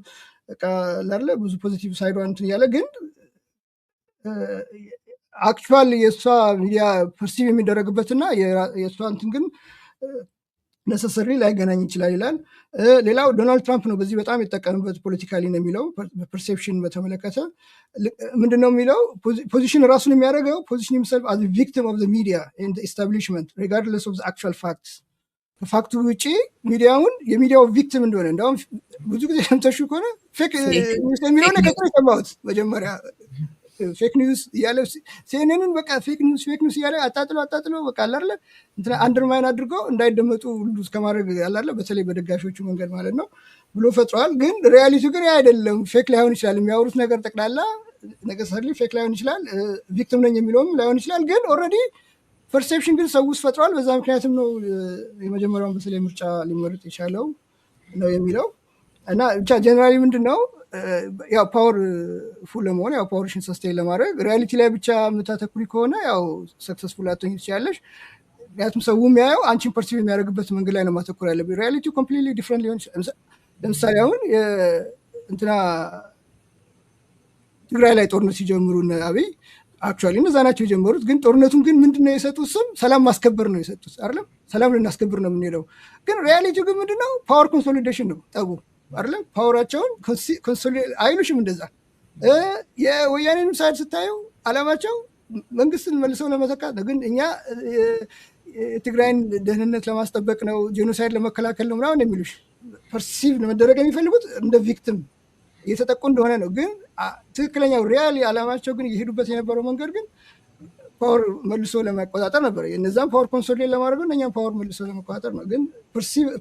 ላለ ብዙ ፖዚቲቭ ሳይዷ እንትን እያለ ግን አክቹዋል የእሷ ሚዲያ ፐርሲቭ የሚደረግበትና የእሷ እንትን ግን ነሰሰሪ ላይገናኝ ይችላል ይላል። ሌላው ዶናልድ ትራምፕ ነው በዚህ በጣም የተጠቀምበት ፖለቲካሊ ነው የሚለው። ፐርሴፕሽን በተመለከተ ምንድነው የሚለው ፖዚሽን ራሱን የሚያደርገው ፖዚሽን himself as a victim of the media and the establishment regardless of the actual facts። ከፋክቱ ውጪ ሚዲያውን የሚዲያው ቪክቲም እንደሆነ እንደውም ብዙ ጊዜ ሰምተሹ ከሆነ ፌክ ኒውስ የሚለው ነገር ሰማሁት መጀመሪያ ፌክ ኒውስ እያለ ሲኤንኤንን በቃ ፌክ ኒውስ እያለ አጣጥሎ በቃ አላለ እንትና አንደርማይን አድርጎ እንዳይደመጡ ሁሉ እስከማድረግ አላለ በተለይ በደጋፊዎቹ መንገድ ማለት ነው ብሎ ፈጥሯል። ግን ሪያሊቲ ግን አይደለም። ፌክ ላይሆን ይችላል የሚያወሩት ነገር ጠቅላላ ነገር ሰርሊ ፌክ ላይሆን ይችላል። ቪክቲም ነኝ የሚለውም ላይሆን ይችላል። ግን ኦልሬዲ ፐርሴፕሽን ግን ሰው ውስጥ ፈጥሯል። በዛ ምክንያትም ነው የመጀመሪያውን በተለይ ምርጫ ሊመረጥ የቻለው ነው የሚለው። እና ብቻ ጀነራሊ ምንድን ነው ያው ፓወር ፉል ለመሆን ያው ፓወርሽን ሰስቴን ለማድረግ ሪያሊቲ ላይ ብቻ የምታተኩሪ ከሆነ ያው ሰክሰስፉል አትሆኚ ትችያለሽ። ምክንያቱም ሰው የሚያየው አንቺን ፐርሲቭ የሚያደርግበት መንገድ ላይ ነው ማተኩር ያለብኝ። ሪያሊቲ ኮምፕሊትሊ ዲፍረንት ሊሆን ይችላል። ለምሳሌ አሁን እንትና ትግራይ ላይ ጦርነት ሲጀምሩ አብይ አክቹዋሊ እነዛ ናቸው የጀመሩት። ግን ጦርነቱን ግን ምንድነው የሰጡት ስም ሰላም ማስከበር ነው የሰጡት አይደለም። ሰላም ልናስከብር ነው የምንሄደው። ግን ሪያሊቲው ግን ምንድነው ፓወር ኮንሶሊዴሽን ነው ጠቡ አይደለም። ፓወራቸውን አይሉሽም እንደዛ። የወያኔንም ሳይድ ስታየው አላማቸው መንግስትን መልሰው ለመተካት ነው። ግን እኛ የትግራይን ደህንነት ለማስጠበቅ ነው፣ ጄኖሳይድ ለመከላከል ነው ምናምን የሚሉሽ ፐርሲቭ መደረግ የሚፈልጉት እንደ ቪክቲም እየተጠቁ እንደሆነ ነው። ግን ትክክለኛው ሪያሊ አላማቸው ግን እየሄዱበት የነበረው መንገድ ግን ፓወር መልሶ ለመቆጣጠር ነበር። የነዛም ፓወር ኮንሶሊዴት ለማድረግ ነው፣ እኛም ፓወር መልሶ ለመቆጣጠር ነው። ግን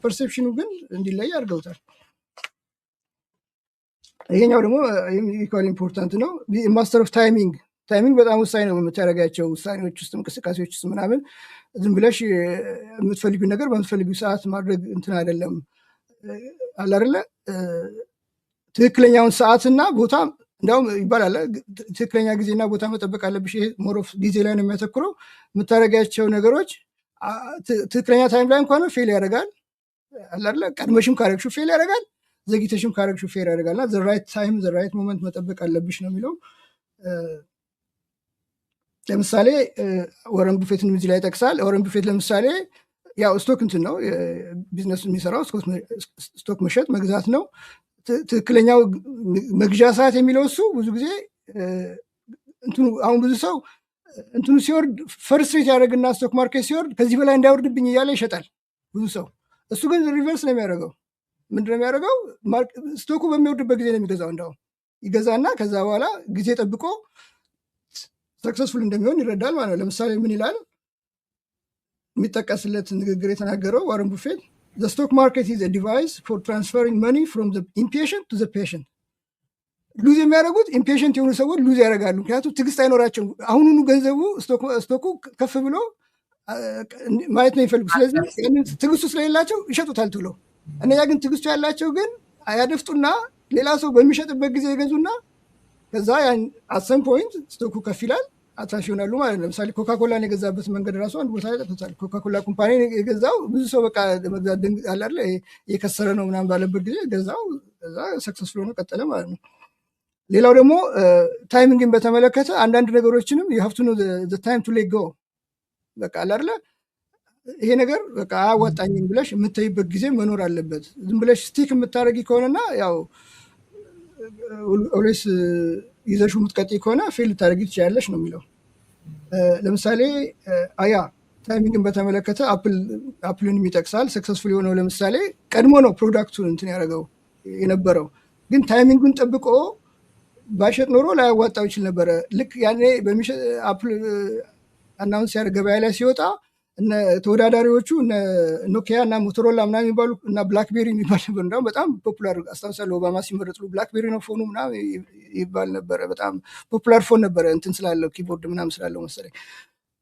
ፐርሴፕሽኑ ግን እንዲለይ አድርገውታል። ይሄኛው ደግሞ ኢኳል ኢምፖርታንት ነው። ማስተር ኦፍ ታይሚንግ በጣም ወሳኝ ነው። በምታደርጋቸው ውሳኔዎች ውስጥ እንቅስቃሴዎች ውስጥ ምናምን ዝም ብለሽ የምትፈልጊው ነገር በምትፈልጊው ሰዓት ማድረግ እንትን አይደለም አለ አይደለ። ትክክለኛውን ሰዓትና ቦታ እንዲያውም ይባላል ትክክለኛ ጊዜና ቦታ መጠበቅ አለብሽ። ይሄ ሞር ኦፍ ጊዜ ላይ ነው የሚያተኩረው። የምታደርጋቸው ነገሮች ትክክለኛ ታይም ላይ እንኳን ፌል ያደርጋል አለ አይደለ። ቀድመሽም ካረግሽው ፌል ያደርጋል፣ ዘግይተሽም ካረግሽው ፌል ያደርጋልና ዘ ራይት ታይም ዘ ራይት ሞመንት መጠበቅ አለብሽ ነው የሚለው። ለምሳሌ ወረን ቡፌትን እዚህ ላይ ይጠቅሳል። ወረን ቡፌት ለምሳሌ ያው ስቶክ እንትን ነው ቢዝነሱ የሚሰራው ስቶክ መሸጥ መግዛት ነው። ትክክለኛው መግዣ ሰዓት የሚለው እሱ ብዙ ጊዜ እንትኑ አሁን ብዙ ሰው እንትኑ ሲወርድ ፈርስት ሬት ያደርግና ስቶክ ማርኬት ሲወርድ ከዚህ በላይ እንዳይወርድብኝ እያለ ይሸጣል ብዙ ሰው። እሱ ግን ሪቨርስ ነው የሚያደርገው። ምንድነው የሚያደርገው? ስቶኩ በሚወርድበት ጊዜ ነው የሚገዛው። እንዳው ይገዛና ከዛ በኋላ ጊዜ ጠብቆ ሰክሰስፉል እንደሚሆን ይረዳል ማለት ነው። ለምሳሌ ምን ይላል የሚጠቀስለት ንግግር የተናገረው ዋረን ቡፌት the stock market is a device for transferring money from the impatient to the patient። ሉዝ የሚያደርጉት ኢምፔሽንት የሆኑ ሰዎች ሉዝ ያደርጋሉ። ምክንያቱም ትዕግስት አይኖራቸውም። አሁኑኑ ገንዘቡ ስቶኩ ከፍ ብሎ ማየት ነው የሚፈልጉ። ስለዚህ ትዕግስቱ ስለሌላቸው ይሸጡታል ቶሎ። እነኛ ግን ትዕግስቱ ያላቸው ግን አያደፍጡና ሌላ ሰው በሚሸጥበት ጊዜ ይገዙና ከዛ ያን አሰም ፖይንት ስቶኩ ከፍ ይላል፣ አትራፊ ይሆናሉ ማለት ነው። ለምሳሌ ኮካኮላን የገዛበት መንገድ ራሱ አንድ ቦታ ላይ ጠቅቶታል። ኮካኮላ ኩምፓኒ የገዛው ብዙ ሰው በቃ መግዛት አለ አይደል የከሰረ ነው ምናምን ባለበት ጊዜ ገዛው፣ ከዛ ሰክሰስፉል ሆኖ ቀጠለ ማለት ነው። ሌላው ደግሞ ታይሚንግን በተመለከተ አንዳንድ ነገሮችንም you have to know the time to let go በቃ አለ አይደል ይሄ ነገር በቃ አያዋጣኝም ብለሽ የምትይበት ጊዜ መኖር አለበት። ዝም ብለሽ ስቲክ የምታደርጊ ከሆነና ያው ኦልዌይስ ይዘሽ የምትቀጥይ ከሆነ ፌል ልታደርጊ ትችያለሽ ነው የሚለው። ለምሳሌ ታይሚንግን በተመለከተ አፕልን ይጠቅሳል። ሰክሰስፉል የሆነው ለምሳሌ ቀድሞ ነው ፕሮዳክቱን እንትን ያደረገው የነበረው፣ ግን ታይሚንጉን ጠብቆ ባይሸጥ ኖሮ ላያዋጣው ይችል ነበረ። ልክ ያኔ አፕል አናውንስ ያደረገ ገበያ ላይ ሲወጣ እነ ተወዳዳሪዎቹ እነ ኖኪያ እና ሞቶሮላ ምናምን የሚባሉ እና ብላክቤሪ የሚባል ነበር። እንዲሁም በጣም ፖፑላር አስታውሳለሁ። ኦባማ ሲመረጥ ብላክቤሪ ነው ፎኑ ምናምን ይባል ነበረ። በጣም ፖፑላር ፎን ነበረ እንትን ስላለው ኪቦርድ ምናምን ስላለው መሰለኝ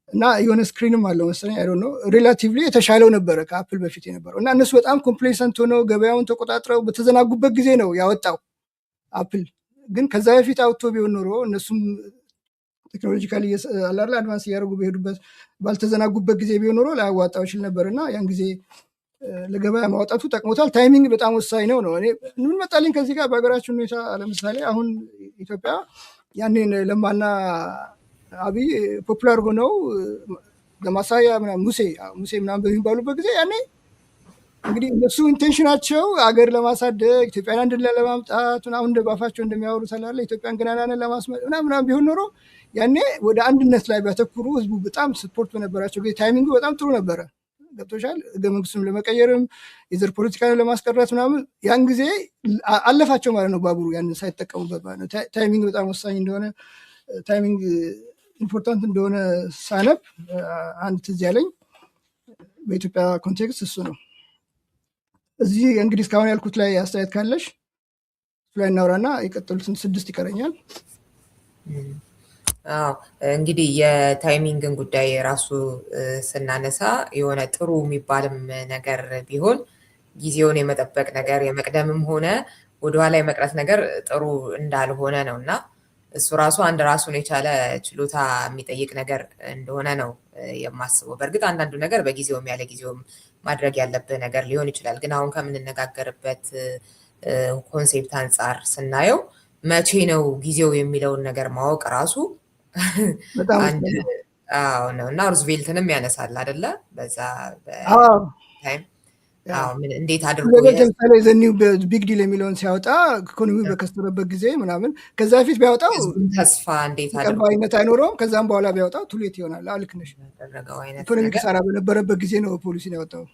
እና የሆነ ስክሪንም አለው መሰለኝ። አይ ዶንት ኖ ሪላቲቭሊ የተሻለው ነበረ ከአፕል በፊት የነበረው። እና እነሱ በጣም ኮምፕሌሰንት ሆነው ገበያውን ተቆጣጥረው በተዘናጉበት ጊዜ ነው ያወጣው አፕል። ግን ከዛ በፊት አውጥቶ ቢሆን ኖሮ እነሱም ቴክኖሎጂካሊ አላርላ አድቫንስ እያደረጉ በሄዱበት ባልተዘናጉበት ጊዜ ቢሆን ኖሮ ላያዋጣው ይችል ነበር። እና ያን ጊዜ ለገበያ ማውጣቱ ጠቅሞታል። ታይሚንግ በጣም ወሳኝ ነው። እኔ ምን መጣልኝ ከዚህ ጋር በሀገራችን ሁኔታ ለምሳሌ አሁን ኢትዮጵያ ያኔን ለማና አብይ ፖፑላር ሆነው ለማሳያ ሙሴ ምናምን በሚባሉበት ጊዜ ያኔ እንግዲህ እነሱ ኢንቴንሽናቸው አገር ለማሳደግ ኢትዮጵያን አንድ ላይ ለማምጣት ምናምን እንደ ባፋቸው እንደሚያወሩት አላለ ኢትዮጵያን ገናናን ለማስመጥ ምናምን ቢሆን ኖሮ ያኔ ወደ አንድነት ላይ ቢያተኩሩ ህዝቡ በጣም ስፖርት በነበራቸው ጊዜ ታይሚንጉ በጣም ጥሩ ነበረ። ገብቶሻል? ህገ መንግስቱን ለመቀየርም የዘር ፖለቲካን ለማስቀረት ምናምን ያን ጊዜ አለፋቸው ማለት ነው ባቡሩ ያንን ሳይጠቀሙበት ማለት ነው። ታይሚንግ በጣም ወሳኝ እንደሆነ ታይሚንግ ኢምፖርታንት እንደሆነ ሳነብ አንድ ትዝ ያለኝ በኢትዮጵያ ኮንቴክስት እሱ ነው። እዚህ እንግዲህ እስካሁን ያልኩት ላይ አስተያየት ካለሽ እሱ ላይ እናውራና የቀጠሉትን 6 ይቀረኛል። እንግዲህ የታይሚንግን ጉዳይ ራሱ ስናነሳ የሆነ ጥሩ የሚባልም ነገር ቢሆን ጊዜውን የመጠበቅ ነገር የመቅደምም ሆነ ወደኋላ የመቅረት ነገር ጥሩ እንዳልሆነ ነው እና እሱ ራሱ አንድ ራሱን የቻለ ችሎታ የሚጠይቅ ነገር እንደሆነ ነው የማስበው። በእርግጥ አንዳንዱ ነገር በጊዜውም ያለ ጊዜውም ማድረግ ያለብህ ነገር ሊሆን ይችላል። ግን አሁን ከምንነጋገርበት ኮንሴፕት አንጻር ስናየው መቼ ነው ጊዜው የሚለውን ነገር ማወቅ ራሱ በጣም አንድ ወሳኝ ነው። ነው እና ሩዝቬልትንም ያነሳል አይደለ? በዛ አዎ ታይም ያ እንዴት አድርጎ ለምሳሌ ዘኒው ቢግ ዲል የሚለውን ሲያወጣ ኢኮኖሚው በከሰረበት ጊዜ ምናምን ከዛ በፊት ቢያወጣው ህዝቡን ተስፋ እንዴት አድርጎ ተቀባይነት አይኖረውም። ከዛም በኋላ ቢያወጣው ቱሌት ይሆናል። ልክ ነሽ። ያደረገው አይነት ኢኮኖሚ ነገር ኪሳራ በነበረበት ጊዜ ነው ፖሊሲን ያወጣው።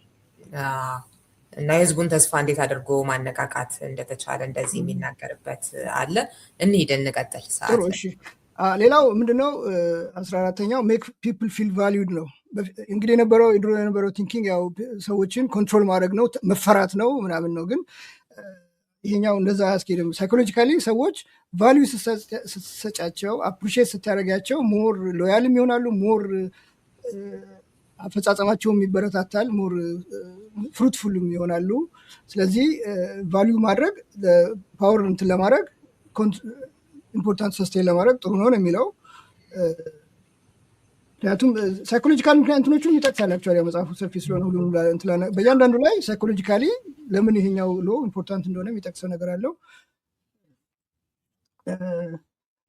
እና የህዝቡን ተስፋ እንዴት አድርጎ ማነቃቃት እንደተቻለ እንደዚህ የሚናገርበት አለ። እንሂድ እንቀጥል። ጥሩ ሰዓት እሺ። ሌላው ምንድነው 14ኛው ሜክ ፒፕል ፊል ቫሊዩድ ነው። እንግዲህ ድሮ የነበረው ቲንኪንግ ያው ሰዎችን ኮንትሮል ማድረግ ነው፣ መፈራት ነው ምናምን ነው። ግን ይሄኛው እንደዛ አያስኬድም። ሳይኮሎጂካሊ ሰዎች ቫሊዩ ስትሰጫቸው፣ አፕሪሺየት ስታደርጋቸው ሞር ሎያልም ይሆናሉ፣ ሞር አፈጻጸማቸውም ይበረታታል፣ ሞር ፍሩትፉልም ይሆናሉ። ስለዚህ ቫሊዩ ማድረግ ፓወር እንትን ለማድረግ ኢምፖርታንት ሰስቴን ለማድረግ ጥሩ ነው የሚለው። ምክንያቱም ሳይኮሎጂካል እንትኖቹን ይጠቅሳላቸዋል። ያው መጽሐፉ ሰፊ ስለሆነ ሁሉም በእያንዳንዱ ላይ ሳይኮሎጂካሊ ለምን ይሄኛው ሎ ኢምፖርታንት እንደሆነ የሚጠቅሰው ነገር አለው።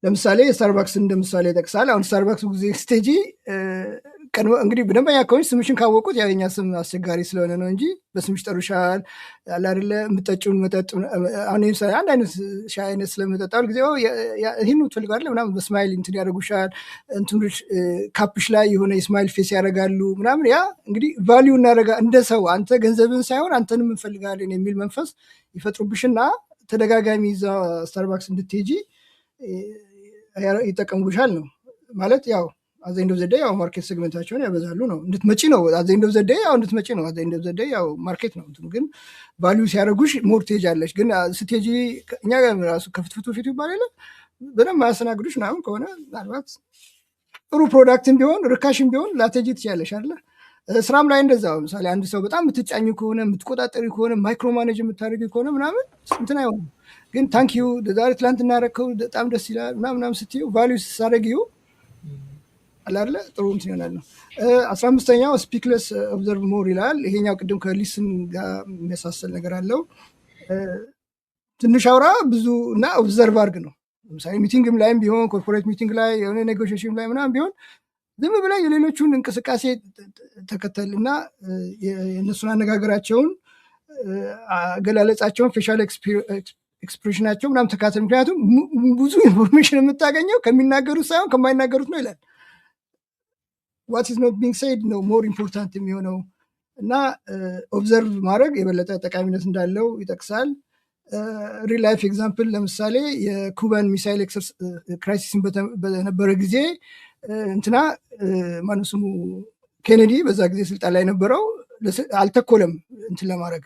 ለምሳሌ ስታርባክስ እንደ ምሳሌ ይጠቅሳል። አሁን ስታርባክስ ጊዜ ስቴጂ እንግዲህ ደንበኛ ከሆንሽ ስምሽን ካወቁት ያው የኛ ስም አስቸጋሪ ስለሆነ ነው እንጂ በስምሽ ጠሩሻል አለ አይደለ? የምጠጪውን መጠጥ አሁን አንድ አይነት ሻይ አይነት ስለምጠጣ ሁል ጊዜ ይህን ትፈልጋለህ ምናምን በስማይል እንትን ያደርጉሻል። እንትኖች ካፕሽ ላይ የሆነ የስማይል ፌስ ያደርጋሉ ምናምን። ያ እንግዲህ ቫሊዩ እናደርጋ እንደ ሰው አንተ ገንዘብን ሳይሆን አንተንም እንፈልጋለን የሚል መንፈስ ይፈጥሩብሽና ተደጋጋሚ እዛ ስታርባክስ እንድትሄጂ ይጠቀሙብሻል ነው ማለት። ያው አዘንዶ ዘዴ ያው ማርኬት ሴግመንታቸውን ያበዛሉ ነው። እንድትመጪ ነው አዘንዶ ዘዴ ያው እንድትመጪ ነው። አዘንዶ ዘዴ ያው ማርኬት ነው። ግን ቫልዩ ሲያደርጉሽ ሞር ትሄጃለሽ። ግን ስትሄጂ እኛ ጋር ራሱ ከፍትፍቱ ፊቱ ይባላል በደንብ ማያስተናግዱሽ ምናምን ከሆነ ምናልባት ጥሩ ፕሮዳክትም ቢሆን ርካሽም ቢሆን ላትሄጂ ትችያለሽ አይደለ? ስራም ላይ እንደዛው ምሳሌ አንድ ሰው በጣም የምትጫኝ ከሆነ የምትቆጣጠሪ ከሆነ ማይክሮ ማኔጅ የምታደርጊ ከሆነ ምናምን እንትን አይሆንም። ግን ታንኪዩ ዛሬ ትላንት እናደረግከው በጣም ደስ ይላል ምናምን ስትዩ ቫልዩ ስታደርጊው አላለ ጥሩ እንትን ይሆናል ነው። 15ኛው ስፒክለስ ኦብዘርቭ ሞር ይላል። ይሄኛው ቅድም ከሊስን ጋር የሚያሳሰል ነገር አለው። ትንሽ አውራ ብዙ እና ኦብዘርቭ አድርግ ነው። ለምሳሌ ሚቲንግም ላይም ቢሆን ኮርፖሬት ሚቲንግ ላይ የሆነ ኔጎሽሽን ላይ ምናምን ቢሆን ዝም ብለህ የሌሎቹን እንቅስቃሴ ተከተል እና የእነሱን አነጋገራቸውን፣ አገላለጻቸውን፣ ፌሻል ኤክስፕሬሽናቸው ምናምን ተካተል። ምክንያቱም ብዙ ኢንፎርሜሽን የምታገኘው ከሚናገሩት ሳይሆን ከማይናገሩት ነው ይላል። ዋት ኢዝ ኖት ቢንግ ሴድ ነው ሞር ኢምፖርታንት የሚሆነው እና ኦብዘርቭ ማድረግ የበለጠ ጠቃሚነት እንዳለው ይጠቅሳል። ሪል ላይፍ ኤግዛምፕል ለምሳሌ የኩባን ሚሳይል ክራይሲስን በነበረ ጊዜ እንትና ማነው ስሙ ኬኔዲ በዛ ጊዜ ስልጣን ላይ ነበረው አልተኮለም እንትን ለማድረግ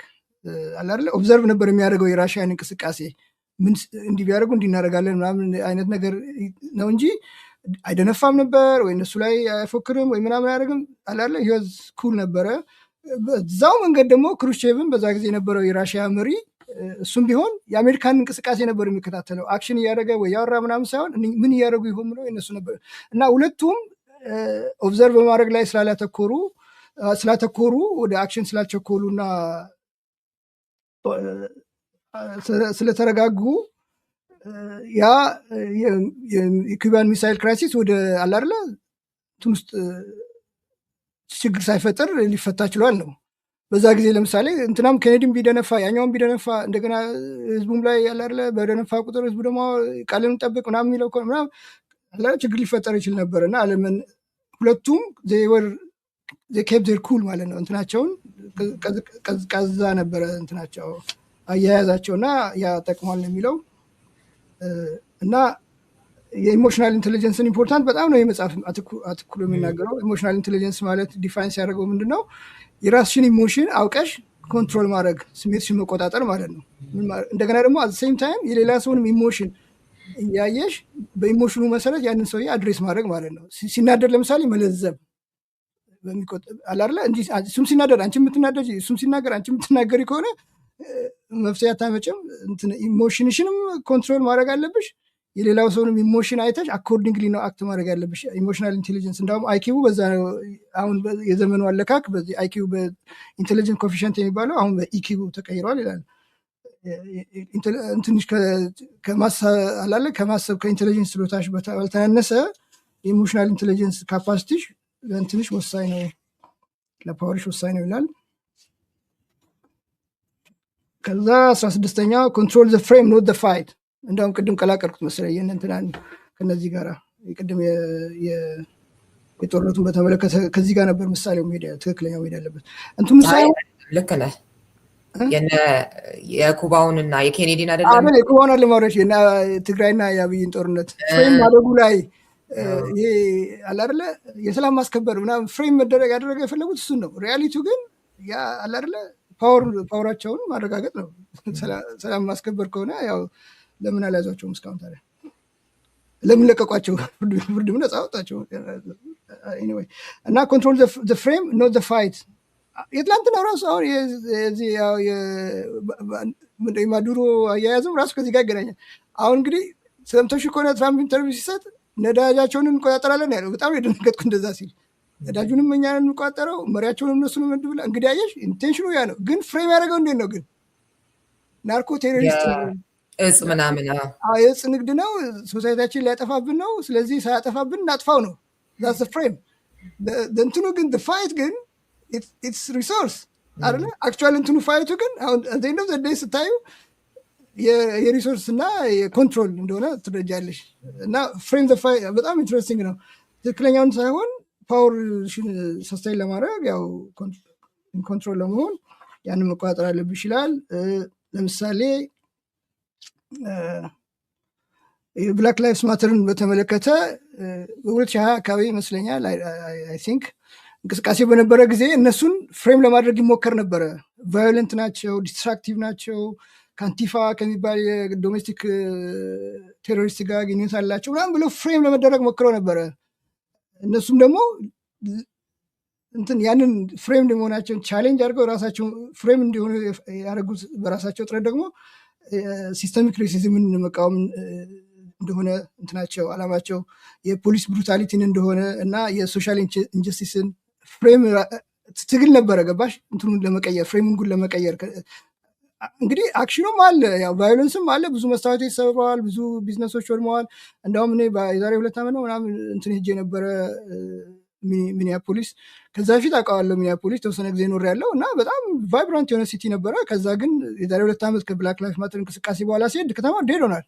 አላለ ኦብዘርቭ ነበር የሚያደርገው የራሽያን እንቅስቃሴ ምን እንዲህ ቢያደርጉ እንዲናደርጋለን ምናምን አይነት ነገር ነው እንጂ አይደነፋም ነበር ወይ እነሱ ላይ አይፎክርም ወይ ምናምን አያደርግም አላለ ህይወት ኩል ነበረ። በዛው መንገድ ደግሞ ክሩሽቼቭን በዛ ጊዜ የነበረው የራሽያ መሪ እሱም ቢሆን የአሜሪካን እንቅስቃሴ ነበር የሚከታተለው። አክሽን እያደረገ ወይ ያወራ ምናምን ሳይሆን ምን እያደረጉ ይሆን ብለው የነሱ ነበር እና ሁለቱም ኦብዘርቭ በማድረግ ላይ ስላተኮሩ ወደ አክሽን ስላልቸኮሉ እና ስለተረጋጉ ያ የኩባን ሚሳይል ክራይሲስ ወደ አላርለ እንትን ውስጥ ችግር ሳይፈጥር ሊፈታ ችሏል ነው። በዛ ጊዜ ለምሳሌ እንትናም ኬኔዲም ቢደነፋ ያኛውም ቢደነፋ እንደገና ህዝቡም ላይ ያላርለ በደነፋ ቁጥር ህዝቡ ደግሞ ቃልን ጠብቅ ምናምን የሚለው ምናምን ችግር ሊፈጠር ይችል ነበር እና አለምን ሁለቱም ኬፕ ዜር ኩል ማለት ነው። እንትናቸውን ቀዝቃዛ ነበረ እንትናቸው አያያዛቸው እና ያ ጠቅሟል የሚለው እና የኢሞሽናል ኢንቴሊጀንስን ኢምፖርታንት በጣም ነው የመጽሐፍ አትኩሎ የሚናገረው። ኢሞሽናል ኢንቴሊጀንስ ማለት ዲፋይን ሲያደርገው ምንድነው የራስሽን ኢሞሽን አውቀሽ ኮንትሮል ማድረግ ስሜትሽን መቆጣጠር ማለት ነው። እንደገና ደግሞ አት ሴም ታይም የሌላ ሰውንም ኢሞሽን እያየሽ በኢሞሽኑ መሰረት ያንን ሰውዬ አድሬስ ማድረግ ማለት ነው። ሲናደር ለምሳሌ መለዘብ አላለ እንጂ እሱም ሲናደር አንቺ የምትናደጂ እሱም ሲናገር አንቺ የምትናገሪ ከሆነ መፍትሄ አታመጭም። ኢሞሽንሽንም ኮንትሮል ማድረግ አለብሽ። የሌላው ሰውንም ኢሞሽን አይተሽ አኮርዲንግሊ ነው አክት ማድረግ ያለብሽ። ኢሞሽናል ኢንቴሊጀንስ እንዳውም አይኪው በዛ አሁን የዘመኑ አለካክ በዚህ አይኪው በኢንቴሊጀንስ ኮፊሽንት የሚባለው አሁን በኢኪው ተቀይሯል ይላል። ትንሽ ከማሰብ ከኢንቴሊጀንስ ችሎታሽ ባልተናነሰ ኢሞሽናል ኢንቴሊጀንስ ካፓሲቲሽ ትንሽ ወሳኝ ነው፣ ለፓወርሽ ወሳኝ ነው ይላል። ከዛ 16ኛ ኮንትሮል ዘ ፍሬም ኖት ዘ ፋይት። እንደውም ቅድም ቀላቀልኩት መሰለኝ እንትናን ከነዚህ ጋራ ቅድም የጦርነቱን በተመለከተ ከዚህ ጋር ነበር ምሳሌው ትክክለኛው መሄድ ያለበት እንትኑ ሳይሆን ልክ ነህ። የኩባውንና የኬኔዲን አይደለም የኩባውን አለማውረሽ እና ትግራይና የአብይን ጦርነት ፍሬም ማድረጉ ላይ ይሄ አለ አይደለ የሰላም ማስከበር ምናምን ፍሬም መደረግ ያደረገ የፈለጉት እሱን ነው። ሪያሊቲው ግን ያ አለ አይደለ ፓወራቸውን ማረጋገጥ ነው። ሰላም ማስከበር ከሆነ ያው ለምን አልያዟቸውም እስካሁን? ታዲያ ለምን ለቀቋቸው? ፍርድ ነፃ አወጣቸው። ኤኒዌይ እና ኮንትሮል ዘ ፍሬም ኖት ዘ ፋይት። የትላንትና ራሱ አሁን ማዱሮ አያያዝም ራሱ ከዚህ ጋር ይገናኛል። አሁን እንግዲህ ሰምተሽ ከሆነ ትራምፕ ኢንተርቪው ሲሰጥ ነዳጃቸውን እንቆጣጠራለን ያለው። በጣም የደነገጥኩ እንደዛ ሲል። ነዳጁንም እኛ ነን እንቆጣጠረው፣ መሪያቸውንም እነሱን መድብላ። እንግዲህ አየሽ ኢንቴንሽኑ ያ ነው። ግን ፍሬም ያደረገው እንዴት ነው? ግን ናርኮ ቴሮሪስት ነው፣ እጽ ምናምን የእጽ ንግድ ነው፣ ሶሳይታችን ሊያጠፋብን ነው። ስለዚህ ሳያጠፋብን እናጥፋው ነው። ዛትስ ፍሬም። እንትኑ ግን ፋይት ግን ኢትስ ሪሶርስ አይደለ? አክቹዋሊ እንትኑ ፋይቱ ግን አሁን እንደው ዘዴ ስታዩ የሪሶርስ እና የኮንትሮል እንደሆነ ትረጃለሽ። እና ፍሬም ዘ ፋይት በጣም ኢንትረስቲንግ ነው። ትክክለኛውን ሳይሆን ፓወርሽን ሰስቴን ለማድረግ ያው ኮንትሮል ለመሆን ያንን መቆጣጠር አለብሽ ይላል። ለምሳሌ ብላክ ላይቭስ ማተርን በተመለከተ በ2020 አካባቢ ይመስለኛል አይ ቲንክ እንቅስቃሴ በነበረ ጊዜ እነሱን ፍሬም ለማድረግ ይሞከር ነበረ። ቫዮለንት ናቸው፣ ዲስትራክቲቭ ናቸው፣ ከአንቲፋ ከሚባል የዶሜስቲክ ቴሮሪስት ጋር ግንኙነት አላቸው ምናምን ብለው ፍሬም ለመደረግ ሞክረው ነበረ። እነሱም ደግሞ ያንን ፍሬም መሆናቸውን ቻሌንጅ አድርገው ራሳቸው ፍሬም እንዲሆኑ ያደረጉት በራሳቸው ጥረት ደግሞ ሲስተሚክ ሬሲዝምን መቃወም እንደሆነ እንትናቸው አላማቸው የፖሊስ ብሩታሊቲን እንደሆነ እና የሶሻል ኢንጀስቲስን ፍሬም ትግል ነበረ። ገባሽ? እንትኑን ለመቀየር ፍሬሚንጉን ለመቀየር እንግዲህ አክሽኑም አለ፣ ያው ቫዮለንስም አለ። ብዙ መስታወቶች ተሰብረዋል፣ ብዙ ቢዝነሶች ወድመዋል። እንደውም እኔ የዛሬ 2 ዓመት ነው ምናምን እንትን ሄጄ ነበረ ሚኒያፖሊስ። ከዛ በፊት አውቀዋለሁ ሚኒያፖሊስ ተወሰነ ጊዜ ኖር ያለው እና በጣም ቫይብራንት የሆነ ሲቲ ነበረ። ከዛ ግን የዛሬ 2 ዓመት ከብላክ ላይቭስ ማተር እንቅስቃሴ በኋላ ሲሄድ ከተማ ዴድ ሆናል።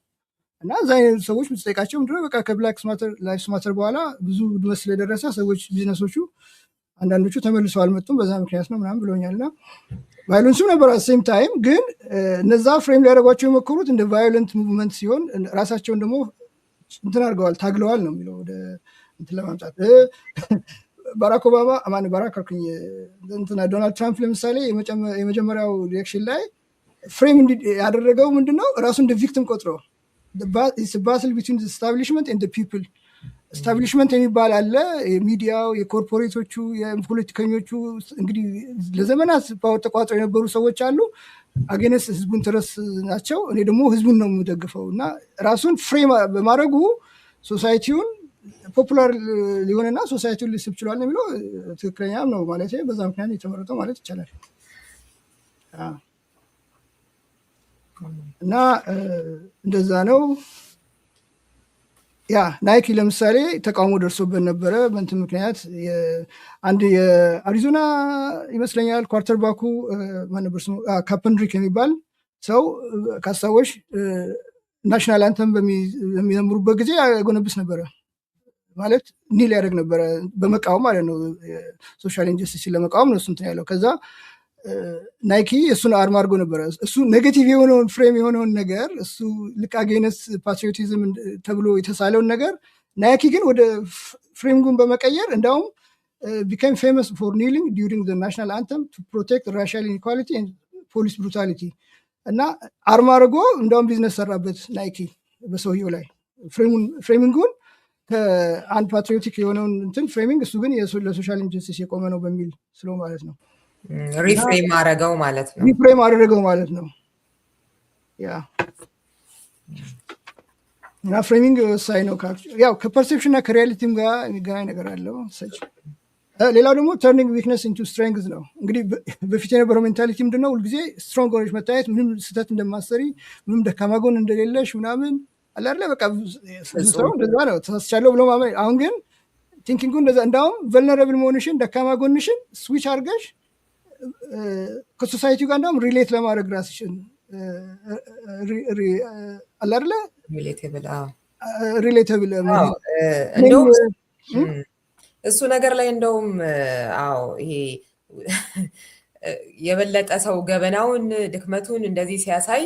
እና እዛ አይነት ሰዎች ምትጠይቃቸው ምንድነው በቃ ከብላክ ላይቭስ ማተር በኋላ ብዙ ውድመት ስለደረሰ ሰዎች ቢዝነሶቹ አንዳንዶቹ ተመልሰው አልመጡም፣ በዛ ምክንያት ነው ምናምን ብሎኛል። እና ቫዮለንስም ነበር ሴም ታይም። ግን እነዛ ፍሬም ሊያደርጓቸው የሞከሩት እንደ ቫዮለንት ሙቭመንት ሲሆን ራሳቸውን ደግሞ እንትን አድርገዋል፣ ታግለዋል ነው የሚለው ወደ እንትን ለማምጣት። ባራክ ኦባማ ባራክ አልኩኝ እንትና ዶናልድ ትራምፕ ለምሳሌ የመጀመሪያው ሪአክሽን ላይ ፍሬም ያደረገው ምንድነው ራሱ እንደ ቪክቲም ቆጥረው ባትል ቢትዊን ስታብሊሽመንት ኤንድ ፒፕል። ስታብሊሽመንት የሚባል አለ፣ የሚዲያው፣ የኮርፖሬቶቹ፣ የፖለቲከኞቹ እንግዲህ ለዘመናት ፓወር ተቋጥረው የነበሩ ሰዎች አሉ። አጌነስ ህዝቡን ትረስ ናቸው። እኔ ደግሞ ህዝቡን ነው የምደግፈው እና ራሱን ፍሬም በማድረጉ ሶሳይቲውን ፖፑላር ሊሆንና ሶሳይቲውን ሊስብ ችሏል ነው የሚለው። ትክክለኛም ነው ማለት በዛ ምክንያት የተመረጠው ማለት ይቻላል። እና እንደዛ ነው። ያ ናይኪ ለምሳሌ ተቃውሞ ደርሶበት ነበረ በእንትን ምክንያት። አንድ የአሪዞና ይመስለኛል ኳርተር ባኩ ማነበር ስሙ ካፐንድሪክ የሚባል ሰው ካስታወሽ ናሽናል አንተም በሚዘምሩበት ጊዜ ያጎነብስ ነበረ ማለት ኒል ያደርግ ነበረ በመቃወም ማለት ነው። ሶሻል ኢንጀስቲስን ለመቃወም ነው እሱ እንትን ያለው። ከዛ ናይኪ እሱን አርማ አድርጎ ነበረ። እሱ ኔጌቲቭ የሆነውን ፍሬም የሆነውን ነገር እሱ ልክ አጌነስ ፓትሪዮቲዝም ተብሎ የተሳለውን ነገር ናይኪ ግን ወደ ፍሬሚንጉን በመቀየር እንዳውም ቢካም ፌመስ ፎር ኒሊንግ ዲዩሪንግ ዘ ናሽናል አንተም ቱ ፕሮቴክት ራሻል ኢንኢኳሊቲ ኤንድ ፖሊስ ብሩታሊቲ እና አርማ አድርጎ እንዳውም ቢዝነስ ሰራበት ናይኪ በሰውየው ላይ ፍሬሚንጉን ከአንድ ፓትሪዮቲክ የሆነውን እንትን ፍሬሚንግ እሱ ግን ለሶሻል ኢንጀስቲስ የቆመ ነው በሚል ስለው ማለት ነው። ሪፍሬም አደረገው ማለት ነው። ሪፍሬም አደረገው ማለት ነው። ያ እና ፍሬሚንግ ወሳኝ ነው። ያው ከፐርሴፕሽን እና ከሪያሊቲም ጋር የሚገናኝ ነገር አለው። ሌላው ደግሞ ተርኒንግ ዊክነስ ኢንቱ ስትሬንግዝ ነው። እንግዲህ በፊት የነበረው ሜንታሊቲ ምንድነው? ሁልጊዜ ስትሮንግ ሆነች መታየት፣ ምንም ስህተት እንደማሰሪ፣ ምንም ደካማ ጎን እንደሌለሽ ምናምን አለ አይደለ? በቃ ሰው እንደዛ ነው ተሳስቻለሁ ብሎ ማመን። አሁን ግን ቲንኪንጉ እንደዛ እንዳውም ቨልነረብል መሆንሽን ደካማ ጎንሽን ስዊች አድርገሽ ከሶሳይቲው ጋር እንዳውም ሪሌት ለማድረግ ራስሽን አለ አይደለ? ሪሌተብል እንደውም እሱ ነገር ላይ እንደውም ይሄ የበለጠ ሰው ገበናውን ድክመቱን እንደዚህ ሲያሳይ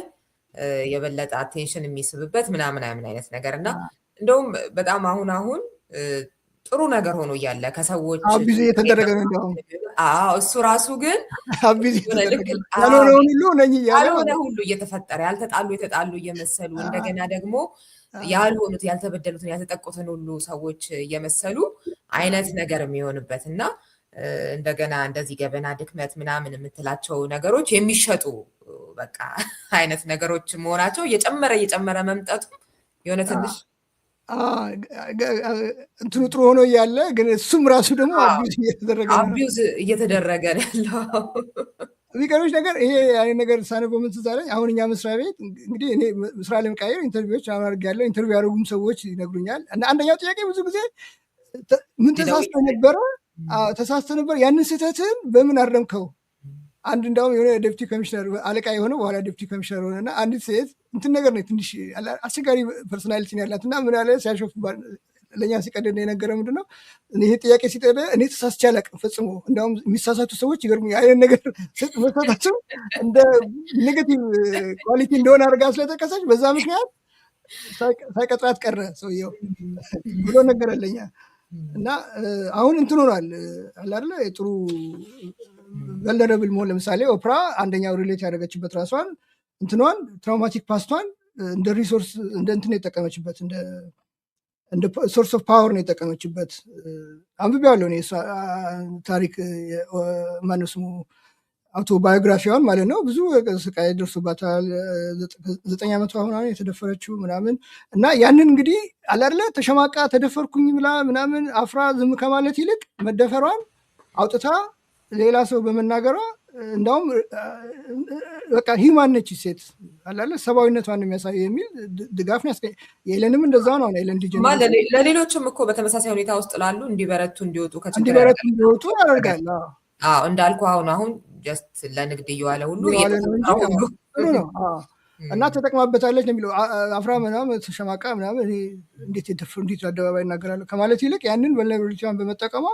የበለጠ አቴንሽን የሚስብበት ምናምን አይነት ነገር እና እንደውም በጣም አሁን ጥሩ ነገር ሆኖ እያለ ከሰዎች አቢዝ እየተደረገ ነው። እሱ ራሱ ግን ያልሆነ ሁሉ እየተፈጠረ ያልተጣሉ የተጣሉ እየመሰሉ እንደገና ደግሞ ያልሆኑት ያልተበደሉትን ያልተጠቁትን ሁሉ ሰዎች እየመሰሉ አይነት ነገር የሚሆንበት እና እንደገና እንደዚህ ገበና ድክመት ምናምን የምትላቸው ነገሮች የሚሸጡ በቃ አይነት ነገሮች መሆናቸው እየጨመረ መምጣቱ የሆነ ትንሽ እንትኑ ጥሩ ሆኖ እያለ ግን እሱም ራሱ ደግሞ አቢዩዝ እየተደረገ ነው ያለው። የሚቀርብሽ ነገር ይሄ አይነት ነገር ሳነበው ምን ትዝ አለኝ። አሁን እኛ መስሪያ ቤት እንግዲህ እኔ ስራ ለመቀየር ኢንተርቪዎች አድርጌያለሁ። ኢንተርቪው ያደረጉም ሰዎች ይነግሩኛል። እና አንደኛው ጥያቄ ብዙ ጊዜ ምን ተሳስተ ነበር፣ ያንን ስህተትን በምን አረምከው? አንድ እንዳውም የሆነ ዴፕቲ ኮሚሽነር አለቃ የሆነ በኋላ ዴፕቲ ኮሚሽነር ሆነ እና አንዲት ሴት እንትን ነገር ነው ትንሽ አስቸጋሪ ፐርሶናሊቲ ያላት እና ምን ያለ ሲያሾፍ ለእኛ ሲቀደድ የነገረ ምንድነው ይሄ ጥያቄ ሲጠደ እኔ ተሳስቼ አላውቅም ፈጽሞ። እንዳውም የሚሳሳቱ ሰዎች ይገርሙ አይነት ነገር መሳታቸው እንደ ኔጋቲቭ ኳሊቲ እንደሆነ አድርጋ ስለጠቀሰች በዛ ምክንያት ሳይቀጥራት ቀረ ሰውየው ብሎ ነገረለኛ። እና አሁን እንትን ሆኗል አላለ ጥሩ ቨልነረብል መሆን። ለምሳሌ ኦፕራ አንደኛው ሪሌት ያደረገችበት ራሷን እንትኗን ትራውማቲክ ፓስቷን እንደ ሪሶርስ እንደ እንትን የጠቀመችበት እንደ ሶርስ ኦፍ ፓወር ነው የጠቀመችበት። አንብቤዋለሁ እኔ ታሪክ ማነው ስሙ አውቶባዮግራፊዋን ማለት ነው። ብዙ ስቃይ ደርሶባታል። 9 ዓመቷ ሆና የተደፈረችው ምናምን እና ያንን እንግዲህ አላለ ተሸማቃ ተደፈርኩኝ ብላ ምናምን አፍራ ዝም ከማለት ይልቅ መደፈሯን አውጥታ ሌላ ሰው በመናገሯ እንዳውም በቃ ሂማን ነች ሴት አላለ ሰብአዊነቷን የሚያሳይ የሚል ድጋፍ ነው ያስገኝ። የኤለንም እንደዛ ነው። ኤለን ለሌሎችም እኮ በተመሳሳይ ሁኔታ ውስጥ ላሉ እንዲበረቱ እንዲወጡ ያደርጋል። እንዳልኩ አሁን ጀስት ለንግድ እየዋለ ሁሉ ነው እና ተጠቅማበታለች ነው የሚለው። አፍራ ምናምን ተሸማቃ ምናምን እንዴት የደፍሩ እንዴት አደባባይ እናገራለሁ ከማለት ይልቅ ያንን ቨልነራቢሊቲዋን በመጠቀሟ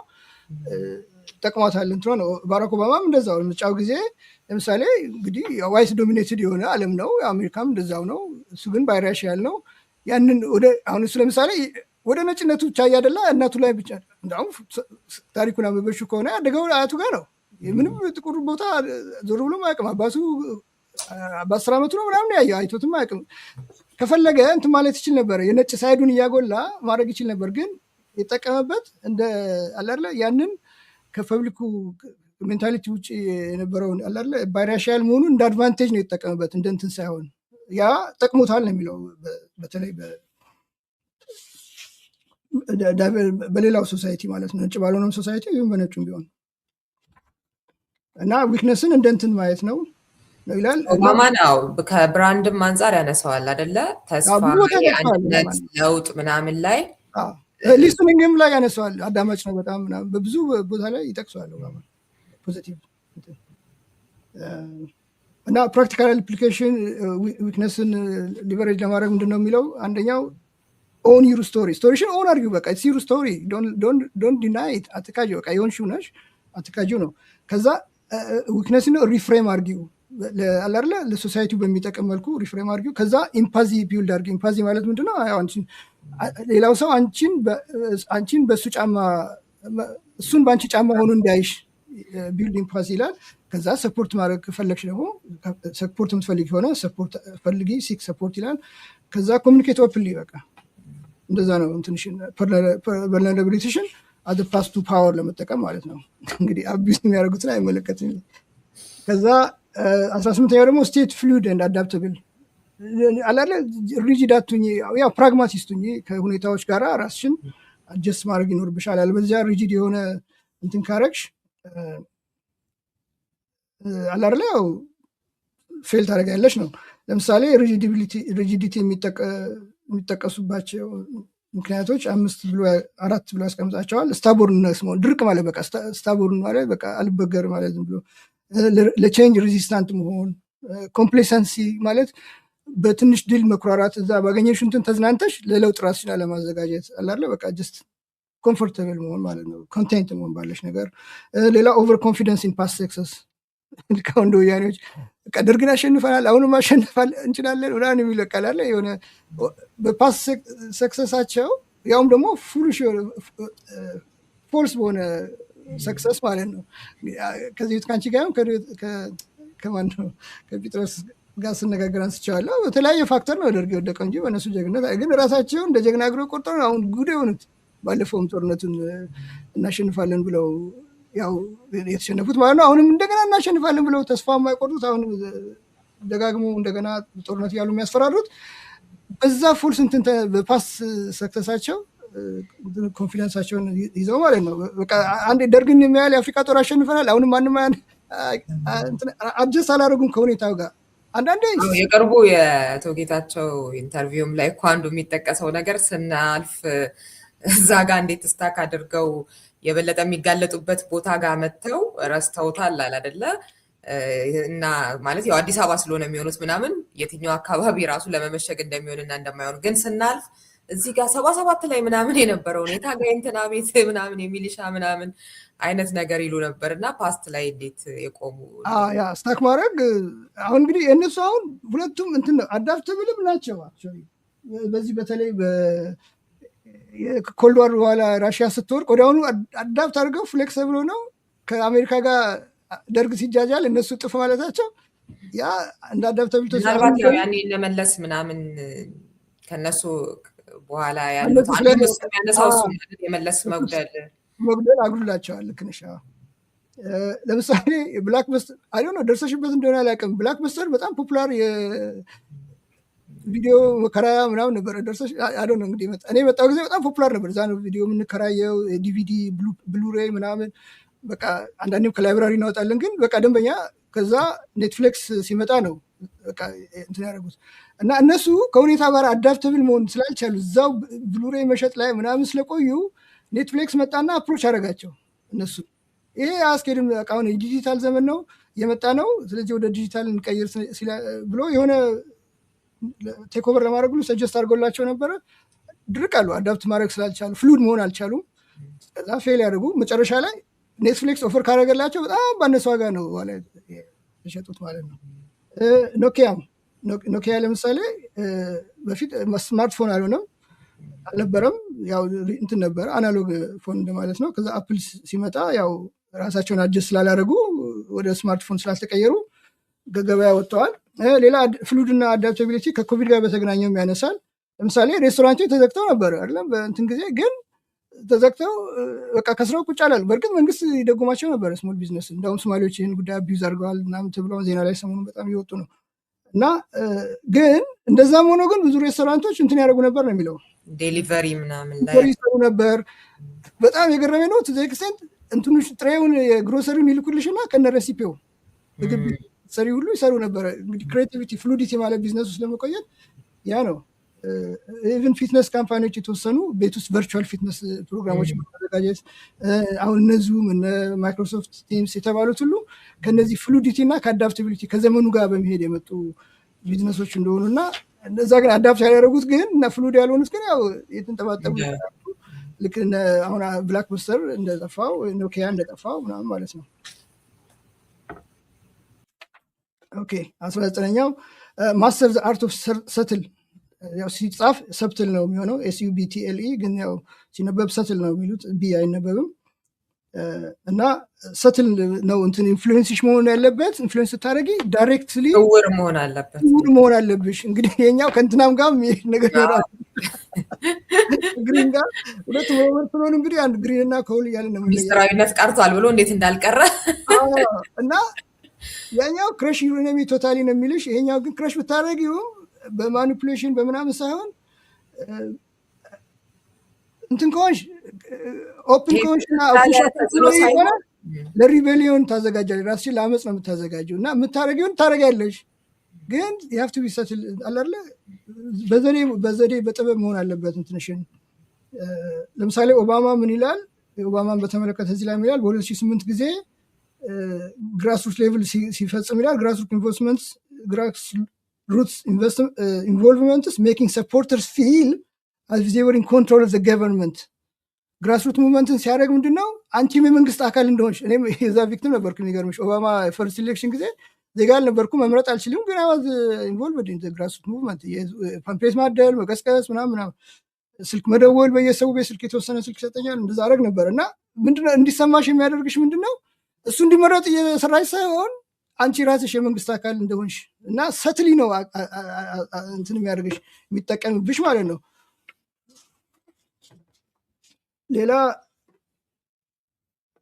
ጠቅሟታል። እንትን ነው። ባራክ ኦባማም እንደዛው ምርጫው ጊዜ ለምሳሌ እንግዲህ ዋይት ዶሚኔትድ የሆነ ዓለም ነው። አሜሪካም እንደዛው ነው። እሱ ግን ባይራሽያል ነው። ያንን አሁን እሱ ለምሳሌ ወደ ነጭነቱ ብቻ እያደላ እናቱ ላይ ብቻ እንዳውም ታሪኩን አመበሹ ከሆነ ያደገው አያቱ ጋር ነው። ምንም ጥቁር ቦታ ዞር ብሎ አያውቅም። አባቱ በ10 ዓመቱ ነው ምናምን ያየው አይቶትም አያውቅም። ከፈለገ እንትን ማለት ይችል ነበር። የነጭ ሳይዱን እያጎላ ማድረግ ይችል ነበር። ግን የጠቀመበት እንደ አላለ ያንን ከፐብሊኩ ሜንታሊቲ ውጭ የነበረውን አላለ ባይራሽያል መሆኑን እንደ አድቫንቴጅ ነው የተጠቀመበት፣ እንደ እንትን ሳይሆን ያ ጠቅሞታል ነው የሚለው። በተለይ በሌላው ሶሳይቲ ማለት ነው፣ ነጭ ባልሆነም ሶሳይቲ ይሁን በነጩም ቢሆን እና ዊክነስን እንደ እንትን ማየት ነው ይላል። ኦባማ ነው ከብራንድም አንጻር ያነሳዋል አይደለ? ተስፋ አንድነት ለውጥ ምናምን ላይ ሊስኒንግም ላይ ያነሳዋል። አዳማጭ ነው በጣም ምናምን በብዙ ቦታ ላይ ይጠቅሰዋል ኦባማ ፖዚቲቭ እና ፕራክቲካል አፕሊኬሽን ዊክነስን ሊቨሬጅ ለማድረግ ምንድን ነው የሚለው? አንደኛው ኦን ዩር ስቶሪሽን ኦን አድርጊው። በቃ ኢትስ ዩር ስቶሪ ዶንት ዲናይ ኢት። አትካጂው። በቃ የሆንሽው ነሽ፣ አትካጂው ነው። ከዛ ዊክነስን ሪፍሬም አድርጊው አላለ ለሶሳይቲው በሚጠቅም መልኩ ሪፍሬም አድርጊው። ከዛ ኢምፓዚ ቢውልድ አድርጊው። ኢምፓዚ ማለት ምንድነው? ሌላው ሰው አንቺን በእሱ ጫማ እሱን በአንቺ ጫማ ሆኖ እንዳይሽ ቢልድ ኢምፓዚ ይላል። ከዛ ሰፖርት ማድረግ ከፈለግሽ ደግሞ ሰፖርት የምትፈልግ ሆነ ሰፖርት ፈልጊ፣ ሲክ ሰፖርት ይላል። ከዛ ኮሚኒኬት ኦፕንሊ በቃ እንደዛ ነው። እንትንሽን ቨልነራቢሊቲሽን አዘ ፓስ ቱ ፓወር ለመጠቀም ማለት ነው። እንግዲህ አቢዩስ የሚያደርጉትን አይመለከትም። ከዛ 18ኛው ደግሞ ስቴት ፍሉይድ ኤንድ አዳፕተብል አላለ ሪጂድ አትሁኚ፣ ያው ፕራግማቲስት ሁኚ። ከሁኔታዎች ጋር ራስሽን አጀስት ማድረግ ይኖርብሻል። አለበለዚያ ሪጂድ የሆነ እንትን ካረግሽ አላርላ ያው ፌል ታደርጊያለሽ ነው። ለምሳሌ ሪጂዲቲ የሚጠቀሱባቸው ምክንያቶች 4 ብሎ ያስቀምጣቸዋል። ስታቦርንነስ መሆን ድርቅ ማለት በቃ ስታቦርን ማለት በቃ አልበገር ማለት ዝም ብሎ ለቼንጅ ሬዚስታንት መሆን፣ ኮምፕሌሰንሲ ማለት በትንሽ ድል መኩራራት፣ እዛ ባገኘሽው እንትን ተዝናንተሽ ለለውጥ ራስሽን አለማዘጋጀት አላለ በቃ ጀስት ኮምፎርታብል መሆን ማለት ነው። ኮንቴንት መሆን ባለሽ ነገር። ሌላ ኦቨር ኮንፊደንስ ኢን ፓስት ሰክሰስ ልካው እንደ ወያኔዎች በቃ ደርግን አሸንፈናል አሁንም ማሸነፋል እንችላለን ምናምን የሚለው ቃል አለ። የሆነ በፓስት ሰክሰሳቸው ያውም ደግሞ ፉልሽ ፎልስ በሆነ ሰክሰስ ማለት ነው። ከዚህ ቤት ከአንቺ ጋር ከማን ነው ከጴጥሮስ ጋር ስነጋገር አንስቼዋለሁ። በተለያየ ፋክተር ነው ደርግ የወደቀው እንጂ በእነሱ ጀግነት ግን ራሳቸው እንደ ጀግና አግረው ቆርጠው አሁን ጉድ የሆኑት ባለፈውም ጦርነቱን እናሸንፋለን ብለው ያው የተሸነፉት ማለት ነው። አሁንም እንደገና እናሸንፋለን ብለው ተስፋ የማይቆርጡት አሁን ደጋግሞ እንደገና ጦርነት ያሉ የሚያስፈራሩት በዛ ፉልስ እንትን በፓስ ሰክሰሳቸው ኮንፊደንሳቸውን ይዘው ማለት ነው። በቃ አንዴ ደርግን የሚያህል የአፍሪካ ጦር አሸንፈናል አሁንም ማንም አጀስት አላደረጉም ከሁኔታው ጋር። አንዳንዴ የቅርቡ የአቶ ጌታቸው ኢንተርቪውም ላይ እኮ አንዱ የሚጠቀሰው ነገር ስናልፍ እዛ ጋር እንዴት ስታክ አድርገው የበለጠ የሚጋለጡበት ቦታ ጋር መጥተው ረስተውታል አይደለ? እና ማለት ያው አዲስ አበባ ስለሆነ የሚሆኑት ምናምን የትኛው አካባቢ ራሱ ለመመሸግ እንደሚሆንና እንደማይሆን ግን ስናልፍ እዚህ ጋር 77 ላይ ምናምን የነበረው ሁኔታ ጋይንትና ቤት ምናምን የሚሊሻ ምናምን አይነት ነገር ይሉ ነበር። እና ፓስት ላይ እንዴት የቆሙ ያ ስታክ ማድረግ አሁን እንግዲህ እነሱ አሁን ሁለቱም እንትን ነው አዳፕተብልም ናቸው። በዚህ በተለይ ኮልድ ዋር በኋላ ራሽያ ስትወርቅ ወዲያውኑ አዳፕት አድርገው ፍሌክሰብል ነው ከአሜሪካ ጋር ደርግ ሲጃጃል እነሱ ጥፍ ማለታቸው ያ እንደ አዳፕተብል ምናልባት ያው ያኔ ለመለስ ምናምን ከነሱ በኋላ ያሉት ያነሳው የመለስ መጉደል አጉድላቸዋል። ልክ ነሽ። ለምሳሌ ብላክ በስተር አይ ዶንት ኖ ደርሰሽበት እንደሆነ አላውቅም። ብላክ በስተር በጣም ፖፑላር ቪዲዮ መከራያ ምናምን ነበር። ደርሰሽ አይ ዶንት ኖ እንግዲህ እኔ መጣው ጊዜ በጣም ፖፑላር ነበር። እዛ ነው ቪዲዮ የምንከራየው ዲቪዲ ብሉሬይ ምናምን በቃ አንዳንዴም ከላይብራሪ እናወጣለን። ግን በቃ ደንበኛ ከዛ ኔትፍሊክስ ሲመጣ ነው በቃ እንትን ያደረጉት እና እነሱ ከሁኔታ ጋር አዳፕተብል መሆን ስላልቻሉ እዛው ብሉሬይ መሸጥ ላይ ምናምን ስለቆዩ ኔትፍሊክስ መጣና አፕሮች አደረጋቸው። እነሱ ይሄ አስኬድም አሁን የዲጂታል ዘመን ነው የመጣ ነው፣ ስለዚህ ወደ ዲጂታል እንቀይር ብሎ የሆነ ቴክኦቨር ለማድረግ ሁሉ ሰጀስት አድርጎላቸው ነበረ። ድርቅ አሉ። አዳፕት ማድረግ ስላልቻሉ ፍሉድ መሆን አልቻሉም። ከዛ ፌል ያደርጉ መጨረሻ ላይ ኔትፍሊክስ ኦፈር ካደረገላቸው በጣም ባነሰ ዋጋ ነው የሸጡት ማለት ነው። ኖኪያ ለምሳሌ በፊት ስማርትፎን አልነበረም፣ ያው እንትን ነበረ አናሎግ ፎን እንደማለት ነው። ከዛ አፕል ሲመጣ ያው ራሳቸውን አጀስት ስላላደረጉ ወደ ስማርትፎን ስላልተቀየሩ ገበያ ወጥተዋል። ሌላ ፍሉድና አዳፕታቢሊቲ ከኮቪድ ጋር በተገናኘውም ያነሳል። ለምሳሌ ሬስቶራንቶች ተዘግተው ነበር አይደለም በእንትን ጊዜ ግን ተዘግተው በቃ ከስራው ቁጭ አላሉ። በእርግጥ መንግስት ይደጉማቸው ነበር ስሞል ቢዝነስ። እንደውም ሶማሌዎች ይህን ጉዳይ አቢዩዝ አድርገዋል ምናምን ተብለው ዜና ላይ ሰሞኑን በጣም እየወጡ ነው። እና ግን እንደዛም ሆኖ ግን ብዙ ሬስቶራንቶች እንትን ያደርጉ ነበር ነው የሚለው ዴሊቨሪ ምናምን ላይ ይሰሩ ነበር። በጣም የገረመኝ ነው ትዘክሰንት እንትኑሽ ጥሬውን የግሮሰሪውን ይልኩልሽና ከነ ሬሲፒው ምግብ ሰሪ ሁሉ ይሰሩ ነበር። እንግዲህ ክሬቲቪቲ ፍሉዲቲ ማለት ቢዝነስ ውስጥ ለመቆየት ያ ነው። ኢቨን ፊትነስ ካምፓኒዎች የተወሰኑ ቤት ውስጥ ቨርቹዋል ፊትነስ ፕሮግራሞች ማዘጋጀት አሁን እነዚሁም እነ ማይክሮሶፍት ቲምስ የተባሉት ሁሉ ከነዚህ ፍሉዲቲ እና ከአዳፕታቢሊቲ ከዘመኑ ጋር በመሄድ የመጡ ቢዝነሶች እንደሆኑ እና እነዛ ግን አዳፕት ያደረጉት ግን እና ፍሉድ ያልሆኑት ግን ያው የተንጠባጠቡ ልክ አሁን ብላክ በስተር እንደጠፋው ኖኪያ እንደጠፋው ምናምን ማለት ነው። ኦኬ 19ኛው ማስተር ዘ አርት ኦፍ ሰትል ያው ሲጻፍ ሰብትል ነው የሚሆነው SUBTLE ግን ያው ሲነበብ ሰትል ነው የሚሉት ቢ አይነበብም። እና ሰትል ነው እንትን ኢንፍሉዌንስሽ መሆን ያለበት። ኢንፍሉዌንስ ስታደርጊ ዳይሬክትሊ እውር መሆን አለብሽ። እንግዲህ የኛው ከእንትናም ጋር ነገር ነው ግሪን ጋር ሁለቱ ወር ስለሆነ እንግዲህ አንድ ግሪን እና ኮል እያለ ነው ሚስጥራዊነት ቀርቷል ብሎ እንዴት እንዳልቀረ እና ያኛው ክረሽ ዩኒሚ ቶታሊ ነው የሚልሽ። ይሄኛው ግን ክረሽ ብታደርጊው በማኒፑሌሽን በምናምን ሳይሆን እንትን ከሆንሽ ኦፕን ይሄ ከሆንሽ እና ተጽዕኖ አፕሮች ሳይሆን ይሆናል ለሪቤሊዮን ታዘጋጃለሽ። ራስሽን ለአመፅ ነው የምታዘጋጀው እና የምታደርጊውን ታደርጊያለሽ። ግን የሀፍቱ ቢሰትል አላለ በዘዴ በጥበብ መሆን አለበት እንትንሽን። ለምሳሌ ኦባማ ምን ይላል? ኦባማን በተመለከተ እዚህ ላይ ይላል በ2008 ጊዜ ግራስሩት ሌቭል ሲፈጽም ይላል ግራስሩትስ ኢንቮልቭመንትስ ሜኪንግ ሰፖርተርስ ፊል as they were in control of the government ግራስሩት ሙቭመንትን ሲያደርግ ምንድነው አንቺም የመንግስት አካል እንደሆንሽ። እኔም የዛ ቪክቲም ነበርኩ። የሚገርምሽ ኦባማ ፈርስት ኢሌክሽን ጊዜ ዜጋ አልነበርኩ፣ መምረጥ አልችልም፣ ግን አዋዝ ኢንቮልቭድ ኢን ግራስሩት ሙቭመንት ፓምፕሌት ማደል፣ መቀስቀስ ምናምን ስልክ መደወል፣ በየሰው ቤት ስልክ የተወሰነ ስልክ ይሰጠኛል፣ እንደዛ አደረግ ነበር። እና ምንድነው እንዲሰማሽ የሚያደርግሽ ምንድነው እሱ እንዲመረጥ እየሰራሽ ሳይሆን አንቺ ራስሽ የመንግስት አካል እንደሆንሽ እና ሰትሊ ነው እንትን የሚያደርግሽ የሚጠቀምብሽ ማለት ነው። ሌላ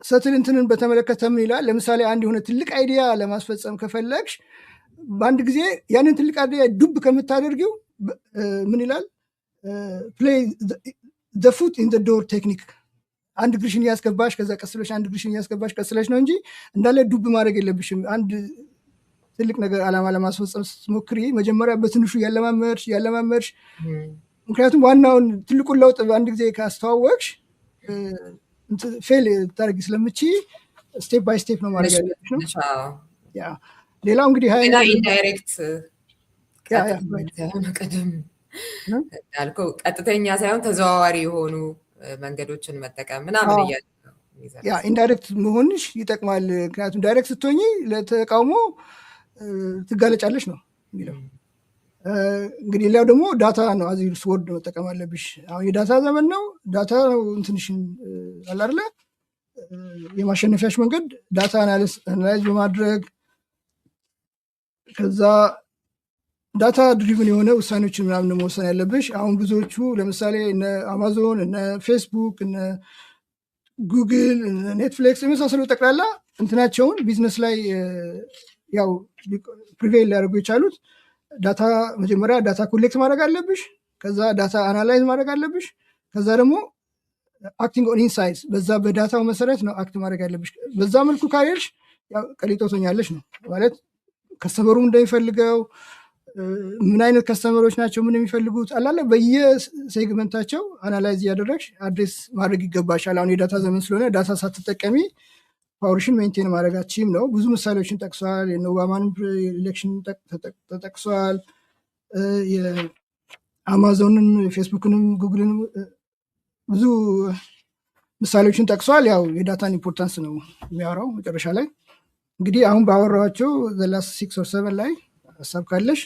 ሰትል እንትንን በተመለከተ ምን ይላል? ለምሳሌ አንድ የሆነ ትልቅ አይዲያ ለማስፈጸም ከፈለግሽ በአንድ ጊዜ ያንን ትልቅ አይዲያ ዱብ ከምታደርጊው ምን ይላል? ፕሌይ ዘ ፉት ኢን ዘ ዶር ቴክኒክ። አንድ እግርሽን እያስገባሽ ከዛ ቀስለሽ አንድ እግርሽን እያስገባሽ ቀስለሽ ነው እንጂ እንዳለ ዱብ ማድረግ የለብሽም። አንድ ትልቅ ነገር ዓላማ ለማስፈጸም ስትሞክሪ መጀመሪያ በትንሹ ያለማመድሽ ምክንያቱም ዋናውን ትልቁን ለውጥ በአንድ ጊዜ ካስተዋወቅሽ ፌል ታደርጊ ስለምቺ ስቴፕ ባይ ስቴፕ ነው ማድረግ ያለብሽ ነው። ሌላው እንግዲህ ኢንዳይሬክት ቀደም ያልከው ቀጥተኛ ሳይሆን ተዘዋዋሪ የሆኑ መንገዶችን መጠቀም ምናምን እያለ ኢንዳይሬክት መሆንሽ ይጠቅማል። ምክንያቱም ዳይሬክት ስትሆኚ ለተቃውሞ ትጋለጫለሽ ነው የሚለው። እንግዲህ ሌላው ደግሞ ዳታ ነው። አዚስ ወርድ መጠቀም አለብሽ። አሁን የዳታ ዘመን ነው። ዳታ ነው እንትንሽን አላርለ የማሸነፊያሽ መንገድ ዳታ አናላይዝ በማድረግ ከዛ ዳታ ድሪቭን የሆነ ውሳኔዎችን ምናምን መወሰን ያለብሽ። አሁን ብዙዎቹ ለምሳሌ እነ አማዞን፣ እነ ፌስቡክ፣ እነ ጉግል፣ ኔትፍሊክስ የመሳሰሉ ጠቅላላ እንትናቸውን ቢዝነስ ላይ ያው ፕሪቬል ሊያደርጉ የቻሉት ዳታ መጀመሪያ ዳታ ኮሌክት ማድረግ አለብሽ። ከዛ ዳታ አናላይዝ ማድረግ አለብሽ። ከዛ ደግሞ አክቲንግ ኦን ኢንሳይትስ በዛ በዳታው መሰረት ነው አክት ማድረግ ያለብሽ። በዛ መልኩ ካሄድሽ ያው ቀሊጦተኛለሽ ነው ማለት ከስተመሩም እንደሚፈልገው ምን አይነት ከስተመሮች ናቸው ምን የሚፈልጉት አላለ በየሴግመንታቸው አናላይዝ እያደረግሽ አድሬስ ማድረግ ይገባሻል። አሁን የዳታ ዘመን ስለሆነ ዳታ ሳትጠቀሚ ፓወርሽን ሜንቴን ማድረጋችም ነው። ብዙ ምሳሌዎችን ጠቅሷል። የኦባማን ኤሌክሽን ተጠቅሷል። የአማዞንን፣ ፌስቡክንም፣ ጉግልንም ብዙ ምሳሌዎችን ጠቅሷል። ያው የዳታን ኢምፖርታንስ ነው የሚያወራው መጨረሻ ላይ። እንግዲህ አሁን ባወራኋቸው ዘላስት 6 or 7 ላይ ሀሳብ ካለሽ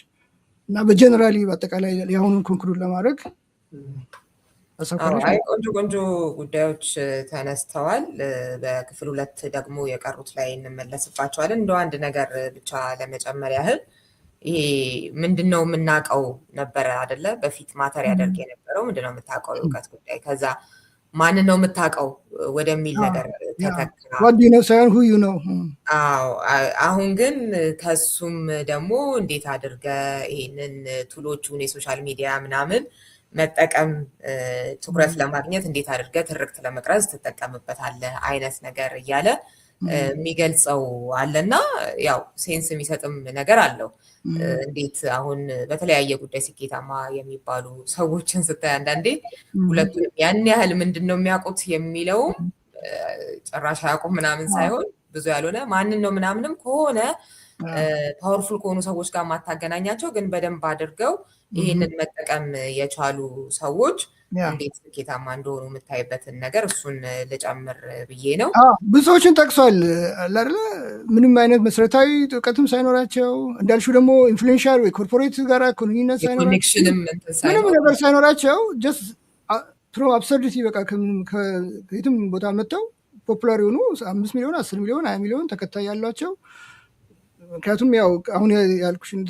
እና በጀነራሊ በአጠቃላይ የአሁኑን ኮንክሉድ ለማድረግ ቆንጆ ቆንጆ ጉዳዮች ተነስተዋል። በክፍል 2 ደግሞ የቀሩት ላይ እንመለስባቸዋለን። እንደ አንድ ነገር ብቻ ለመጨመር ያህል ይሄ ምንድነው የምናውቀው ነበረ አይደለ? በፊት ማተር ያደርግ የነበረው ምንድነው የምታውቀው የእውቀት ጉዳይ፣ ከዛ ማንን ነው የምታውቀው ወደሚል ነገር ተተካ። ነው ሳይሆን ሁዩ ነው። አሁን ግን ከሱም ደግሞ እንዴት አድርገ ይሄንን ቱሎቹን የሶሻል ሚዲያ ምናምን መጠቀም ትኩረት ለማግኘት እንዴት አድርገ ትርክት ለመቅረጽ ትጠቀምበታለህ አይነት ነገር እያለ የሚገልጸው አለና ያው ሴንስ የሚሰጥም ነገር አለው። እንዴት አሁን በተለያየ ጉዳይ ስኬታማ የሚባሉ ሰዎችን ስታይ አንዳንዴ ሁለቱንም ያን ያህል ምንድን ነው የሚያውቁት የሚለው ጭራሽ አያውቁም ምናምን ሳይሆን ብዙ ያልሆነ ማንን ነው ምናምንም ከሆነ ፓወርፉል ከሆኑ ሰዎች ጋር ማታገናኛቸው ግን በደንብ አድርገው ይህንን መጠቀም የቻሉ ሰዎች እንዴት ስኬታማ እንደሆኑ የምታይበትን ነገር እሱን ልጨምር ብዬ ነው። ብዙ ሰዎችን ጠቅሷል አይደለ? ምንም አይነት መሰረታዊ እውቀትም ሳይኖራቸው እንዳልሽው ደግሞ ኢንፍሉዌንሻል ወይ ኮርፖሬት ጋር ኮኔክሽንም ምንም ነገር ሳይኖራቸው ጀስት ፕሮ አብሰርዲቲ በቃ ከየትም ቦታ መጥተው ፖፑላር የሆኑ 5 ሚሊዮን 10 ሚሊዮን 20 ሚሊዮን ተከታይ ያሏቸው። ምክንያቱም ያው አሁን ያልኩሽን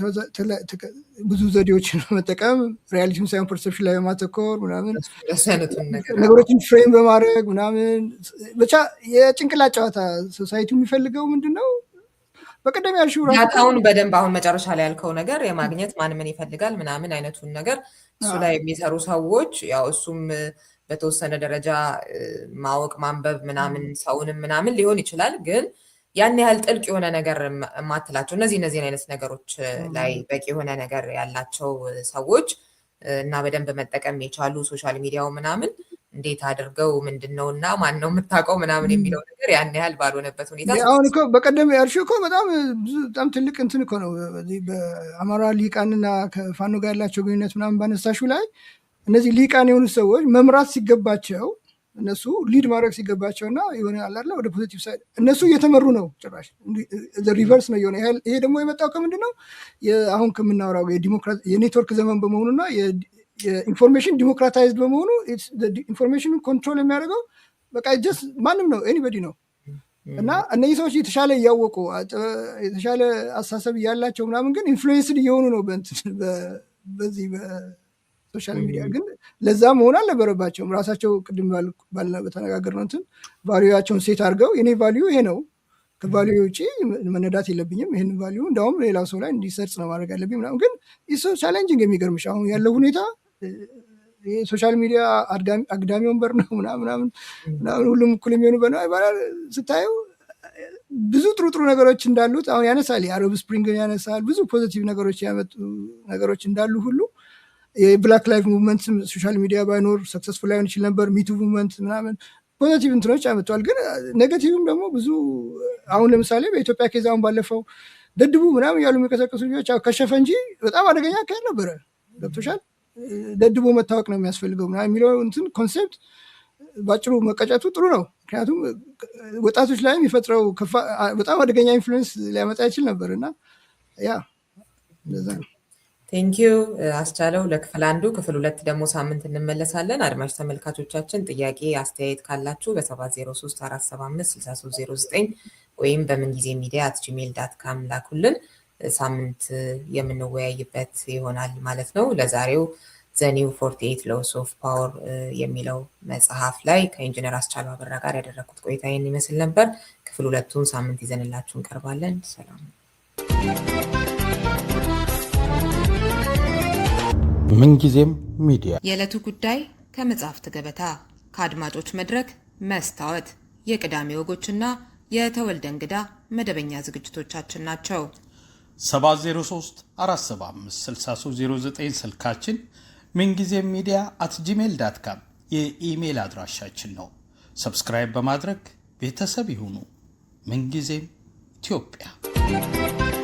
ብዙ ዘዴዎችን መጠቀም ሪያሊቲውን ሳይሆን ፐርሰፕሽን ላይ በማተኮር ምናምን ነገሮችን ፍሬም በማድረግ ምናምን ብቻ የጭንቅላት ጨዋታ ሶሳይቲው የሚፈልገው ምንድነው? በቀደም ያልሽው ዳታውን በደንብ አሁን መጨረሻ ላይ ያልከው ነገር የማግኘት ማን ምን ይፈልጋል ምናምን አይነቱን ነገር እሱ ላይ የሚሰሩ ሰዎች ያው እሱም በተወሰነ ደረጃ ማወቅ ማንበብ ምናምን ሰውንም ምናምን ሊሆን ይችላል ግን ያን ያህል ጥልቅ የሆነ ነገር ማትላቸው እነዚህ አይነት ነገሮች ላይ በቂ የሆነ ነገር ያላቸው ሰዎች እና በደንብ መጠቀም የቻሉ ሶሻል ሚዲያው ምናምን እንዴት አድርገው ምንድነውና ማን ነው የምታውቀው ምናምን የሚለው ነገር ያን ያህል ባልሆነበት ሁኔታ አሁን እኮ በቀደም ያልሽው እኮ በጣም ትልቅ እንትን እኮ ነው በአማራ ሊቃንና ከፋኖ ጋር ያላቸው ግንኙነት ምናምን ባነሳሽው ላይ እነዚህ ሊቃን የሆኑ ሰዎች መምራት ሲገባቸው እነሱ ሊድ ማድረግ ሲገባቸውና የሆነ አላላ ወደ ፖዚቲቭ ሳይድ እነሱ እየተመሩ ነው ጭራሽ ሪቨርስ ነው የሆነ ይሄ ደግሞ የመጣው ከምንድነው አሁን ከምናወራው የኔትወርክ ዘመን በመሆኑና የኢንፎርሜሽን ዲሞክራታይዝድ በመሆኑ ኢንፎርሜሽኑን ኮንትሮል የሚያደርገው በቃ ጀስት ማንም ነው ኤኒበዲ ነው እና እነዚህ ሰዎች የተሻለ እያወቁ የተሻለ አሳሰብ ያላቸው ምናምን ግን ኢንፍሉዌንስድ እየሆኑ ነው በዚህ ሶሻል ሚዲያ ግን ለዛ መሆን አልነበረባቸውም ራሳቸው ቅድም በተነጋገር ነው እንትን ቫልዩያቸውን ሴት አድርገው የኔ ቫልዩ ይሄ ነው ከቫልዩ ውጪ መነዳት የለብኝም ይሄን ቫልዩ እንዳውም ሌላው ሰው ላይ እንዲሰርጽ ነው ማድረግ ያለብኝ ምናምን ግን ኢሶ ቻሌንጂንግ የሚገርምሽ አሁን ያለው ሁኔታ ሶሻል ሚዲያ አግዳሚ ወንበር ነው ምናምን ሁሉም እኩል የሚሆኑበት ነው ይባላል ስታዩ ብዙ ጥሩ ነገሮች እንዳሉት አሁን ያነሳል የአረብ ስፕሪንግን ያነሳል ብዙ ፖዚቲቭ ነገሮች ያመጡ ነገሮች እንዳሉ ሁሉ የብላክ ላይፍ ሙቭመንት ሶሻል ሚዲያ ባይኖር ሰክሰስፉል ላይሆን ይችል ነበር ሚቱ ሙቭመንት ምናምን ፖዚቲቭ እንትኖች ያመጣዋል ግን ኔጋቲቭም ደግሞ ብዙ አሁን ለምሳሌ በኢትዮጵያ ኬዝ አሁን ባለፈው ደድቡ ምናምን ያሉ የሚቀሰቀሱ ልጆች ከሸፈ እንጂ በጣም አደገኛ አካሄድ ነበረ ገብቶሻል ደድቦ መታወቅ ነው የሚያስፈልገው ምናምን የሚለው እንትን ኮንሴፕት ባጭሩ መቀጨቱ ጥሩ ነው ምክንያቱም ወጣቶች ላይ የሚፈጥረው በጣም አደገኛ ኢንፍሉዌንስ ሊያመጣ ይችል ነበር እና ያ እንደዛ ነው ቴንኪዩ አስቻለው ለክፍል 1 ክፍል 2 ደግሞ ሳምንት እንመለሳለን አድማጭ ተመልካቾቻችን ጥያቄ አስተያየት ካላችሁ በ703-475-6309 ወይም በምንጊዜሚዲያ@gmail.com ላኩልን ሳምንት የምንወያይበት ይሆናል ማለት ነው ለዛሬው The New 48 Laws of Power የሚለው መጽሐፍ ላይ ከኢንጂነር አስቻለው አበራ ጋር ያደረኩት ቆይታ ይህን ይመስል ነበር ክፍል 2ቱን ሳምንት ይዘንላችሁ እንቀርባለን ሰላም ምንጊዜም ሚዲያ የዕለቱ ጉዳይ ከመጽሐፍት ገበታ ከአድማጮች መድረክ መስታወት የቅዳሜ ወጎችና የተወልደ እንግዳ መደበኛ ዝግጅቶቻችን ናቸው 703-475-6309 ስልካችን ምንጊዜም ሚዲያ@gmail.com የኢሜል አድራሻችን ነው ሰብስክራይብ በማድረግ ቤተሰብ ይሁኑ ምንጊዜም ኢትዮጵያ